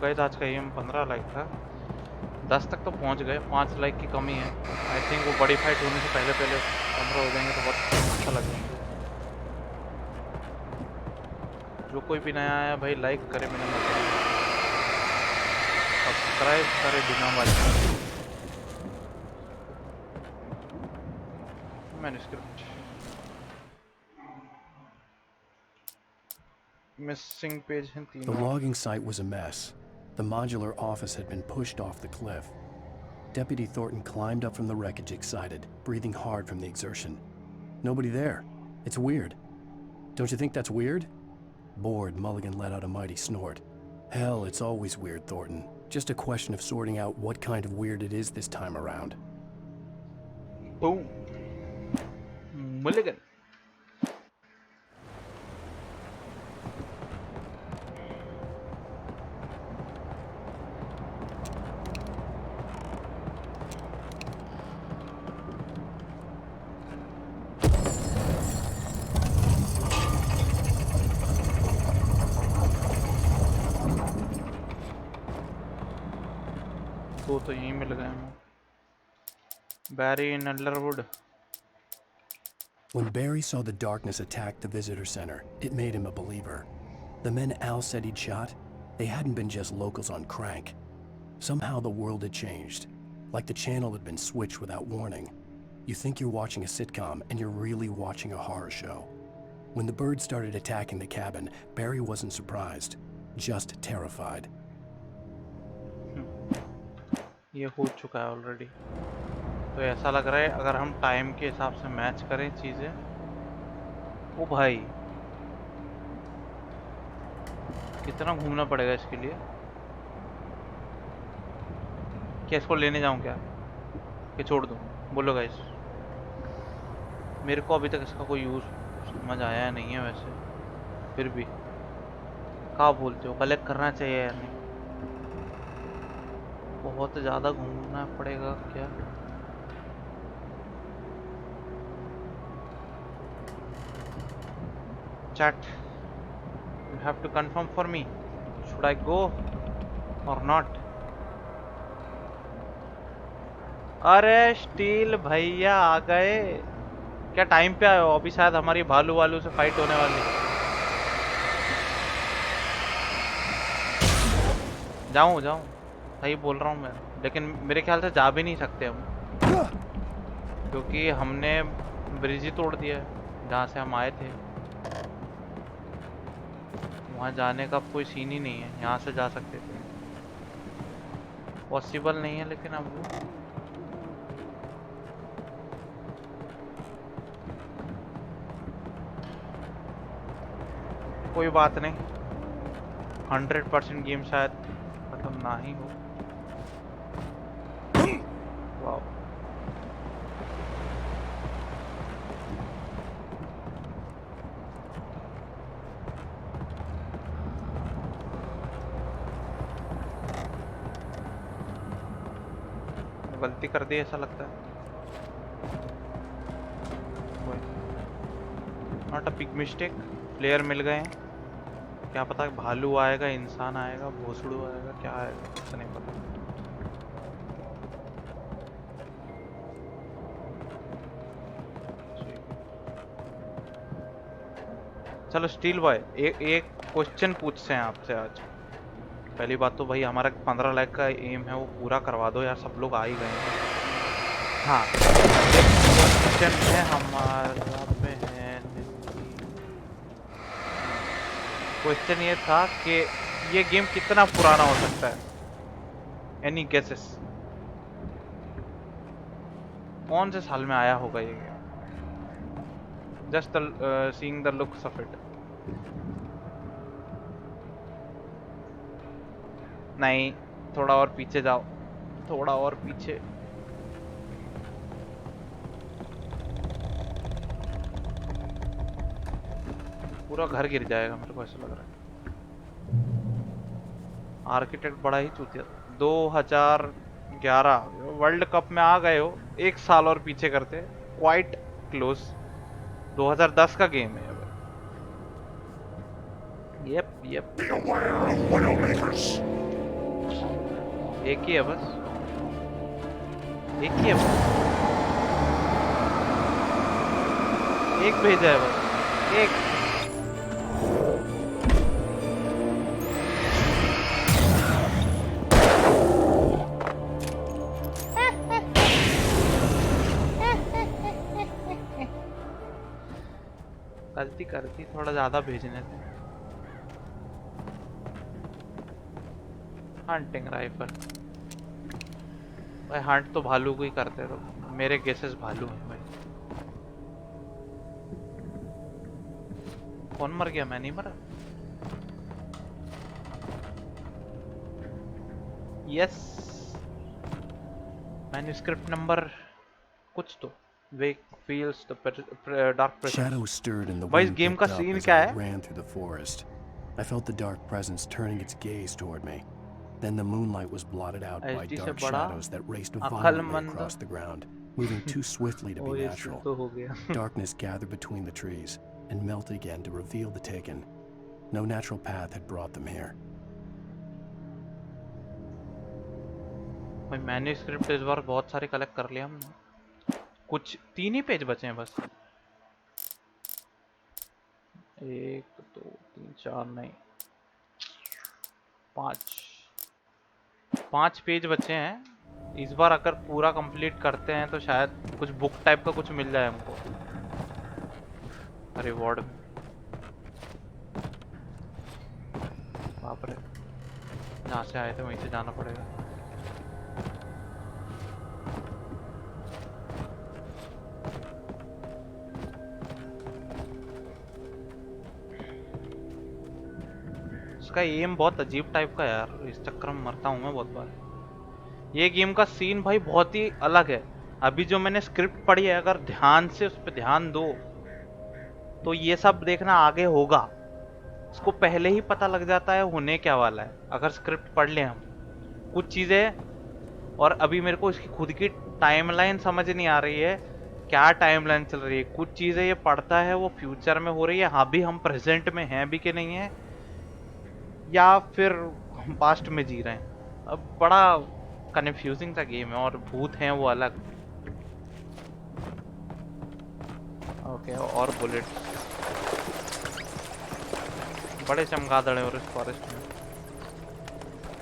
गए आज का एम 15 लाइक था, 10 तक तो पहुंच गए। 5 लाइक की कमी है। आई थिंक वो बड़ी फाइट होने से पहले 15 हो जाएंगे तो बहुत अच्छा लगेगा। जो कोई भी नया आया भाई लाइक करे, मैंने सब्सक्राइब करे बिना वाली। Manuscript. Missing page. The logging site was a mess. The modular office had been pushed off the cliff. Deputy Thornton climbed up from the wreckage excited, breathing hard from the exertion. Nobody there. It's weird. Don't you think that's weird? Bored, Mulligan let out a mighty snort. Hell, it's always weird, Thornton. Just a question of sorting out what kind of weird it is this time around. Boom. Mulligan. तो यहीं मिल गए हैं। Barry in Underwood. When Barry saw the darkness attack the visitor center, it made him a believer. The men Al said he'd shot, they hadn't been just locals on crank. Somehow the world had changed, like the channel had been switched without warning. You think you're watching a sitcom, and you're really watching a horror show. When the birds started attacking the cabin, Barry wasn't surprised, just terrified. ये हो चुका है already. तो ऐसा लग रहा है अगर हम टाइम के हिसाब से मैच करें चीजें। ओ भाई कितना घूमना पड़ेगा इसके लिए। क्या इसको लेने जाऊं क्या कि छोड़ दूं? बोलो गाइस। मेरे को अभी तक इसका कोई यूज समझ आया नहीं है वैसे। फिर भी क्या बोलते हो, कलेक्ट करना चाहिए या नहीं? बहुत ज़्यादा घूमना पड़ेगा क्या? Chat, you have to confirm for me. Should I go or not? अरे स्टील भैया आ गए। क्या टाइम पे आए हो? अभी शायद हमारी भालू वालू से फाइट होने वाली है। जाऊं सही बोल रहा हूँ मैं, लेकिन मेरे ख्याल से जा भी नहीं सकते हम, क्योंकि हमने ब्रिज ही तोड़ दिया है जहाँ से हम आए थे। वहाँ जाने का कोई सीन ही नहीं है। यहाँ से जा सकते थे, पॉसिबल नहीं है, लेकिन अब कोई बात नहीं। 100% गेम शायद खत्म ना ही हो। वाओ, गलती कर दी ऐसा लगता है। Not a big mistake. Player मिल गए हैं। क्या पता भालू आएगा, इंसान आएगा, भोसड़ू आएगा, क्या आएगा कुछ नहीं पता। चलो स्टील बॉय, एक क्वेश्चन पूछते हैं आपसे आज। पहली बात तो भाई हमारा 15 लाख का एम है, वो पूरा करवा दो यार, सब लोग आ ही गए हैं। हाँ, क्वेश्चन है हमारा बहन। क्वेश्चन ये था कि ये गेम कितना पुराना हो सकता है? Any guesses? कौन से साल में आया होगा ये game? Just seeing the looks of it. नहीं, थोड़ा और पीछे जाओ, थोड़ा और पीछे। पूरा घर गिर जाएगा मेरे को ऐसा लग रहा है। आर्किटेक्ट बड़ा ही चूतिया। 2011 वर्ल्ड कप में आ गए हो, एक साल और पीछे करते, क्वाइट क्लोज। 2010 का गेम है। यप एक ही है बस, एक ही है बस, एक भेजा है बस, एक। गलती करती, थोड़ा ज्यादा भेजने थे। हंटिंग राइफल भाई, हंट तो भालू को ही करते, तो मेरे गेसेस भालू हैं भाई। कौन मर गया? मैं नहीं मरा। यस, मैन्युस्क्रिप्ट नंबर कुछ तो। Wake feels the dark presence. Shadows stirred and the भाई wind गेम का picked up सीन as क्या I है? ran through the forest. I felt the dark presence turning its gaze toward me. Then the moonlight was blotted out by dark shadows that raced violently across the ground, moving too swiftly to be natural. Darkness gathered between the trees and melted again to reveal the taken. No natural path had brought them here. भाई manuscript इस बार बहुत सारे collect कर लिया हमने। कुछ 3 ही page बचे हैं बस। 1 2 3 4 नहीं, 5 पेज बचे हैं। इस बार अगर पूरा कंप्लीट करते हैं तो शायद कुछ बुक टाइप का कुछ मिल जाए हमको रिवॉर्ड में। बाप रे, जहाँ से आए थे वहीं से जाना पड़ेगा। उसका एम बहुत अजीब टाइप का यार, इस चक्कर में मरता हूँ मैं बहुत बार। ये गेम का सीन भाई बहुत ही अलग है। अभी जो मैंने स्क्रिप्ट पढ़ी है, अगर ध्यान से उस पर ध्यान दो तो ये सब देखना आगे होगा। उसको पहले ही पता लग जाता है होने क्या वाला है, अगर स्क्रिप्ट पढ़ ले हम कुछ चीजें। और अभी मेरे को इसकी खुद की टाइमलाइन समझ नहीं आ रही है, क्या टाइमलाइन चल रही है। कुछ चीजें ये पढ़ता है वो फ्यूचर में हो रही है, हाँ भी हम प्रेजेंट में हैं भी कि नहीं है, या फिर हम पास्ट में जी रहे हैं। अब बड़ा कन्फ्यूजिंग सा गेम है, और भूत हैं वो अलग। ओके और बुलेट बड़े चमगादड़ हैं और इस फॉरेस्ट में।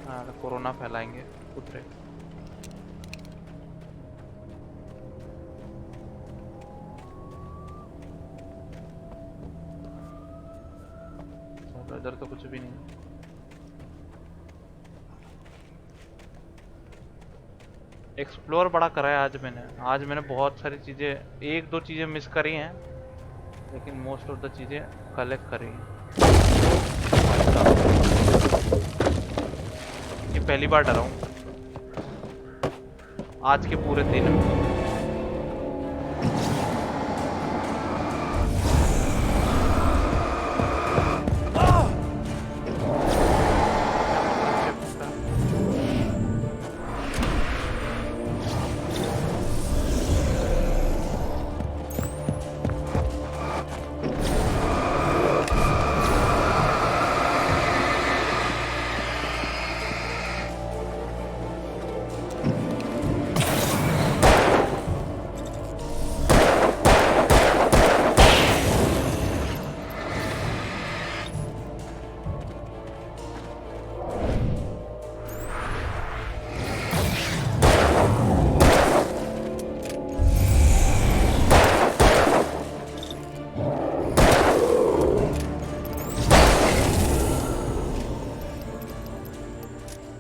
हाँ कोरोना फैलाएंगे कुतरे। इधर तो कुछ भी नहीं है। एक्सप्लोर बड़ा करा है आज मैंने बहुत सारी चीजें, एक दो चीजें मिस करी हैं लेकिन मोस्ट ऑफ द चीजें कलेक्ट करी हैं। ये पहली बार डरा हूँ आज के पूरे दिन में।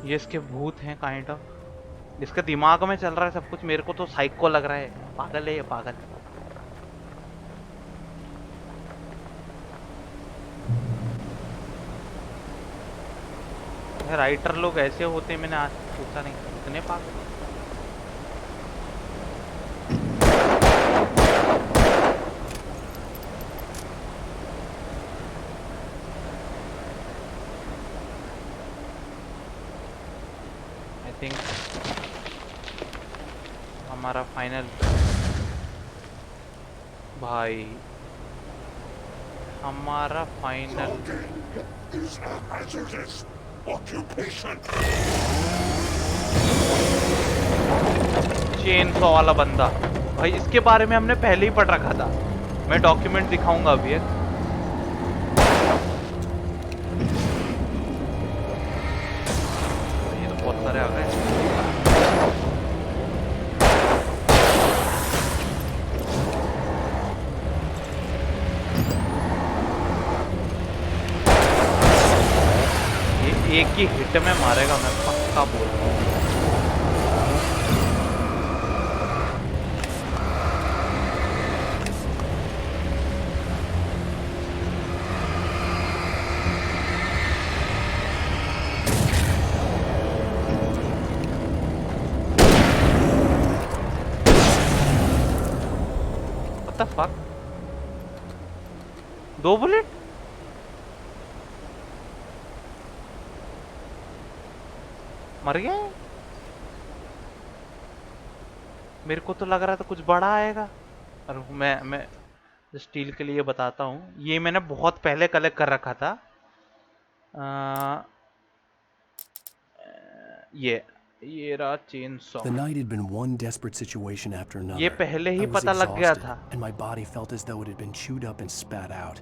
ये इसके भूत हैं काइंड ऑफ। इसके दिमाग में चल रहा है सब कुछ। मेरे को तो साइको लग रहा है। पागल है ये, पागल। राइटर लोग ऐसे होते हैं, मैंने आज सोचा नहीं। इतने पागल। थिंक हमारा फाइनल भाई, हमारा फाइनल चेन सॉ वाला बंदा भाई। इसके बारे में हमने पहले ही पढ़ रखा था। मैं डॉक्यूमेंट दिखाऊंगा अभी एक। ये तो बहुत सारे आ गए। एक ही हिट में मारेगा, मैं पक्का बोल रहा हूँ। What the fuck? 2 बुलेट? मर गया? मेरे को तो लग रहा था कुछ बड़ा आएगा। और मैं स्टील के लिए बताता हूँ, ये मैंने बहुत पहले कलेक्ट कर रखा था। ये रहा chain saw. The night had been one desperate situation after another. ये पहले ही I was पता लग गया exhausted, था। and my body felt as though it had been chewed up and spat out.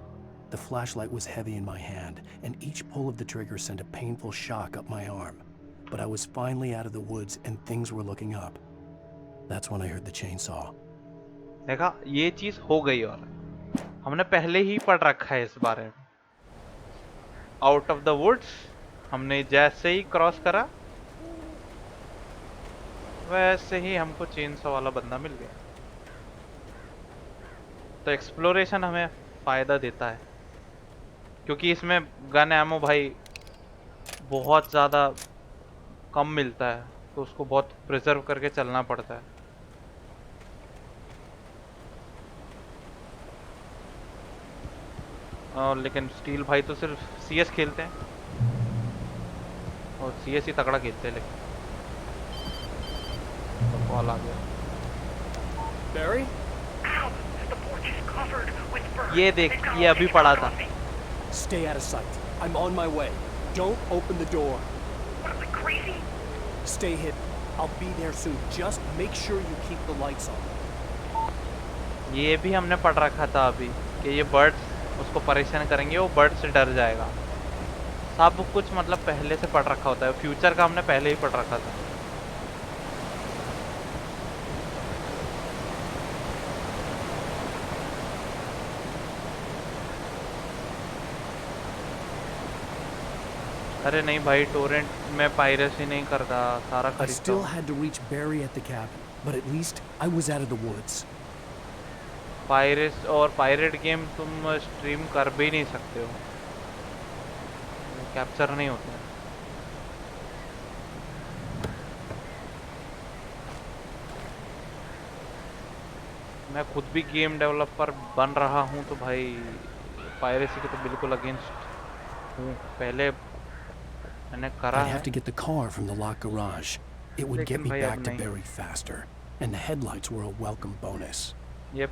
The flashlight was heavy in my hand, and each pull of the trigger sent a painful shock up my arm. But I was finally out of the woods and things were looking up. That's when I heard the chainsaw. देखा, ये चीज हो गई और हमने पहले ही पढ़ रखा है इस बारे में। आउट ऑफ द वुड्स हमने जैसे ही क्रॉस करा वैसे ही हमको चेनसॉ वाला बंदा मिल गया। तो एक्सप्लोरेशन हमें फायदा देता है, क्योंकि इसमें गन एमो भाई बहुत ज़्यादा कम मिलता है, तो उसको बहुत प्रिजर्व करके चलना पड़ता है। और लेकिन स्टील भाई तो सिर्फ CS खेलते हैं, और CS ही तगड़ा खेलते हैं। लेकिन तो कॉल आ गया। Barry? ये देख, ये अभी पड़ा था। Stay out of sight. I'm on my way. Don't open the door. What am I, crazy? Stay hidden. I'll be there soon. Just make sure you keep the lights on. ये भी हमने पढ़ रखा था अभी कि ये बर्ड्स उसको परेशान करेंगे, वो बर्ड से डर जाएगा। सब कुछ मतलब पहले से पढ़ रखा होता है, फ्यूचर का हमने पहले ही पढ़ रखा था। अरे नहीं भाई, टोरेंट में पायरेसी नहीं करता, सारा I खरीदता still हूँ। had to reach Barry at the cabin, but at least I was out of the woods. Piraeus और पायरेट गेम तुम स्ट्रीम कर भी नहीं सकते हो, कैप्चर नहीं होते हैं। मैं खुद भी गेम डेवलपर बन रहा हूँ तो भाई पायरेसी के तो बिल्कुल अगेंस्ट हूँ। पहले मैंने करा I'd है, have to get the car from the locked garage. It would get लेकिन me भाई back अब to नहीं। Barry faster, and the headlights were a welcome bonus. ये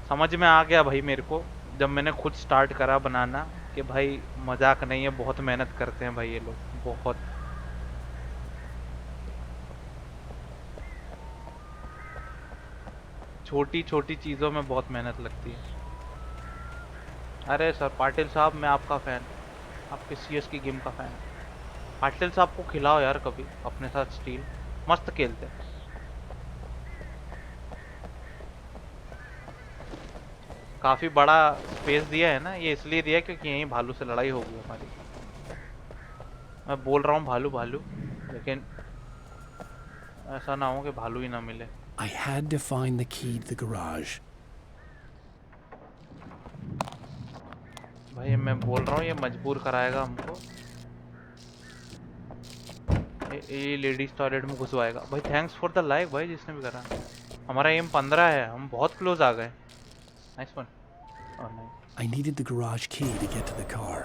समझ में आ गया भाई मेरे को जब मैंने खुद स्टार्ट करा बनाना कि भाई मजाक नहीं है, बहुत मेहनत करते हैं भाई ये लोग, बहुत। छोटी छोटी चीज़ों में बहुत मेहनत लगती है। अरे सर पाटिल साहब, मैं आपका फ़ैन, आपके सीएस की गेम का फ़ैन। पाटिल साहब को खिलाओ यार कभी अपने साथ स्टील, मस्त खेलते हैं। काफ़ी बड़ा स्पेस दिया है ना, ये इसलिए दिया क्योंकि यहीं भालू से लड़ाई होगी हमारी। मैं बोल रहा हूँ भालू भालू, लेकिन ऐसा ना हो कि भालू ही ना मिले। I had to find the key to the garage. भाई मैं बोल रहा हूँ ये मजबूर कराएगा हमको, ये लेडीज टॉयलेट में घुसवाएगा। भाई थैंक्स फॉर द लाइक भाई, जिसने भी करा। हमारा एम 15 है, हम बहुत क्लोज आ गए। Nice one. I needed the garage key to get to the car.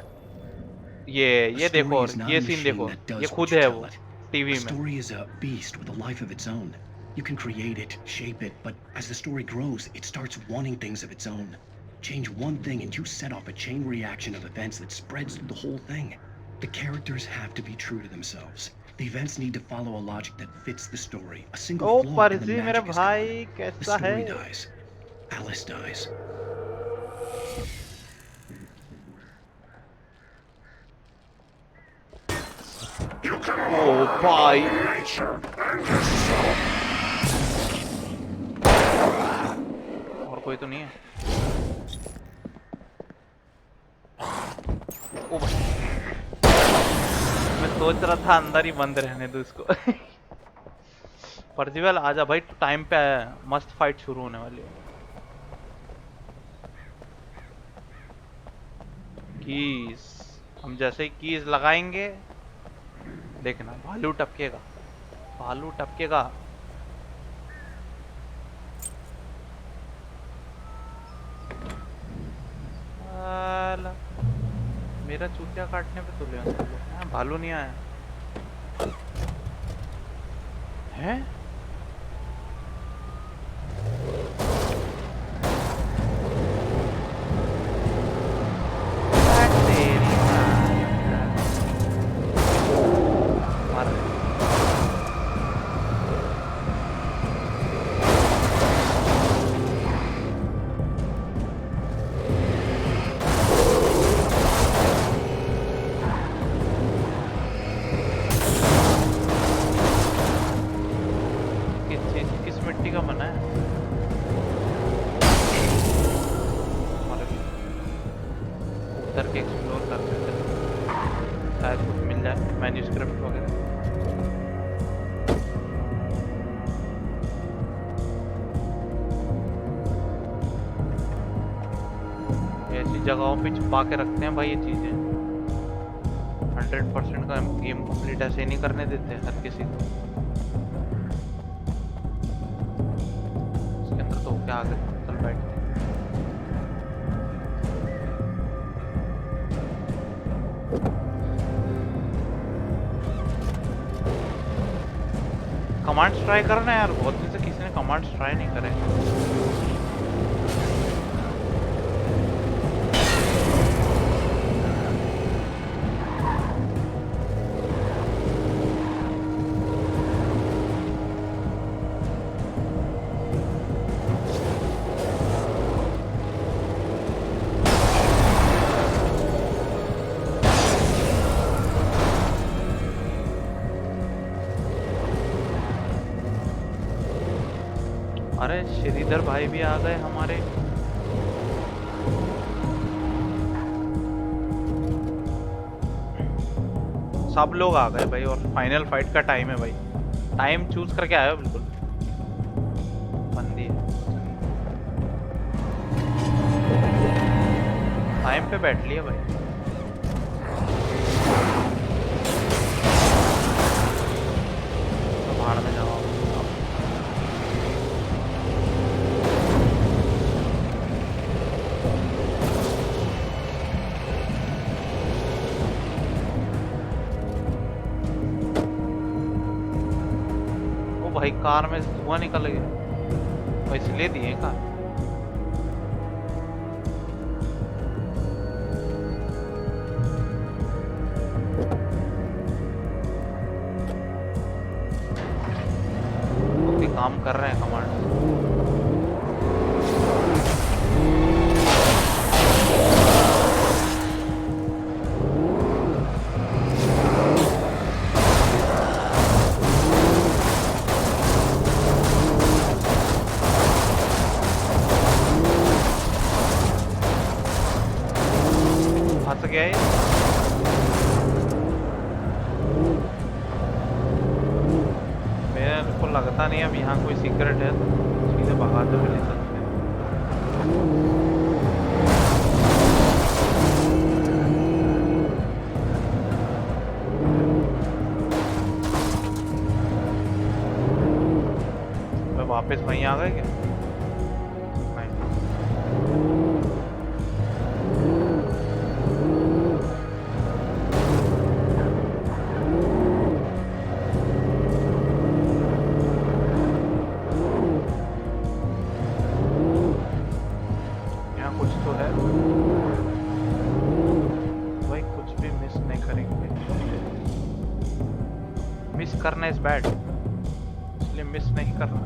ये देखो, और ये सीन देखो, ये खुद है वो टीवी A में। story is a beast with a life of its own. You can create it, shape it, but as the story grows, it starts wanting things of its own. Change one thing and you set off a chain reaction of events that spreads through the whole thing. The characters have to be true to themselves. The events need to follow a logic that fits the story. A single oh flaw and the परजी मेरा magic is भाई gone. The कैसा है? story dies. Alice dies. ओ भाई और कोई तो नहीं है। ओ भाई मैं सोच रहा था अंदर ही बंद रहने दो इसको। परजीवल आजा भाई, टाइम पे आया, मस्त फाइट शुरू होने वाली है। कीज, हम जैसे ही कीज लगाएंगे देखना भालू टपकेगा, भालू टपकेगा। मेरा चूतिया काटने पे तुले हैं, भालू नहीं आया है। किस मिट्टी का बना है? उतर के एक्सप्लोर करते थे, शायद कुछ मिल जाए, मैन्यूस्क्रिप्ट वगैरह। ऐसी जगहों पे छुपा के रखते हैं भाई ये चीजें। 100% का गेम कंप्लीट ऐसे नहीं करने देते हर किसी को। इसके अंदर तो क्या आगे चल बैठते। कमांड्स ट्राई करना यार, बहुत दिन से किसी ने कमांड्स ट्राई नहीं करे। अरे श्रीधर भाई भी आ गए हमारे। सब लोग आ गए भाई और फाइनल फाइट का टाइम है भाई। टाइम चूज करके आया बिल्कुल बंदी है। टाइम पे बैठ लिया भाई। तो भाड़ में जाओ। भाई कार में धुआं निकल गया, इसलिए दिए कार। ओके, काम कर रहे हैं कमांडो। मेरे को लगता नहीं अब यहाँ कोई सीक्रेट है, तो सीधे भगा तो ले सकते हैं। मैं वापस वहीं आ गए क्या? करना इस बैड, इसलिए मिस नहीं करना।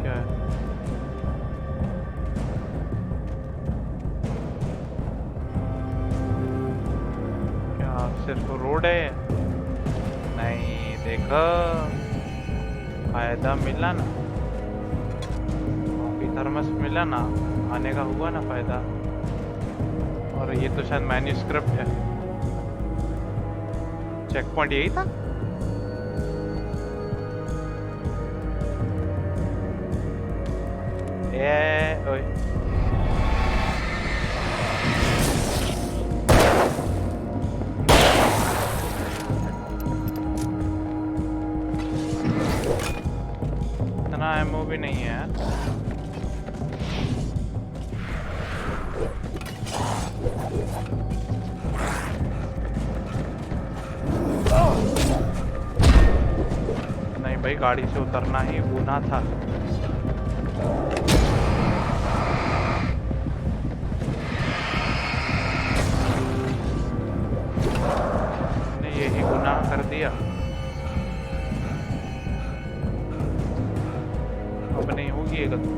क्या है? क्या सिर्फ रोड है? नहीं, देखो फायदा मिला ना, थर्मस मिला ना, आने का हुआ ना फायदा। और ये तो शायद मैन्यूस्क्रिप्ट है। चेक पॉइंट यही था। ओए इतना एमओ भी नहीं है यार। भाई गाड़ी से उतरना ही गुनाह था। ने यही गुनाह कर दिया। अब नहीं होगी ये गलती।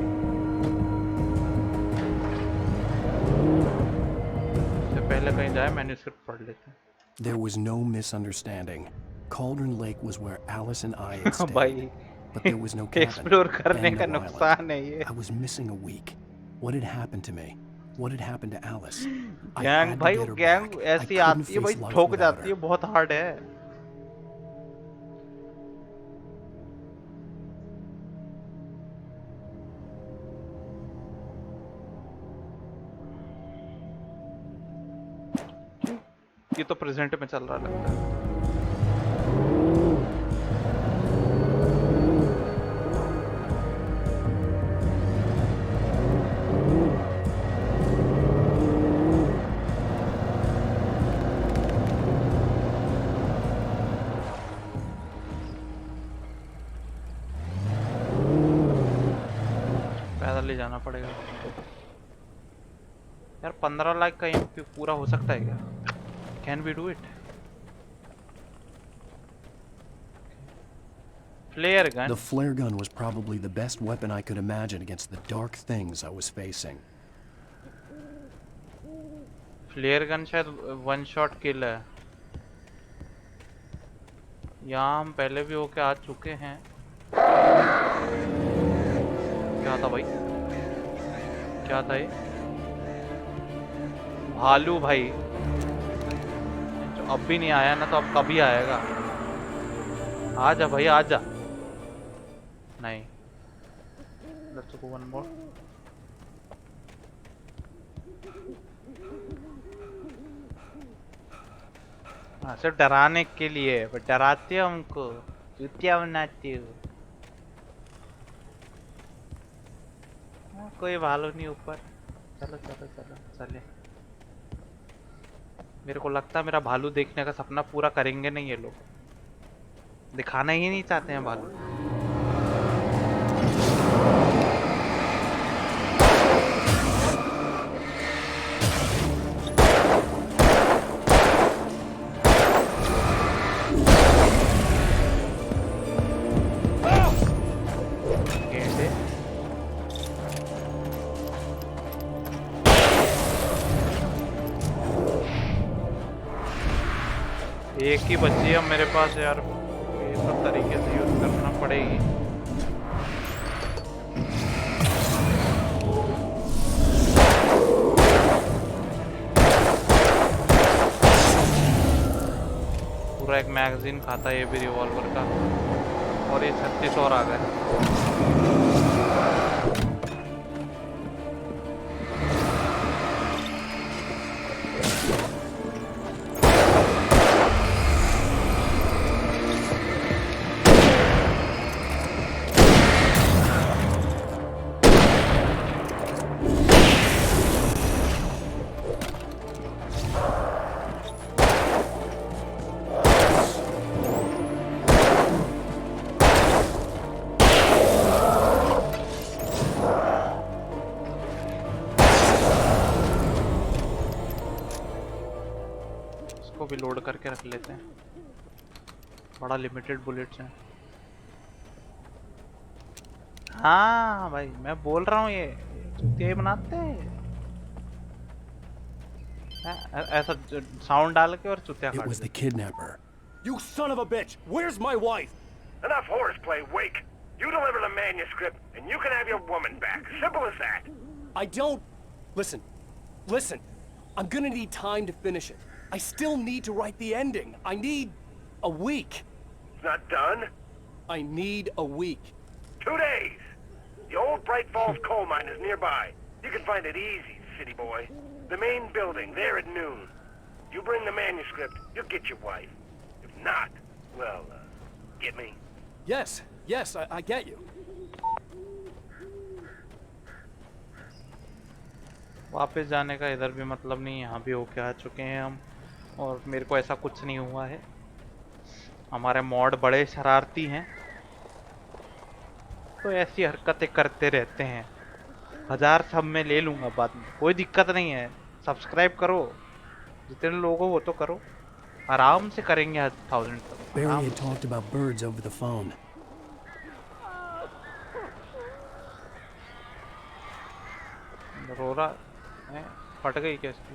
इससे पहले कहीं जाए मैन्यूस्क्रिप्ट पढ़ लेते हैं। There was no misunderstanding. Cauldron Lake was where Alice and I had stayed, but there was no cabin. Explore करने का नुकसान है ये। I was missing a week. What had happened to me? What had happened to Alice? Gang भाई, वो gang ऐसी आती है भाई, ठोक जाती है, बहुत हार्ड है। ये तो प्रेजेंट में चल रहा लगता है। पैदल ले जाना पड़ेगा यार। 15 लाख का पूरा हो सकता है क्या? Can we do it? Flare gun. The flare gun was probably the best weapon I could imagine against the dark things I was facing. Flare gun शायद वन शॉट किल है। यहाँ हम पहले भी होके आ चुके हैं। क्या था भाई? क्या था ये? भालू भाई। जो अब भी नहीं आया ना तो अब कभी आएगा? आजा भाई आजा। नहीं। Let's go one more. हाँ सिर्फ डराने के लिए, डराते हो हमको, चूतिया बनाते हो। कोई भालू नहीं ऊपर। चलो चलो चलो चले। मेरे को लगता है मेरा भालू देखने का सपना पूरा करेंगे नहीं ये लोग। दिखाना ही नहीं चाहते हैं भालू। एक ही बच्ची है मेरे पास यार, ये सब तरीके से यूज करना पड़ेगी। पूरा एक मैगजीन खाता है ये भी रिवॉल्वर का, और ये 36 और आ गए। भी लोड करके रख लेते हैं, बड़ा लिमिटेड बुलेट्स हैं। हाँ भाई मैं बोल रहा हूँ ये चूतिया बनाते हैं ऐसा साउंड डाल के और चूतिया काट was the kidnapper. You son of a bitch! Where's my wife? Enough horseplay, Wake. You deliver the manuscript, and you can have your woman back. Simple as that. I don't... Listen. Listen. I'm gonna need time to finish it. I still need to write the ending. I need a week. It's not done? I need a week. 2 days. The old Bright Falls coal mine is nearby. You can find it easy, city boy. The main building, there at noon. You bring the manuscript, you'll get your wife. If not, well, get me? Yes, yes, I get you. वापस जाने का इधर भी मतलब नहीं, यहाँ भी होके आ चुके हैं हम, और मेरे को ऐसा कुछ नहीं हुआ है। हमारे मॉड बड़े शरारती हैं, तो ऐसी हरकतें करते रहते हैं। 1000 सब में ले लूँगा बाद में, कोई दिक्कत नहीं है। सब्सक्राइब करो, जितने लोग हो वो तो करो, आराम से करेंगे 1000 तक। Barry had talked about birds over the phone. रो रहा है, फट गई क्या इसकी?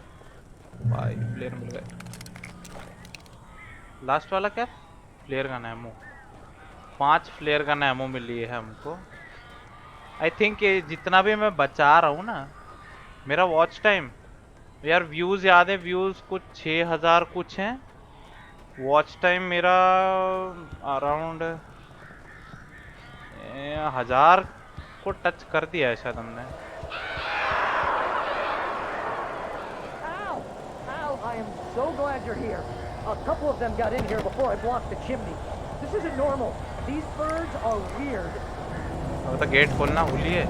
भाई फ्लेयर मिल गए। लास्ट वाला क्या? Flare gun ammo. 5 flare gun ammo मिली है हमको। आई थिंक ये जितना भी मैं बचा रहा हूँ ना, मेरा वॉच टाइम यार, व्यूज़ याद है, व्यूज़ कुछ 6000 कुछ हैं। वॉच टाइम मेरा अराउंड 1000 को टच कर दिया है शायद हमने। I am so glad you're here. A couple of them got in here before I blocked the chimney. This isn't normal. These birds are weird. अब तो गेट खोलना भूली है।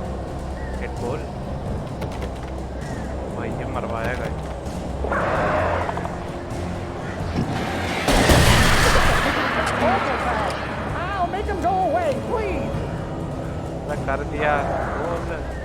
गेट खोल भाई, ये मरवाएगा। Ow, make them go away, please. कर दिया खोल।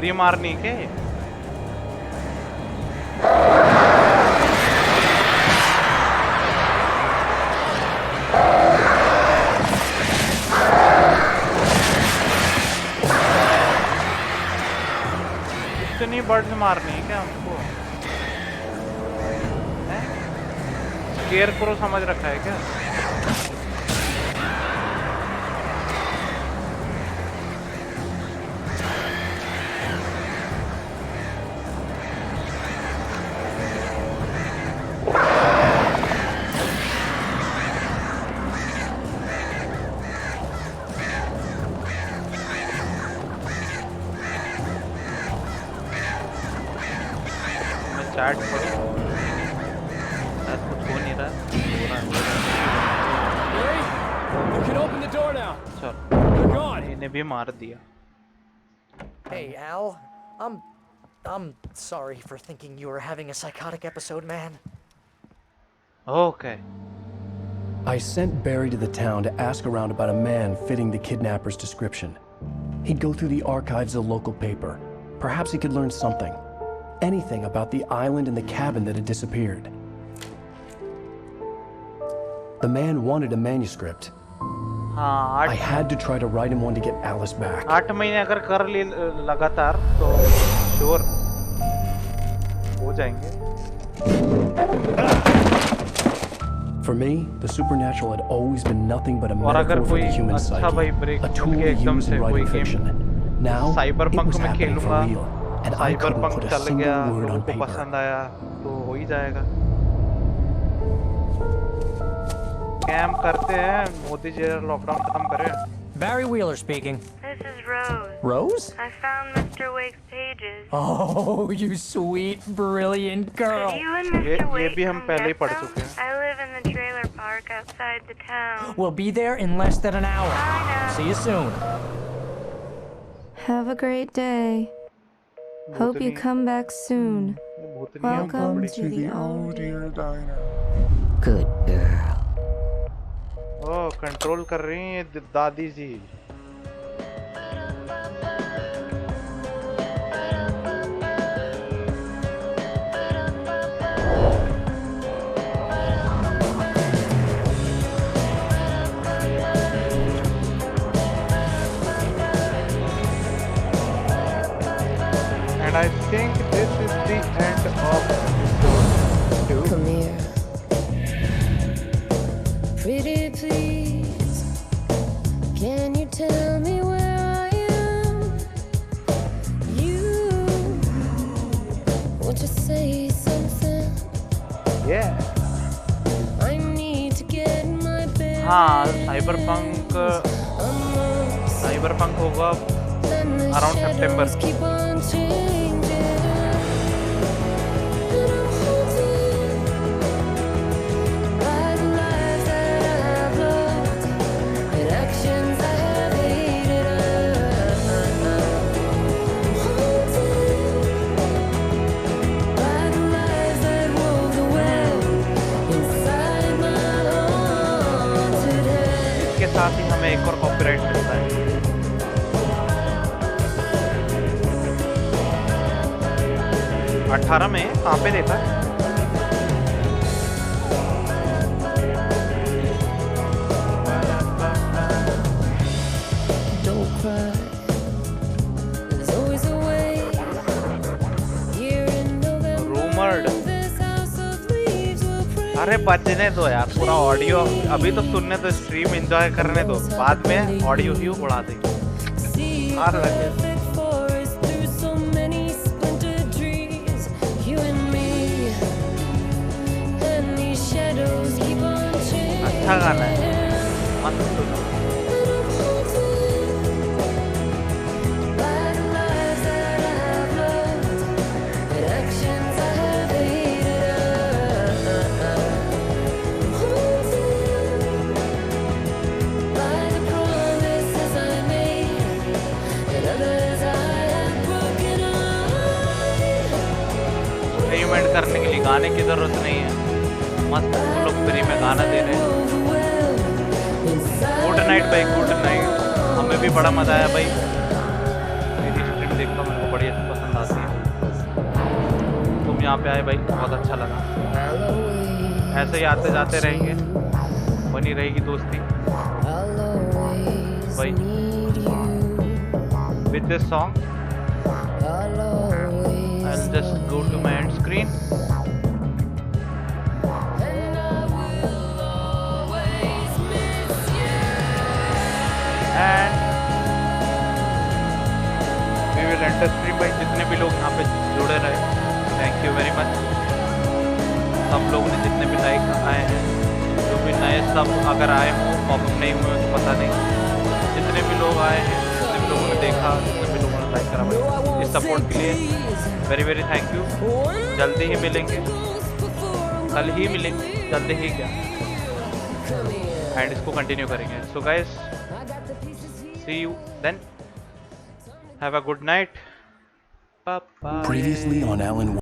पूरी मारनी के? इतनी बर्ड्स मारनी है क्या हमको? स्केयर करो समझ रखा है क्या? चैट पढ़ो, कुछ हो नहीं रहा। You can open the door now. चलो, इन्हें भी मार दिया। Hey, Al. I'm sorry for thinking you were having a psychotic episode, man. Okay. I sent Barry to the town to ask around about a man fitting the kidnapper's description. He'd go through the archives of the local paper. Perhaps he could learn something. Anything about the island and the cabin that had disappeared. The man wanted a manuscript. I had to try to write him one to get Alice back. 8 महीने अगर कर लिए लगातार तो sure हो जाएंगे। For me, the supernatural had always been nothing but a metaphor for the human psyche, a tool to use in writing fiction. Now, it was happening for real, and I couldn't put a single word on paper. पसंद आया तो हो ही जाएगा। Cam करते हैं, Modi ji lockdown खत्म करें। Barry Wheeler speaking. This is Rose. Rose? I found Mr. Wake's pages. Oh, you sweet, brilliant girl. Could you and Mr. ये Wake भी हम come पहले ही get पढ़ them? चुके हैं। I live in the trailer park outside the town. We'll be there in less than an hour. See you soon. Have a great day. Hope you come back soon. Welcome to the old dear diner. Good girl. Oh, control कर रही हैं दादी जी। And I think this is the end of episode 2. Come here. Pretty please, can you tell me where I am? You want to say something? Yeah. I need to get my bed. हाँ, cyberpunk होगा around September. Keep on changing. साथ ही हमें एक और copyright मिलता है। अठारह में कहाँ पे देखा? Don't cry. There's always a way. Here in November. Rumored. This house of leaves will pray. अरे बजने दो यार, पूरा ऑडियो अभी तो सुनने दो, स्ट्रीम एंजॉय करने दो, बाद में ऑडियो ही उड़ा देंगे। अच्छा गाना है, मत सुनो। करने के लिए गाने की जरूरत नहीं है, मस्त लोग फ्री में गाना दे रहे हैं। गुड नाइट भाई, गुड नाइट। हमें भी बड़ा मजा आया भाई, मेरी स्ट्रीम देखता हूँ, मेरे को बड़ी अच्छी पसंद आती है। तुम यहाँ पे आए भाई, बहुत अच्छा लगा। ऐसे ही आते जाते रहेंगे, बनी रहेगी दोस्ती भाई। With this song, I'll just go to my end screen. And we will enter stream by जितने भी लोग यहाँ पे जुड़े रहे, थैंक यू वेरी मच। सब लोगों ने जितने भी लाइक आए हैं, जो भी नए सब अगर आए हों, पॉपअप नहीं हुए तो पता नहीं, जितने भी लोग आए हैं, जितने भी लोगों ने देखा, जितने भी लोगों ने लाइक करा भाई, इस सपोर्ट के लिए वेरी वेरी थैंक यू। जल्दी ही मिलेंगे, कल ही मिलेंगे, जल्दी ही क्या, एंड इसको कंटिन्यू करेंगे। So guys, see you then. Have a good night. Bye bye. Previously on Alan